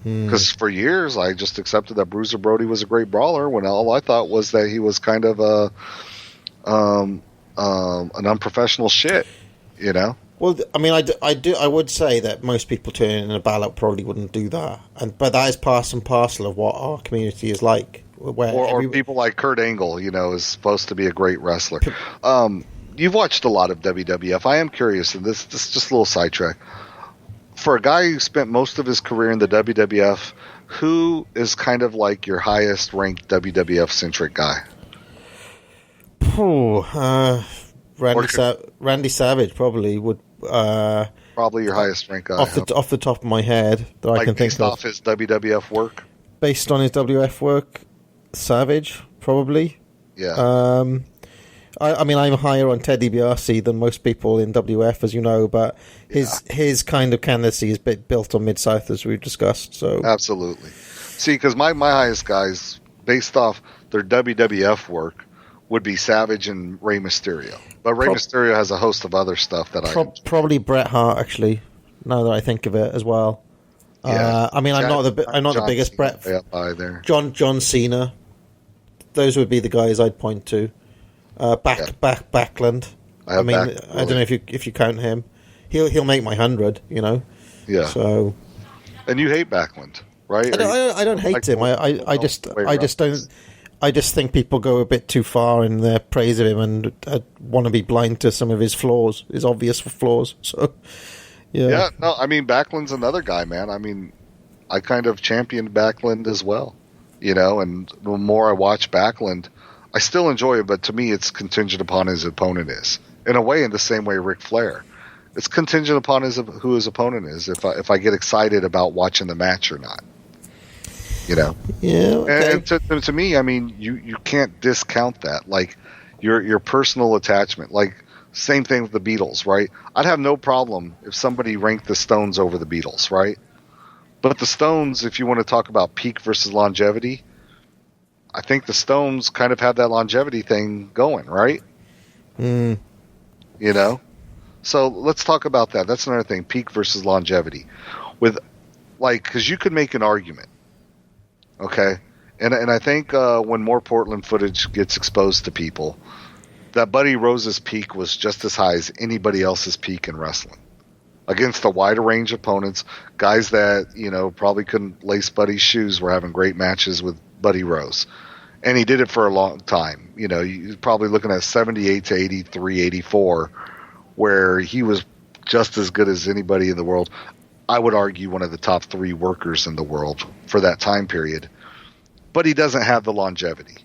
Because for years I just accepted that Bruiser Brody was a great brawler when all I thought was that he was kind of an unprofessional shit, you know. Well, I mean, I would say that most people turning in a ballot probably wouldn't do that, but that is part and parcel of what our community is like. Or people like Kurt Angle, you know, is supposed to be a great wrestler. You've watched a lot of WWF. I am curious, and this is just a little sidetrack. For a guy who spent most of his career in the WWF, who is kind of like your highest ranked WWF centric guy? Randy Savage probably would. Probably your highest ranked guy. Off the top of my head, that I can think of. Based off his WWF work? Based on his WWF work, Savage, probably. Yeah. I mean, I'm higher on Ted DiBiase than most people in WF, as you know, but his kind of candidacy is built on Mid-South, as we've discussed. So absolutely. See, because my highest guys, based off their WWF work, would be Savage and Rey Mysterio. But Rey Mysterio has a host of other stuff that probably Bret Hart, actually, now that I think of it as well. Yeah. I mean, I'm not the biggest Bret. There. John Cena. Those would be the guys I'd point to. Backlund. I don't know if you count him. He'll make my 100. You know. Yeah. So. And you hate Backlund, right? I don't hate him. I just think people go a bit too far in their praise of him and want to be blind to some of his flaws, his obvious flaws. So. Yeah. Yeah, no, I mean, Backlund's another guy, man. I mean, I kind of championed Backlund as well, you know, and the more I watch Backlund, I still enjoy it, but to me, it's contingent upon his opponent is. In a way, in the same way Ric Flair. It's contingent upon who his opponent is, if I get excited about watching the match or not. You know? Yeah, okay. And to me, I mean, you can't discount that. Like, your personal attachment, like, same thing with the Beatles, right? I'd have no problem if somebody ranked the Stones over the Beatles, right? But the Stones, if you want to talk about peak versus longevity, I think the Stones kind of have that longevity thing going, right? You know? So let's talk about that. That's another thing, peak versus longevity. Because you could make an argument, okay? And I think when more Portland footage gets exposed to people, that Buddy Rose's peak was just as high as anybody else's peak in wrestling. Against a wider range of opponents, guys that, you know, probably couldn't lace Buddy's shoes were having great matches with Buddy Rose. And he did it for a long time. You know, you're probably looking at 78 to 83, 84, where he was just as good as anybody in the world. I would argue one of the top 3 workers in the world for that time period. But he doesn't have the longevity.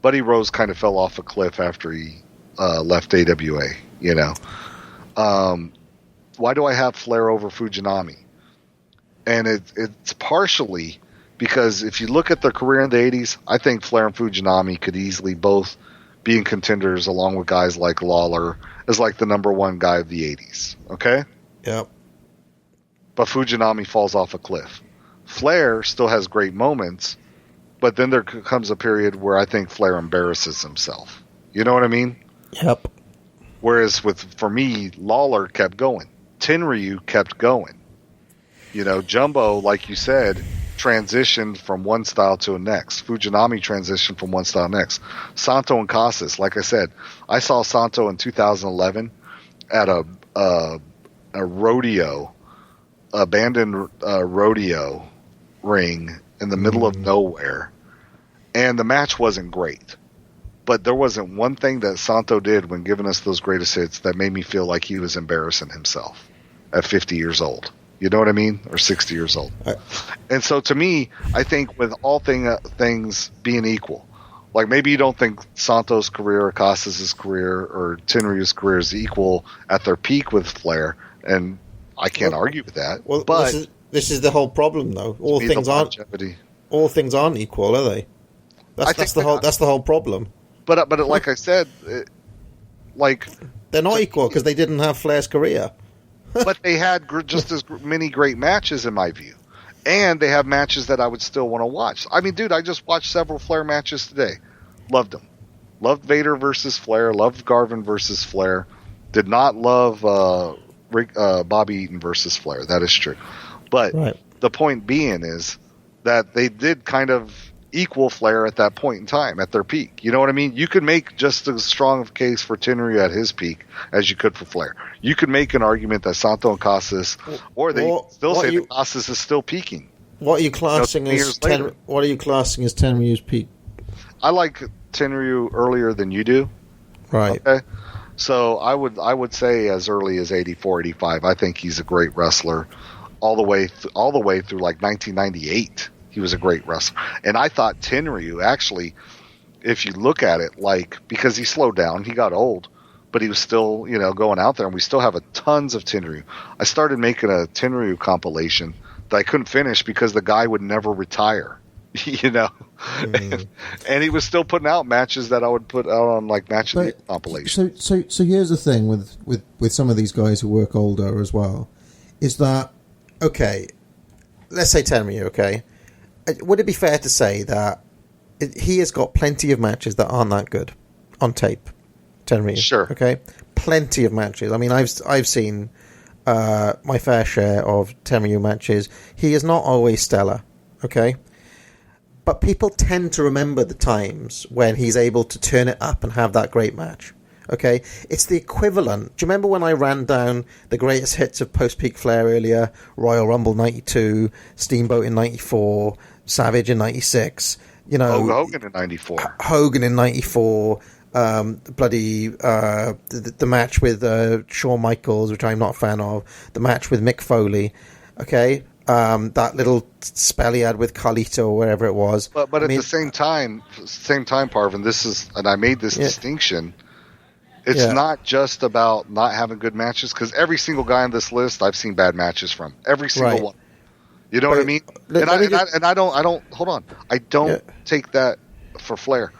Buddy Rose kind of fell off a cliff after he left AWA, you know. Why do I have Flair over Fujinami? And it's partially because if you look at their career in the 80s, I think Flair and Fujinami could easily both be in contenders along with guys like Lawler as like the number 1 guy of the 80s, okay? Yep. But Fujinami falls off a cliff. Flair still has great moments, but then there comes a period where I think Flair embarrasses himself. You know what I mean? Yep. Whereas for me, Lawler kept going. Tenryu kept going. You know, Jumbo, like you said, transitioned from one style to the next. Fujinami transitioned from one style to the next. Santo and Casas, like I said, I saw Santo in 2011 at a rodeo, abandoned rodeo ring in the middle of nowhere, and the match wasn't great. But there wasn't one thing that Santo did when giving us those greatest hits that made me feel like he was embarrassing himself at 50 years old. You know what I mean? Or 60 years old. And so to me, I think with all things being equal, like maybe you don't think Santos' career or Casas' career or Tenryu's career is equal at their peak with Flair, and I can't argue with that. Well, but this is the whole problem, though. All things aren't equal, are they? That's the whole problem. But like I said, they're not equal because they didn't have Flair's career. But they had just as many great matches, in my view. And they have matches that I would still want to watch. I mean, dude, I just watched several Flair matches today. Loved them. Loved Vader versus Flair. Loved Garvin versus Flair. Did not love Bobby Eaton versus Flair. That is true. But the point being is that they did kind of equal Flair at that point in time, at their peak. You know what I mean? You could make just as strong of a case for Tenryu at his peak as you could for Flair. You could make an argument that Santo and Casas, or they still say that Casas is still peaking. What are you classing as Tenryu's peak? I like Tenryu earlier than you do. Right. Okay. So I would say as early as 84, 85. I think he's a great wrestler all the way through like 1998. He was a great wrestler. And I thought Tenryu, actually, if you look at it, because he slowed down, he got old, but he was still, going out there, and we still have tons of Tenryu. I started making a Tenryu compilation that I couldn't finish because the guy would never retire, and he was still putting out matches that I would put out on Match of the compilation. So here's the thing with some of these guys who work older as well, is that, okay, let's say Tenryu, okay? Would it be fair to say that he has got plenty of matches that aren't that good on tape? Tenryu, sure, okay, plenty of matches. I mean, I've seen my fair share of Tenryu matches. He is not always stellar, okay, but people tend to remember the times when he's able to turn it up and have that great match. Okay, it's the equivalent. Do you remember when I ran down the greatest hits of post-peak Flair earlier? Royal Rumble 92, Steamboat in 94, Savage in 96. Hogan in 94. Hogan in 94. The match with Shawn Michaels, which I'm not a fan of. The match with Mick Foley. Okay, that little spell he had with Carlito or wherever it was. But at the same time, Parvin, and I made this distinction. It's not just about not having good matches, because every single guy on this list I've seen bad matches from. Every single one. You know what I mean? I don't take that for Flair.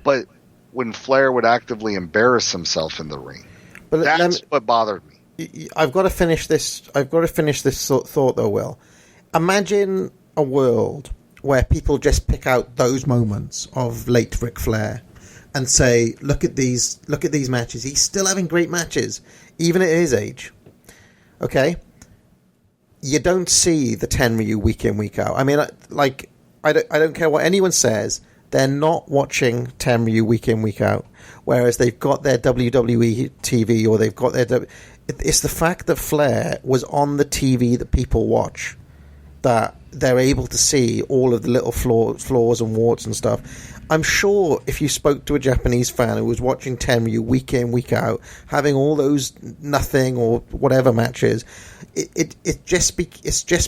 But when Flair would actively embarrass himself in the ring, that's what bothered me. I've got to finish this. Thought though, Will. Imagine a world where people just pick out those moments of late Ric Flair and say, look at these matches. He's still having great matches, even at his age. Okay? You don't see the Tenryu week in, week out. I mean, I don't care what anyone says. They're not watching Tenryu week in, week out. Whereas they've got their WWE TV, or they've got their... It's the fact that Flair was on the TV that people watch, that they're able to see all of the little flaws and warts and stuff. I'm sure if you spoke to a Japanese fan who was watching Tenryu week in, week out, having all those nothing or whatever matches, it's just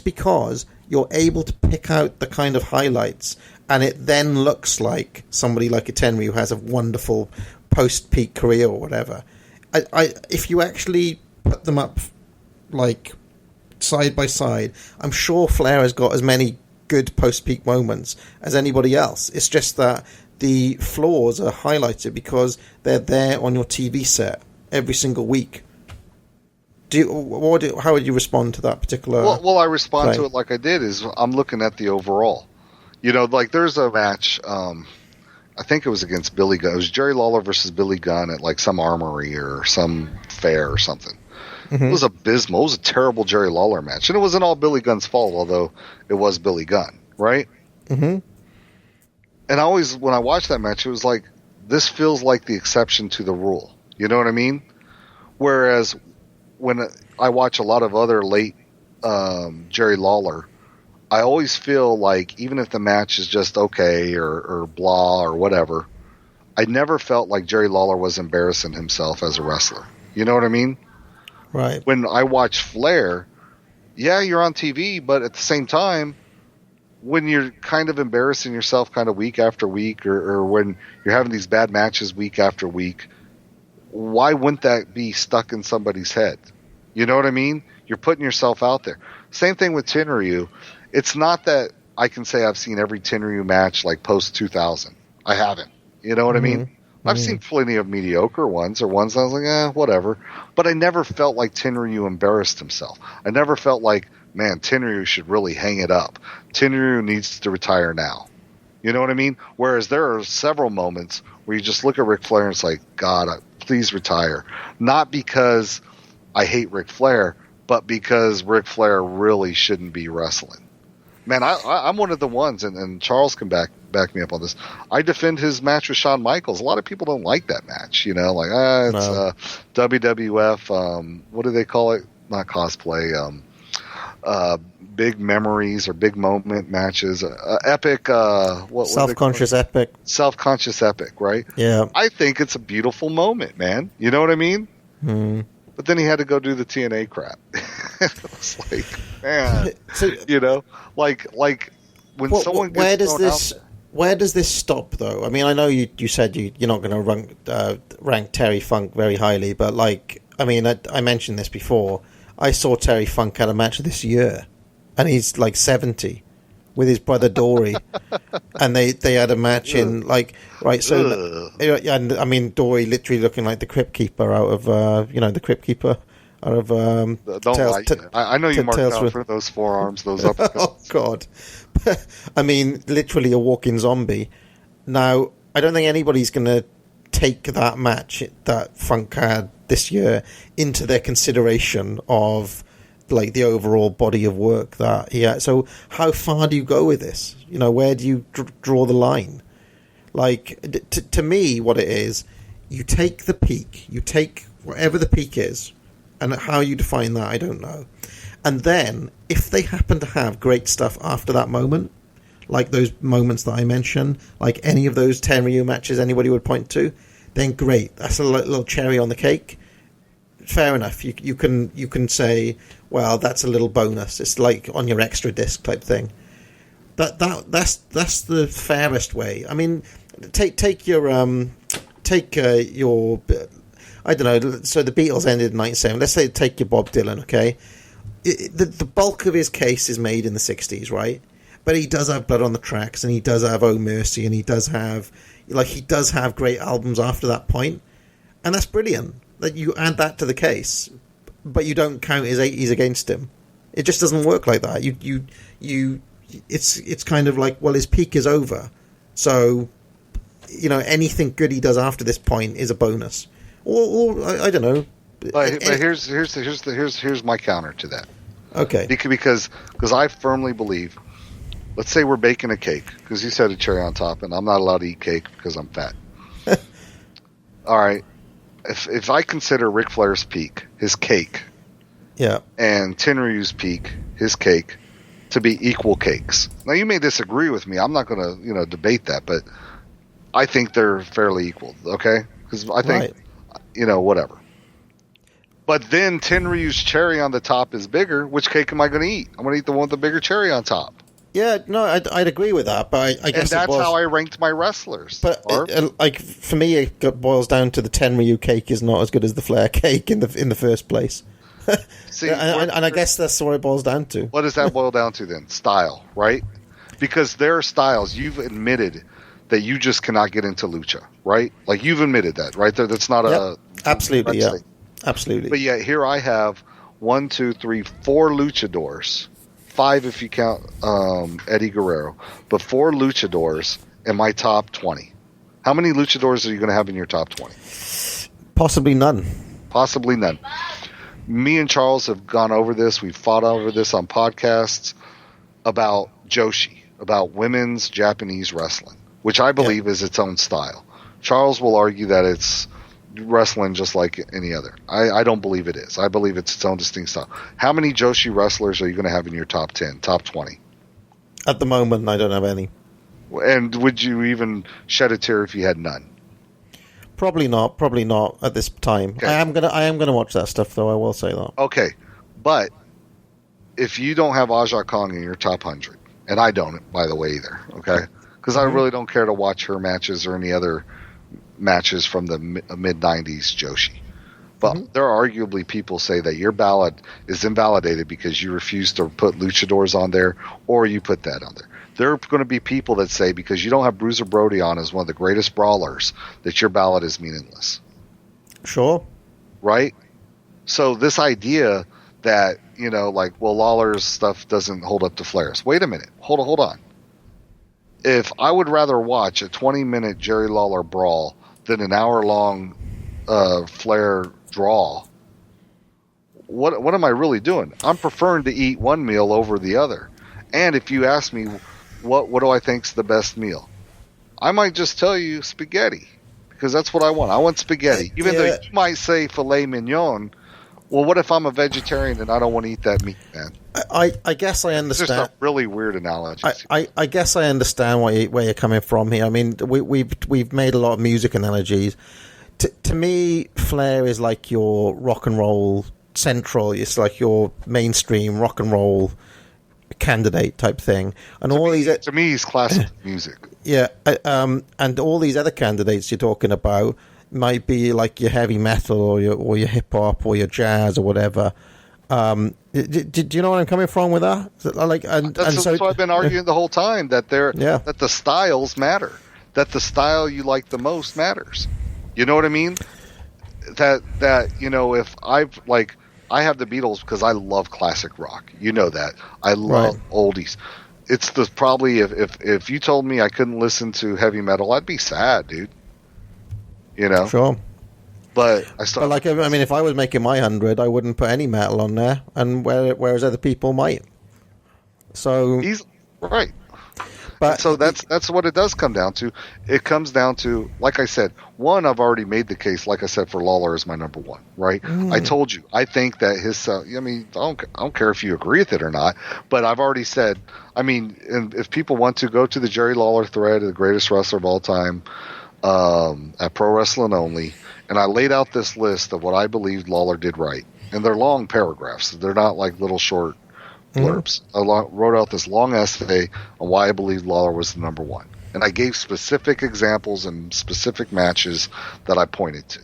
because you're able to pick out the kind of highlights, and it then looks like somebody like a Tenryu who has a wonderful post-peak career or whatever. If you actually put them up side by side, I'm sure Flair has got as many good post-peak moments as anybody else. It's just that the flaws are highlighted because they're there on your TV set every single week. How would you respond to that particular Well, I respond play? to it like I did, is I'm looking at the overall. You know, like there's a match. I think it was against Billy Gunn. It was Jerry Lawler versus Billy Gunn at like some armory or some fair or something. Mm-hmm. It was abysmal. It was a terrible Jerry Lawler match, and it wasn't all Billy Gunn's fault, although it was Billy Gunn, right? Mm-hmm. And I always, when I watched that match, it was like, this feels like the exception to the rule. You know what I mean? Whereas when I watch a lot of other late Jerry Lawler, I always feel like even if the match is just okay or blah or whatever, I never felt like Jerry Lawler was embarrassing himself as a wrestler. You know what I mean? Right. When I watch Flair, yeah, you're on TV, but at the same time, when you're kind of embarrassing yourself kind of week after week or when you're having these bad matches week after week, why wouldn't that be stuck in somebody's head? You know what I mean? You're putting yourself out there. Same thing with Tenryu. It's not that I can say I've seen every Tenryu match like post 2000. I haven't. You know what I mean? I've seen plenty of mediocre ones or ones I was like, whatever. But I never felt like Tenryu embarrassed himself. I never felt like, man, Tenryu should really hang it up. Tenryu needs to retire now. You know what I mean? Whereas there are several moments where you just look at Ric Flair and it's like, God, please retire. Not because I hate Ric Flair, but because Ric Flair really shouldn't be wrestling. Man, I'm one of the ones, and Charles can back me up on this. I defend his match with Shawn Michaels. A lot of people don't like that match. You know, like, it's WWF, what do they call it? Not cosplay, big memories or big moment matches, epic. Self-conscious epic. Self-conscious epic, right? Yeah. I think it's a beautiful moment, man. You know what I mean? But then he had to go do the TNA crap. It's like, man, So, you know, like when someone gets where does this stop though? I mean, I know you said you're not going to rank Terry Funk very highly, but like, I mean, I mentioned this before. I saw Terry Funk at a match this year, and he's like 70 with his brother Dory, and they had a match in like and I mean Dory literally looking like the Crypt Keeper out of the Crypt Keeper out of I know you marked out for those forearms, those uppercuts. Oh God, I mean literally a walking zombie. Now I don't think anybody's going to take that match that Funk had this year into their consideration of like the overall body of work that he had. So how far do you go with this? You know, where do you draw the line? Like to me, what it is, you take the peak, you take whatever the peak is, and how you define that, I don't know. And then if they happen to have great stuff after that moment, like those moments that I mentioned, like any of those Tenryu matches anybody would point to, then great. That's a little cherry on the cake. Fair enough. You can say, well, that's a little bonus. It's like on your extra disc type thing. That's the fairest way. I mean, take your I don't know. So the Beatles ended in '97. Let's say take your Bob Dylan. Okay, the bulk of his case is made in the '60s, right? But he does have Blood on the Tracks, and he does have Oh Mercy, and he does have great albums after that point, and that's brilliant. That you add that to the case, but you don't count his 80s against him. It just doesn't work like that. It's kind of like, well, his peak is over, so you know anything good he does after this point is a bonus. Or I don't know. But here's my counter to that. Okay. Because I firmly believe. Let's say we're baking a cake, because you said a cherry on top, and I'm not allowed to eat cake because I'm fat. All right. If I consider Ric Flair's peak, his cake, yeah, and Tenryu's peak, his cake, to be equal cakes. Now you may disagree with me. I'm not going to debate that, but I think they're fairly equal. Okay, because I think whatever. But then Tenryu's cherry on the top is bigger. Which cake am I going to eat? I'm going to eat the one with the bigger cherry on top. Yeah, no, I'd agree with that, but I guess that's how I ranked my wrestlers. But like for me, it boils down to the Tenryu cake is not as good as the Flair cake in the first place. See, and I guess that's what it boils down to. What does that boil down to then? Style, right? Because there are styles you've admitted that you just cannot get into lucha, right? Like you've admitted that, right? That's not absolutely, absolutely. But yet here I have 1, 2, 3, 4 luchadors. 5 if you count Eddie Guerrero, but 4 luchadors in my top 20. How many luchadors are you going to have in your top 20? Possibly none. Possibly none. Me and Charles have gone over this. We've fought over this on podcasts about Joshi, about women's Japanese wrestling, which I believe is its own style. Charles will argue that it's wrestling just like any other. I don't believe it is. I believe it's its own distinct style. How many Joshi wrestlers are you going to have in your top 10, top 20? At the moment, I don't have any. And would you even shed a tear if you had none? Probably not at this time. Okay. I am gonna watch that stuff, though. I will say that. Okay, but if you don't have Aja Kong in your top 100, and I don't, by the way, either, okay? Because I really don't care to watch her matches or any other matches from the mid-90s Joshi. But there are arguably people say that your ballot is invalidated because you refuse to put luchadors on there, or you put that on there. There are going to be people that say because you don't have Bruiser Brody on as one of the greatest brawlers that your ballot is meaningless. Sure. Right? So this idea that, like, well, Lawler's stuff doesn't hold up to Flair's. Wait a minute. Hold on. If I would rather watch a 20-minute Jerry Lawler brawl than an hour-long Flair draw, what am I really doing? I'm preferring to eat one meal over the other. And if you ask me what do I think's the best meal, I might just tell you spaghetti, because that's what I want. I want spaghetti. Even though you might say filet mignon, well, what if I'm a vegetarian and I don't want to eat that meat, man? I guess I understand. It's just a really weird analogy. I guess I understand where you're coming from here. I mean, we've made a lot of music analogies. To me, Flair is like your rock and roll central. It's like your mainstream rock and roll candidate type thing, and to me, he's classic music. Yeah, and all these other candidates you're talking about might be like your heavy metal or your hip hop or your jazz or whatever. Do you know where I'm coming from with that? That's what I've been arguing the whole time, that that the styles matter, that the style you like the most matters. You know what I mean? That if I have the Beatles because I love classic rock. You know that. I love oldies. It's probably if you told me I couldn't listen to heavy metal, I'd be sad, dude. Sure. But if I was making my 100, I wouldn't put any metal on there, and whereas other people might. So he's right. But so that's what it does come down to. It comes down to, like I said, one, I've already made the case, like I said, for Lawler as my number one, right? I told you, I think that his, I don't care if you agree with it or not, but I've already said, and if people want to go to the Jerry Lawler thread, the greatest wrestler of all time, at Pro Wrestling Only, and I laid out this list of what I believed Lawler did right. And they're long paragraphs. They're not like little short blurbs. I wrote out this long essay on why I believe Lawler was the number one, and I gave specific examples and specific matches that I pointed to.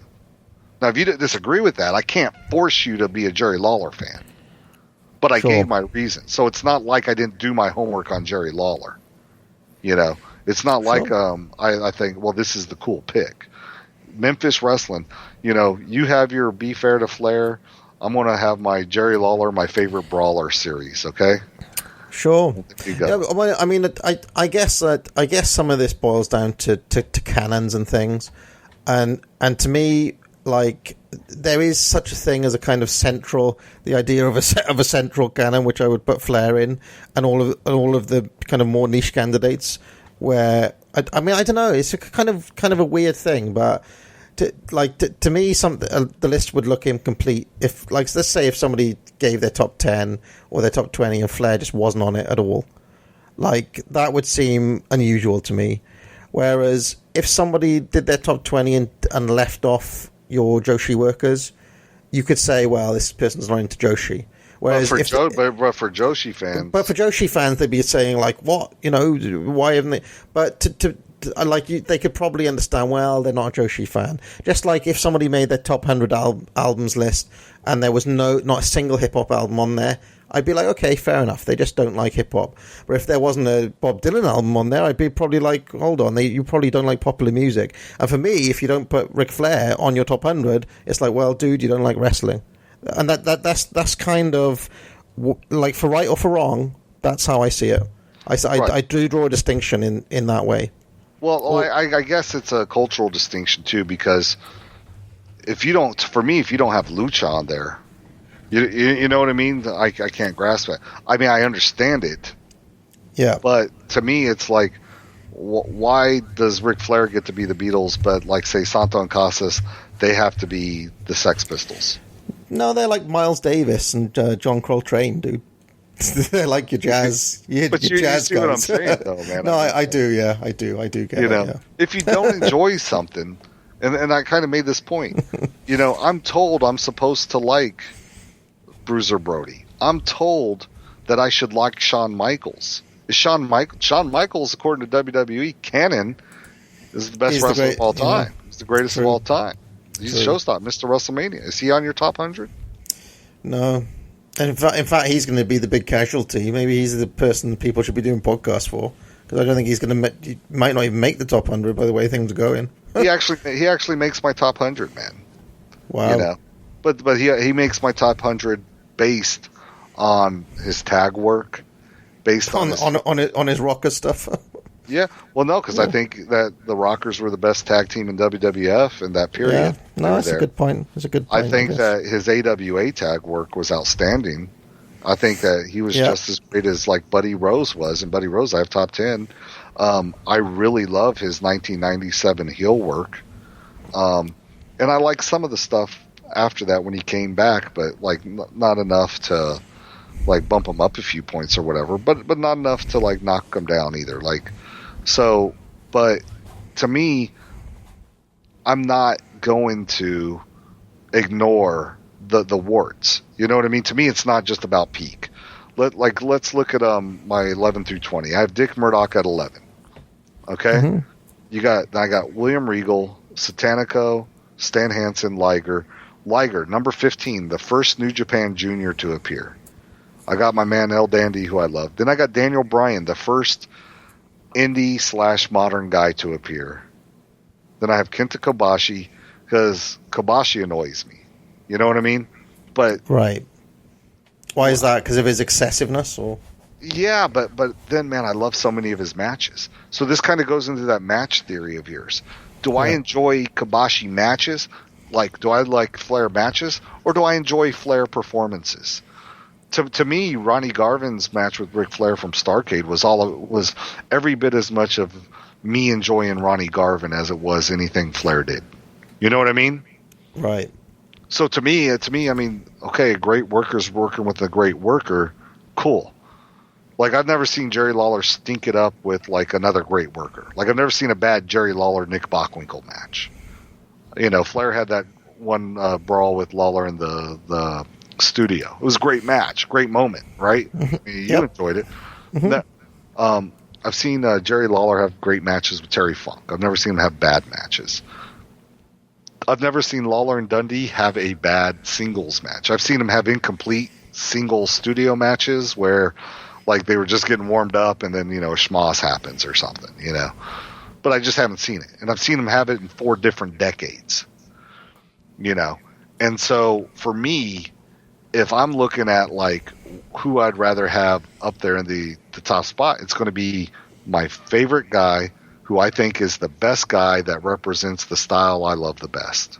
Now, if you disagree with that, I can't force you to be a Jerry Lawler fan, but I gave my reason. So it's not like I didn't do my homework on Jerry Lawler. It's not like I think, well, this is the cool pick. Memphis Wrestling, you have your Be Fair to Flair. I'm going to have my Jerry Lawler, my favorite brawler series. Okay. Sure. You go. Yeah, I guess some of this boils down to canons and things, and to me, like, there is such a thing as a kind of the idea of a central canon, which I would put Flair in, and all of the kind of more niche candidates. Where I don't know, it's a kind of a weird thing, but. To me, the list would look incomplete if, like, let's say if somebody gave their top 10 or their top 20 and Flair just wasn't on it at all. Like, that would seem unusual to me. Whereas if somebody did their top 20 and left off your Joshi workers, you could say, well, this person's not into Joshi. Whereas for Joshi fans, but for Joshi fans, they'd be saying, like, what, why haven't they? But they could probably understand, well, they're not a Joshi fan. Just like if somebody made their top 100 albums list and there was not a single hip hop album on there, I'd be like, okay, fair enough. They just don't like hip hop. But if there wasn't a Bob Dylan album on there, I'd be probably like, hold on, you probably don't like popular music. And for me, if you don't put Ric Flair on your top 100, it's like, well, dude, you don't like wrestling. And that's kind of, like, for right or for wrong, That's how I see it. Right. I do draw a distinction in that way. Well, I guess it's a cultural distinction too, because if you don't have Lucha on there, you know what I mean? I can't grasp it. I mean, I understand it. Yeah. But to me, it's like, why does Ric Flair get to be the Beatles, but like say Santo and Casas, they have to be the Sex Pistols? No, they're like Miles Davis and John Coltrane, dude. They're like your jazz, your you jazz see guys. what I'm saying, though, man. No, I do. Yeah, I do get you it. know, Yeah. if you don't enjoy something, and I kind of made this point, you know, I'm told I'm supposed to like Bruiser Brody. I'm told that I should like Shawn Michaels. Shawn Michaels, according to WWE canon, is the best wrestler of all time. He's the greatest of all time. He's a showstopper, Mr. WrestleMania. Is he on your top 100? No. And in fact, he's going to be the big casualty. Maybe he's the person people should be doing podcasts for, because I don't think he's going to. He might not even make the top 100 by the way things are going. he actually makes my top 100, man. Wow. You know, but he makes my top 100 based on his tag work, based on his rocker stuff. Yeah, well, no, because I think that the Rockers were the best tag team in WWF in that period. Yeah, no, that's a good point. That's a good point. I think that his AWA tag work was outstanding. I think that he was just as great as like Buddy Rose was, and Buddy Rose I have top 10. I really love his 1997 heel work, and I like some of the stuff after that when he came back, but like not enough to like bump him up a few points or whatever, but not enough to like knock him down either. Like. So, but to me, I'm not going to ignore the warts. You know what I mean? To me, it's not just about peak. Let's look at my 11 through 20. I have Dick Murdoch at 11. Okay, I got William Regal, Satanico, Stan Hansen, Liger, number 15, the first New Japan Junior to appear. I got my man El Dandy, who I love. Then I got Daniel Bryan, the first indie/modern guy to appear. Then I have Kenta Kobashi, because Kobashi annoys me. You know what I mean? But right. Why is that? Because of his excessiveness, or? Yeah, but then, man, I love so many of his matches. So this kind of goes into that match theory of yours. Do I enjoy Kobashi matches? Like, do I like Flair matches, or do I enjoy Flair performances? To me, Ronnie Garvin's match with Ric Flair from Starrcade was every bit as much of me enjoying Ronnie Garvin as it was anything Flair did. You know what I mean? Right. So to me, I mean, okay, a great worker's working with a great worker, cool. Like, I've never seen Jerry Lawler stink it up with like another great worker. Like, I've never seen a bad Jerry Lawler Nick Bockwinkel match. You know, Flair had that one brawl with Lawler in the studio. It was a great match, great moment, right? I mean, you enjoyed it. I've seen Jerry Lawler have great matches with Terry Funk. I've never seen him have bad matches. I've never seen Lawler and Dundee have a bad singles match. I've seen them have incomplete single studio matches where like they were just getting warmed up and then, you know, a schmoz happens or something, you know. But I just haven't seen it. And I've seen them have it in 4 different decades, you know. And so for me, if I'm looking at like who I'd rather have up there in the top spot, it's going to be my favorite guy who I think is the best guy that represents the style I love the best.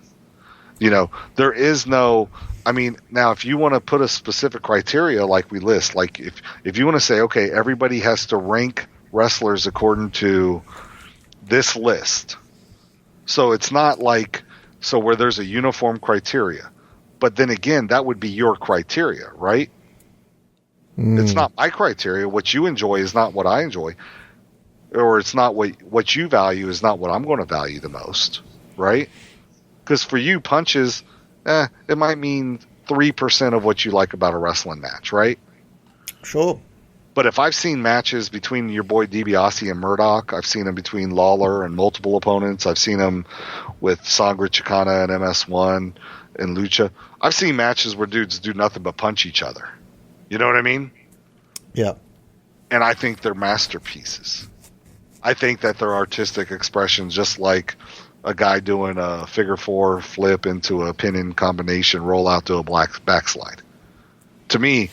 You know, there is no, I mean, now if you want to put a specific criteria like we list, like if you want to say, okay, everybody has to rank wrestlers according to this list. So it's not like, so where there's a uniform criteria. But then again, that would be your criteria, right? It's not my criteria. What you enjoy is not what I enjoy. Or it's not what you value is not what I'm going to value the most, right? Because for you, punches, it might mean 3% of what you like about a wrestling match, right? Sure. But if I've seen matches between your boy DiBiase and Murdoch, I've seen them between Lawler and multiple opponents. I've seen them with Sangre Chicana and MS1 and Lucha. I've seen matches where dudes do nothing but punch each other. You know what I mean? Yeah. And I think they're masterpieces. I think that they're artistic expressions, just like a guy doing a figure 4 flip into a pin-in combination roll out to a black backslide. To me,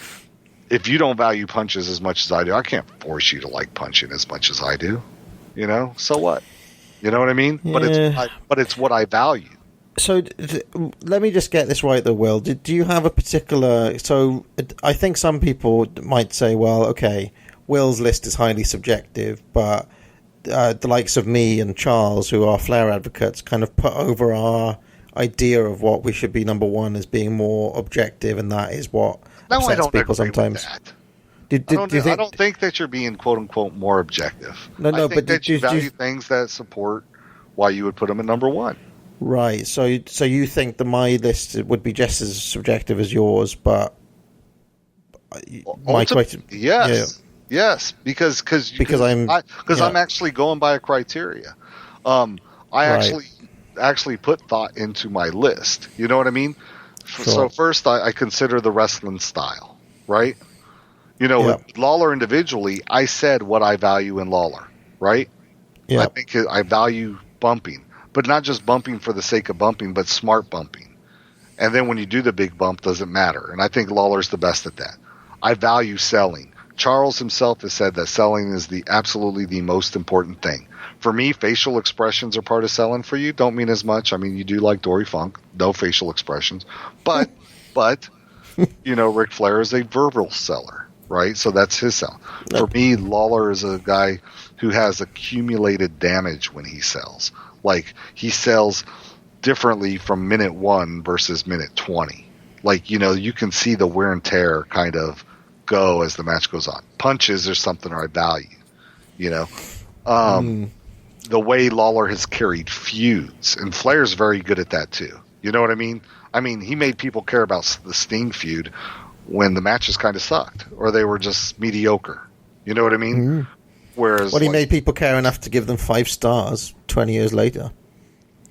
if you don't value punches as much as I do, I can't force you to like punching as much as I do. You know, so what? You know what I mean? Yeah. But it's what I value. So let me just get this right, though, Will. Do you have a particular... So I think some people might say, well, okay, Will's list is highly subjective, but the likes of me and Charles, who are Flair advocates, kind of put over our idea of what we should be number one as being more objective, and that is what upsets people sometimes. I don't think that you're being quote unquote more objective. I think that you value things that support why you would put them at number one. Right. So you think that my list would be just as subjective as yours, but my question, yes, because I'm actually going by a criteria. I actually put thought into my list. You know what I mean? Sure. So first, I consider the wrestling style, right? You know, with Lawler individually, I said what I value in Lawler, right? Yeah. I think I value bumping, but not just bumping for the sake of bumping, but smart bumping. And then when you do the big bump, doesn't matter. And I think Lawler's the best at that. I value selling. Charles himself has said that selling is absolutely the most important thing. For me, facial expressions are part of selling. For you, don't mean as much. I mean, you do like Dory Funk, no facial expressions. But, you know, Ric Flair is a verbal seller. Right, so that's his sell. For me, Lawler is a guy who has accumulated damage when he sells. Like, he sells differently from minute 1 versus minute 20. Like, you know, you can see the wear and tear kind of go as the match goes on. Punches are something I value. You know, the way Lawler has carried feuds, and Flair's very good at that too. You know what I mean? I mean, he made people care about the Sting feud when the matches kind of sucked or they were just mediocre. You know what I mean? Mm-hmm. Whereas, he made people care enough to give them 5 stars 20 years later.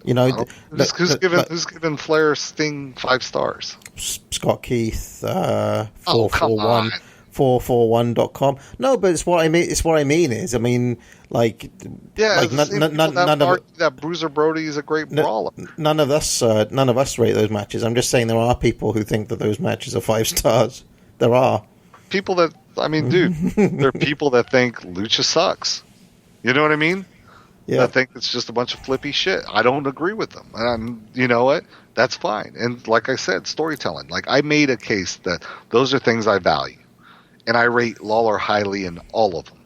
You know, who's given Flair Sting 5 stars? Scott Keith, 441.com. No, but it's what I mean. It's what I mean is, I mean, like, none of that Bruiser Brody is a great brawler. None of us rate those matches. I'm just saying there are people who think that those matches are 5 stars. There are people that, I mean, dude, there are people that think Lucha sucks. You know what I mean? Yeah. I think it's just a bunch of flippy shit. I don't agree with them. And you know what? That's fine. And like I said, storytelling. Like, I made a case that those are things I value. And I rate Lawler highly in all of them.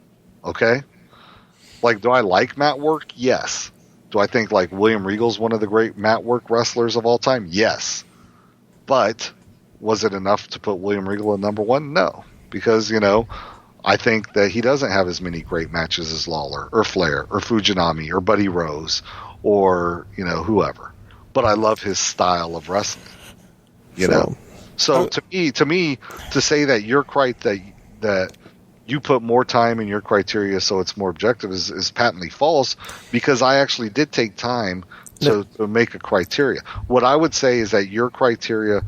Okay? Like, do I like mat work? Yes. Do I think, like, William Regal's one of the great mat work wrestlers of all time? Yes. But was it enough to put William Regal at number 1? No. Because, you know, I think that he doesn't have as many great matches as Lawler or Flair or Fujinami or Buddy Rose or, you know, whoever. But I love his style of wrestling. You know? So to me, to say that you're that you put more time in your criteria so it's more objective is patently false, because I actually did take time to make a criteria. What I would say is that your criteria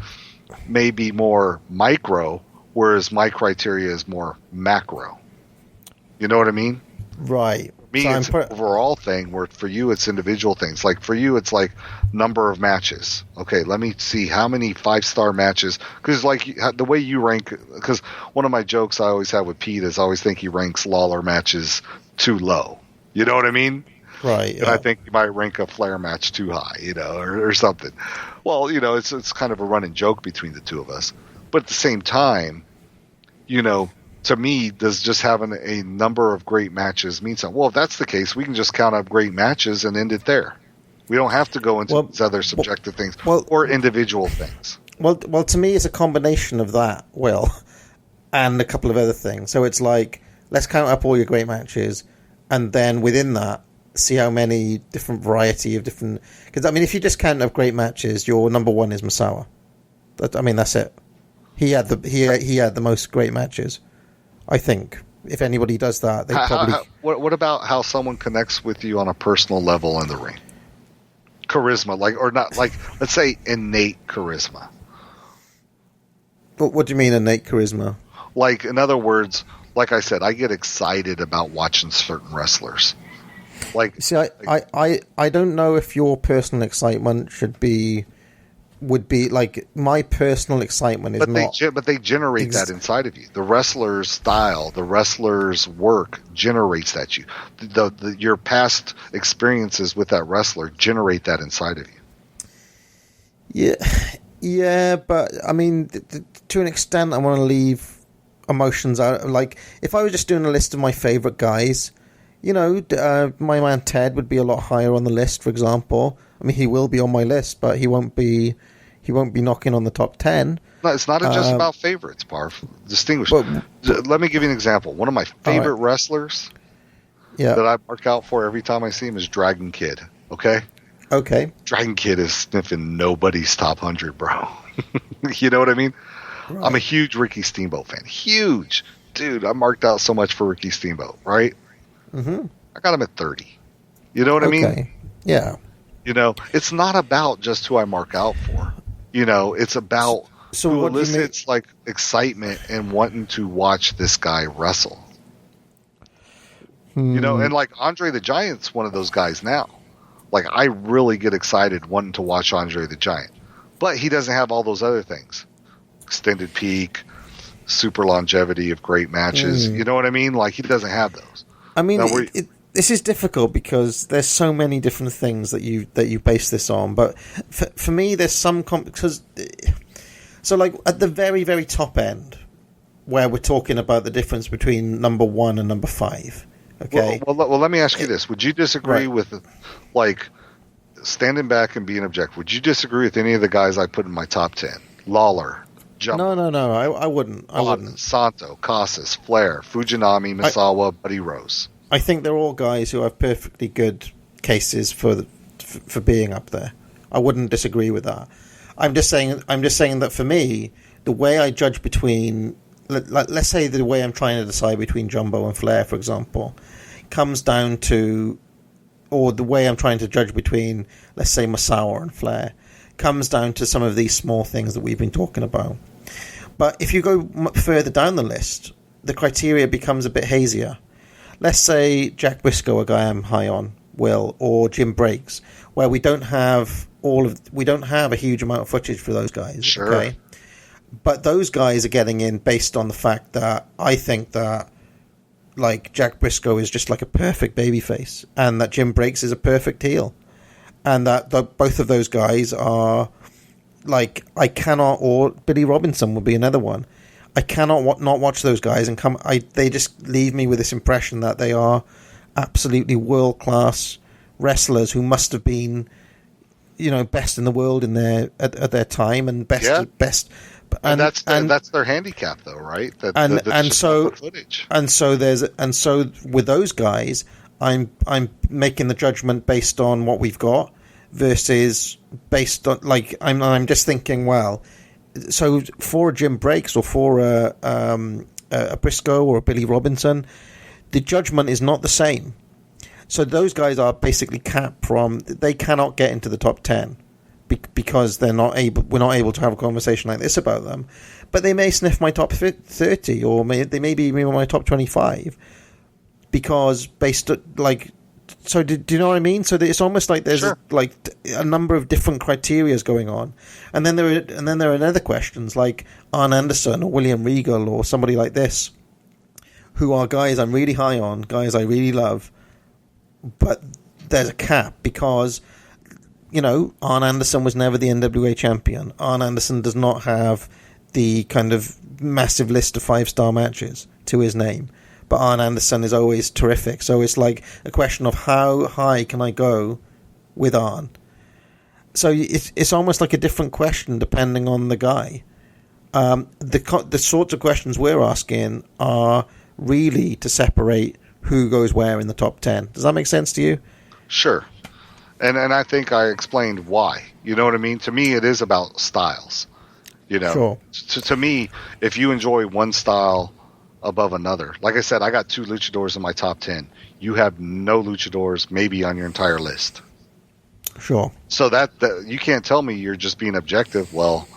may be more micro, whereas my criteria is more macro. You know what I mean? Right. For me, it's an overall thing, where for you it's individual things. Like, for you, it's like number of matches. Okay, let me see how many 5-star matches. Because, like, the way you rank, because one of my jokes I always have with Pete is I always think he ranks Lawler matches too low. You know what I mean? Right. Yeah. And I think you might rank a Flair match too high, you know, or something. Well, you know, it's kind of a running joke between the two of us. But at the same time, you know, to me, does just having a number of great matches mean something? Well, if that's the case, we can just count up great matches and end it there. We don't have to go into these other subjective things or individual things. Well, to me, it's a combination of that, Will, and a couple of other things. So it's like, let's count up all your great matches, and then within that, see how many different variety of different... Because, I mean, if you just count up great matches, your number 1 is Misawa. That's it. He had the most great matches. I think if anybody does that, they probably. What about how someone connects with you on a personal level in the ring? Charisma, let's say innate charisma. But what do you mean innate charisma? Like, in other words, like I said, I get excited about watching certain wrestlers. Like, see, I don't know if your personal excitement should be would be like my personal excitement is but they generate that inside of you. The wrestler's style, the wrestler's work generates that you. Your past experiences with that wrestler generate that inside of you. Yeah, but I mean, to an extent, I want to leave emotions out. Like, if I was just doing a list of my favorite guys, you know, my man Ted would be a lot higher on the list, for example. I mean, he will be on my list, but he won't be knocking on the top 10. No, it's not just about favorites, Parv. Distinguish. Let me give you an example. One of my favorite wrestlers that I mark out for every time I see him is Dragon Kid. Okay? Okay. Dragon Kid is sniffing nobody's top 100, bro. You know what I mean? Right. I'm a huge Ricky Steamboat fan. Huge. Dude, I marked out so much for Ricky Steamboat, right? Mm-hmm. I got him at 30. You know what I mean? Yeah. You know, it's not about just who I mark out for. You know, it's about who elicits like excitement and wanting to watch this guy wrestle. You know, and like Andre the Giant's one of those guys now. Like, I really get excited wanting to watch Andre the Giant. But he doesn't have all those other things. Extended peak, super longevity of great matches. You know what I mean? Like, he doesn't have those. I mean, this is difficult because there's so many different things that you base this on. But for me, there's some so like at the very, very top end, where we're talking about the difference between number 1 and number 5. Okay. Well, let me ask you this: would you disagree with, like, standing back and being objective? Would you disagree with any of the guys I put in my top 10? Lawler, Jumbo. No. I wouldn't. I wouldn't. Santo, Casas, Flair, Fujinami, Misawa, Buddy Rose. I think they're all guys who have perfectly good cases for being up there. I wouldn't disagree with that. I'm just saying that for me, the way I judge between, let's say the way I'm trying to decide between Jumbo and Flair, for example, comes down to, or the way I'm trying to judge between, let's say, Misawa and Flair, comes down to some of these small things that we've been talking about. But if you go further down the list, the criteria becomes a bit hazier. Let's say Jack Briscoe, a guy I'm high on, or Jim Breaks, where we don't have a huge amount of footage for those guys. Sure. Okay? But those guys are getting in based on the fact that I think that, like, Jack Briscoe is just like a perfect babyface, and that Jim Breaks is a perfect heel, and that both of those guys are, like, I cannot, or Billy Robinson would be another one. I cannot not watch those guys and they just leave me with this impression that they are absolutely world-class wrestlers who must have been, you know, best in the world in at their time and best. And that's their handicap, though, right? So with those guys, I'm making the judgment based on what we've got versus based on, like, I'm just thinking, well, so for a Jim Breaks or for a Briscoe or a Billy Robinson, the judgment is not the same. So those guys are basically capped from, they cannot get into the top 10 because we're not able to have a conversation like this about them. But they may sniff my top 30 or they may be in my top 25 because based on, like, so do you know what I mean? So it's almost like there's a number of different criterias going on, and then there are other questions like Arn Anderson or William Regal or somebody like this, who are guys I'm really high on, guys I really love, but there's a cap because, you know, Arn Anderson was never the NWA champion. Arn Anderson does not have the kind of massive list of 5-star matches to his name. But Arn Anderson is always terrific. So it's like a question of how high can I go with Arn? So it's almost like a different question depending on the guy. The sorts of questions we're asking are really to separate who goes where in the top 10. Does that make sense to you? Sure. And I think I explained why. You know what I mean? To me, it is about styles. You know, sure. To me, if you enjoy one style above another, like I said, I got 2 luchadors in my top 10. You have no luchadors maybe on your entire list. Sure. So that you can't tell me you're just being objective. Well,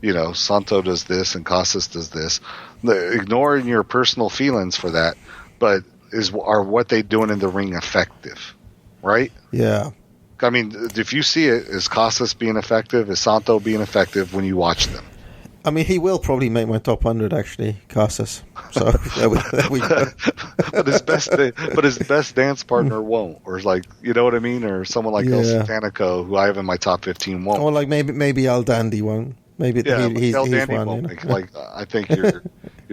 you know, Santo does this and Casas does this. Ignoring your personal feelings for that, but are what they doing in the ring effective, right? Yeah. I mean, if you see it, is Casas being effective? Is Santo being effective when you watch them? I mean, he will probably make my top 100, actually, Casas. So there we go. but his best dance partner won't, or like, you know what I mean, or someone like El Satanico, who I have in my top 15, won't. Or like maybe El Dandy won't. Maybe he's El Dandy one. Won't make, like, I think your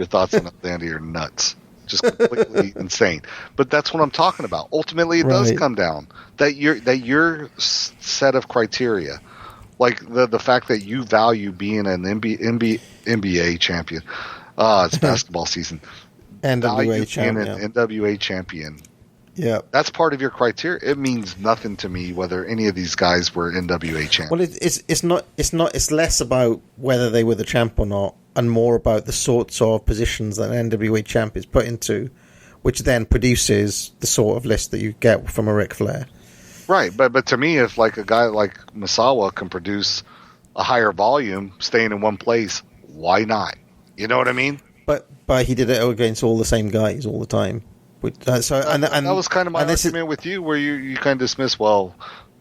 thoughts on El Dandy are nuts, just completely insane. But that's what I'm talking about. Ultimately, it does come down that your set of criteria. Like the fact that you value being an NBA champion. It's basketball season. NWA champion. Being an NWA champion. Yeah. That's part of your criteria. It means nothing to me whether any of these guys were NWA champions. Well, it's less about whether they were the champ or not, and more about the sorts of positions that an NWA champ is put into, which then produces the sort of list that you get from a Ric Flair. Right, but to me, if like a guy like Misawa can produce a higher volume, staying in one place, why not? You know what I mean? But he did it against all the same guys all the time. That was kind of my argument with you, where you kind of dismiss. Well,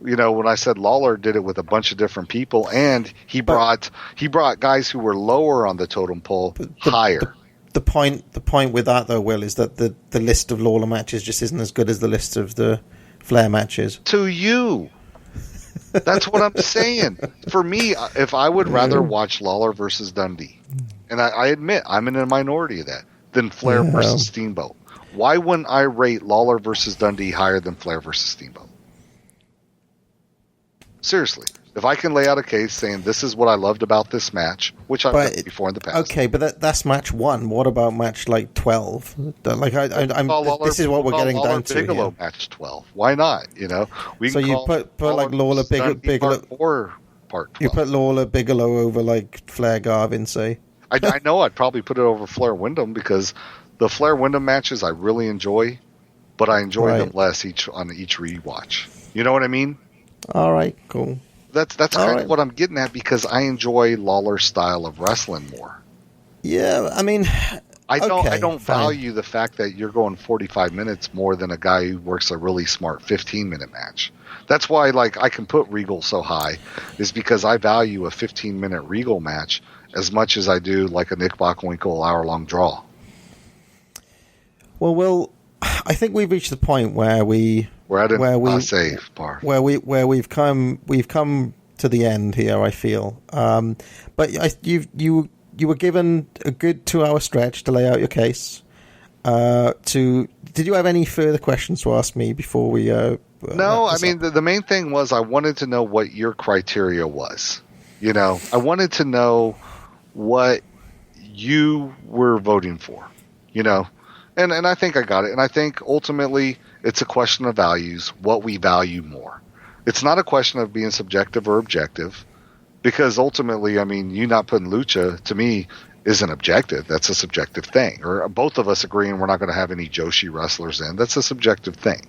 you know, when I said Lawler did it with a bunch of different people, and he brought guys who were lower on the totem pole higher. The point with that though, Will, is that the list of Lawler matches just isn't as good as the list of the Flair matches. To you. That's what I'm saying. For me, if I would rather watch Lawler versus Dundee, and I admit I'm in a minority of that, than Flair versus Steamboat. Why wouldn't I rate Lawler versus Dundee higher than Flair versus Steamboat? Seriously. If I can lay out a case saying this is what I loved about this match, which I've done before in the past. Okay, but that's match 1. What about match like 12? Like this is what we're getting down to Bigelow here. Match 12. Why not? You know, so you put like Lawler Bigelow part 12. You put Lawler Bigelow over like Flair Garvin, say. I know I'd probably put it over Flair Wyndham because the Flair Wyndham matches I really enjoy, but I enjoy them less on each rewatch. You know what I mean? All right, cool. That's kind of what I'm getting at, because I enjoy Lawler's style of wrestling more. Yeah, I mean, I don't value the fact that you're going 45 minutes more than a guy who works a really smart 15-minute match. That's why, like, I can put Regal so high, is because I value a 15-minute Regal match as much as I do like a Nick Bockwinkel hour-long draw. Well, Will, I think we've reached the point where we've come to the end here, I feel. But you were given a good 2-hour stretch to lay out your case. Did you have any further questions to ask me before we? No, I mean the main thing was I wanted to know what your criteria was. You know, I wanted to know what you were voting for. You know, and I think I got it. And I think ultimately it's a question of values, what we value more. It's not a question of being subjective or objective, because ultimately, I mean, you not putting Lucha, to me, isn't objective. That's a subjective thing. Or both of us agreeing we're not going to have any Joshi wrestlers in. That's a subjective thing.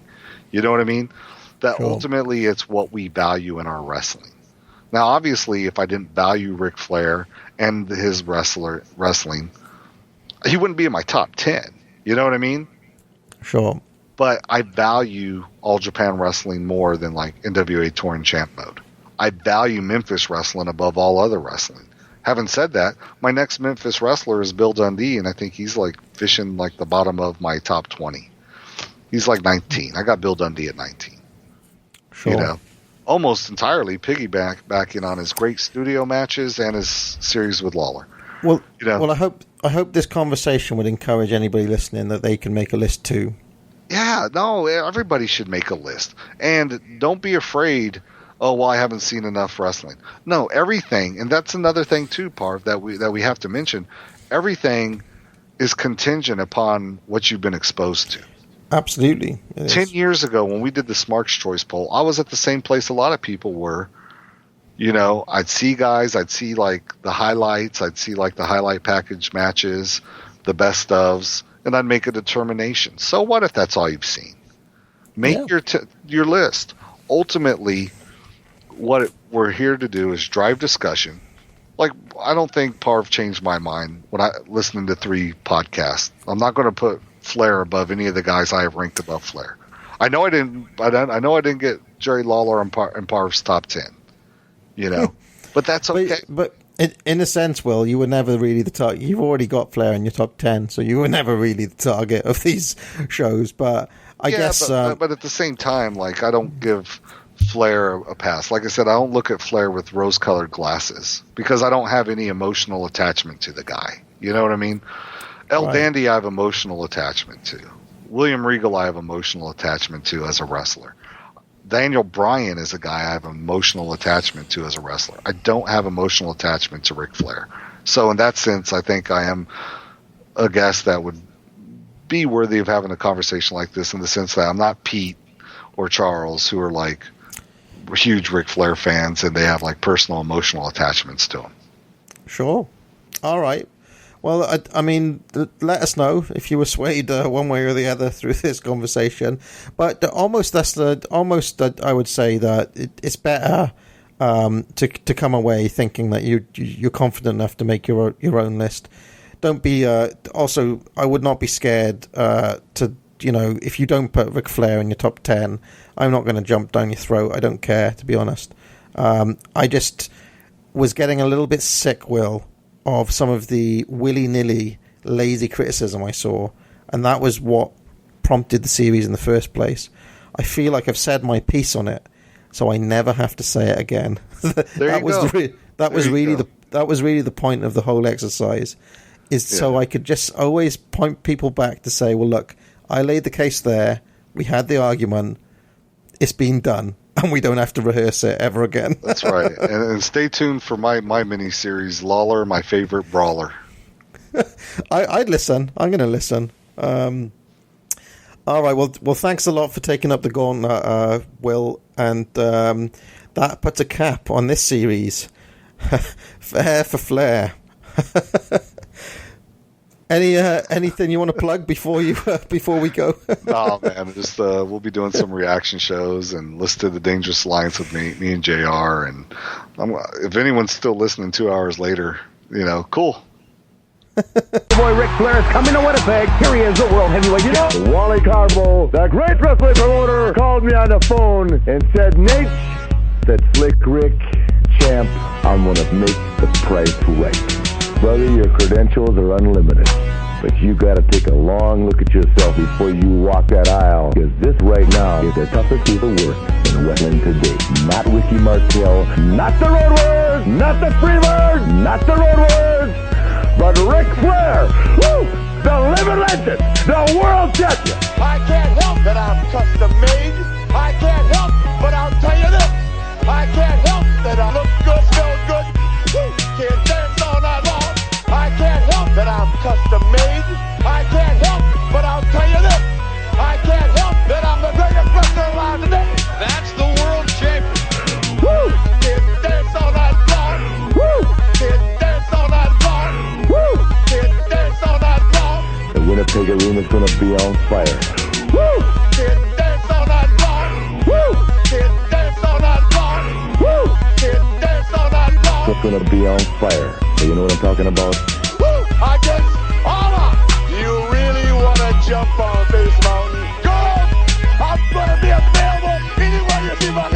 You know what I mean? That ultimately it's what we value in our wrestling. Now, obviously, if I didn't value Ric Flair and his wrestling, he wouldn't be in my top 10. You know what I mean? Sure. But I value All Japan Wrestling more than like NWA Touring Champ mode. I value Memphis wrestling above all other wrestling. Having said that, my next Memphis wrestler is Bill Dundee, and I think he's like fishing like the bottom of my top 20. He's like 19. I got Bill Dundee at 19. Sure. You know, almost entirely backing on his great studio matches and his series with Lawler. Well, you know? Well, I hope this conversation would encourage anybody listening that they can make a list too. Yeah, no, everybody should make a list. And don't be afraid, oh, well, I haven't seen enough wrestling. No, everything, and that's another thing too, Parv, that we have to mention. Everything is contingent upon what you've been exposed to. Absolutely. 10 years ago, when we did the Smarks Choice poll, I was at the same place a lot of people were. You know, I'd see guys, I'd see like the highlights, I'd see like the highlight package matches, the best ofs, and I'd make a determination. So what if that's all you've seen? Make your list. Ultimately, what we're here to do is drive discussion. Like, I don't think Parv changed my mind when I listening to 3 podcasts. I'm not going to put Flair above any of the guys I have ranked above Flair. I know I didn't get Jerry Lawler in Parv's top 10. You know, but that's okay. But in a sense, Will, you were never really the target. You've already got Flair in your top 10, so you were never really the target of these shows. But I guess, but at the same time, like, I don't give Flair a pass. Like I said, I don't look at Flair with rose-colored glasses because I don't have any emotional attachment to the guy. You know what I mean? El Dandy, I have emotional attachment to. William Regal, I have emotional attachment to as a wrestler. Daniel Bryan is a guy I have emotional attachment to as a wrestler. I don't have emotional attachment to Ric Flair. So in that sense, I think I am a guest that would be worthy of having a conversation like this, in the sense that I'm not Pete or Charles, who are like huge Ric Flair fans and they have like personal emotional attachments to him. Sure. All right. Well, I mean, let us know if you were swayed one way or the other through this conversation. But I would say that it's better to come away thinking that you're confident enough to make your own list. Don't be. Also, I would not be scared to, you know, if you don't put Ric Flair in your top 10, I'm not going to jump down your throat. I don't care, to be honest. I just was getting a little bit sick, Will, of some of the willy-nilly, lazy criticism I saw, and that was what prompted the series in the first place. I feel like I've said my piece on it, so I never have to say it again. That was really the point of the whole exercise, so I could just always point people back to say, well, look, I laid the case there, we had the argument, it's been done, and we don't have to rehearse it ever again. That's right. And stay tuned for my mini-series, Lawler, My Favorite Brawler. I'd listen. I'm going to listen. All right. Well, thanks a lot for taking up the gauntlet, Will. And that puts a cap on this series. Fair for Flair. Anything you want to plug before we go? No, man. Just we'll be doing some reaction shows and listen to the Dangerous Alliance with me and JR. And if anyone's still listening 2 hours later, you know, cool. Boy Ric Flair is coming to Winnipeg. Here he is, the world heavyweight. You know, Wally Carbo, the great wrestling promoter, called me on the phone and said, Nate, said Slick Rick, champ, I'm going to make the price right. Brother, your credentials are unlimited, but you got to take a long look at yourself before you walk that aisle, because this right now is the toughest piece of work in wrestling today. Not Ricky Martel, not the Road Warriors, not the Freebirds, not the Road Warriors, but Ric Flair, woo, the living legend, the world champion. I can't help that I'm custom made. I can't help, but I'll tell you this. I can't help that I look good, smell good, woo, can't dance all night long. I can't help that I'm custom made. I can't help, but I'll tell you this. I can't help that I'm the greatest wrestler alive today. That's the world champion. Woo! Can't dance all night long. Woo! Can't dance all night long. Woo! Can't dance all night long. The Winnipeg Arena's gonna be on fire. Woo! Can't dance all night long. Woo! Can't dance all night long. Woo! Can't dance all night long. It's gonna be on fire. You know what I'm talking about? Woo! I guess all up. You really wanna jump on this mountain? Go! I'm gonna be available anywhere you see my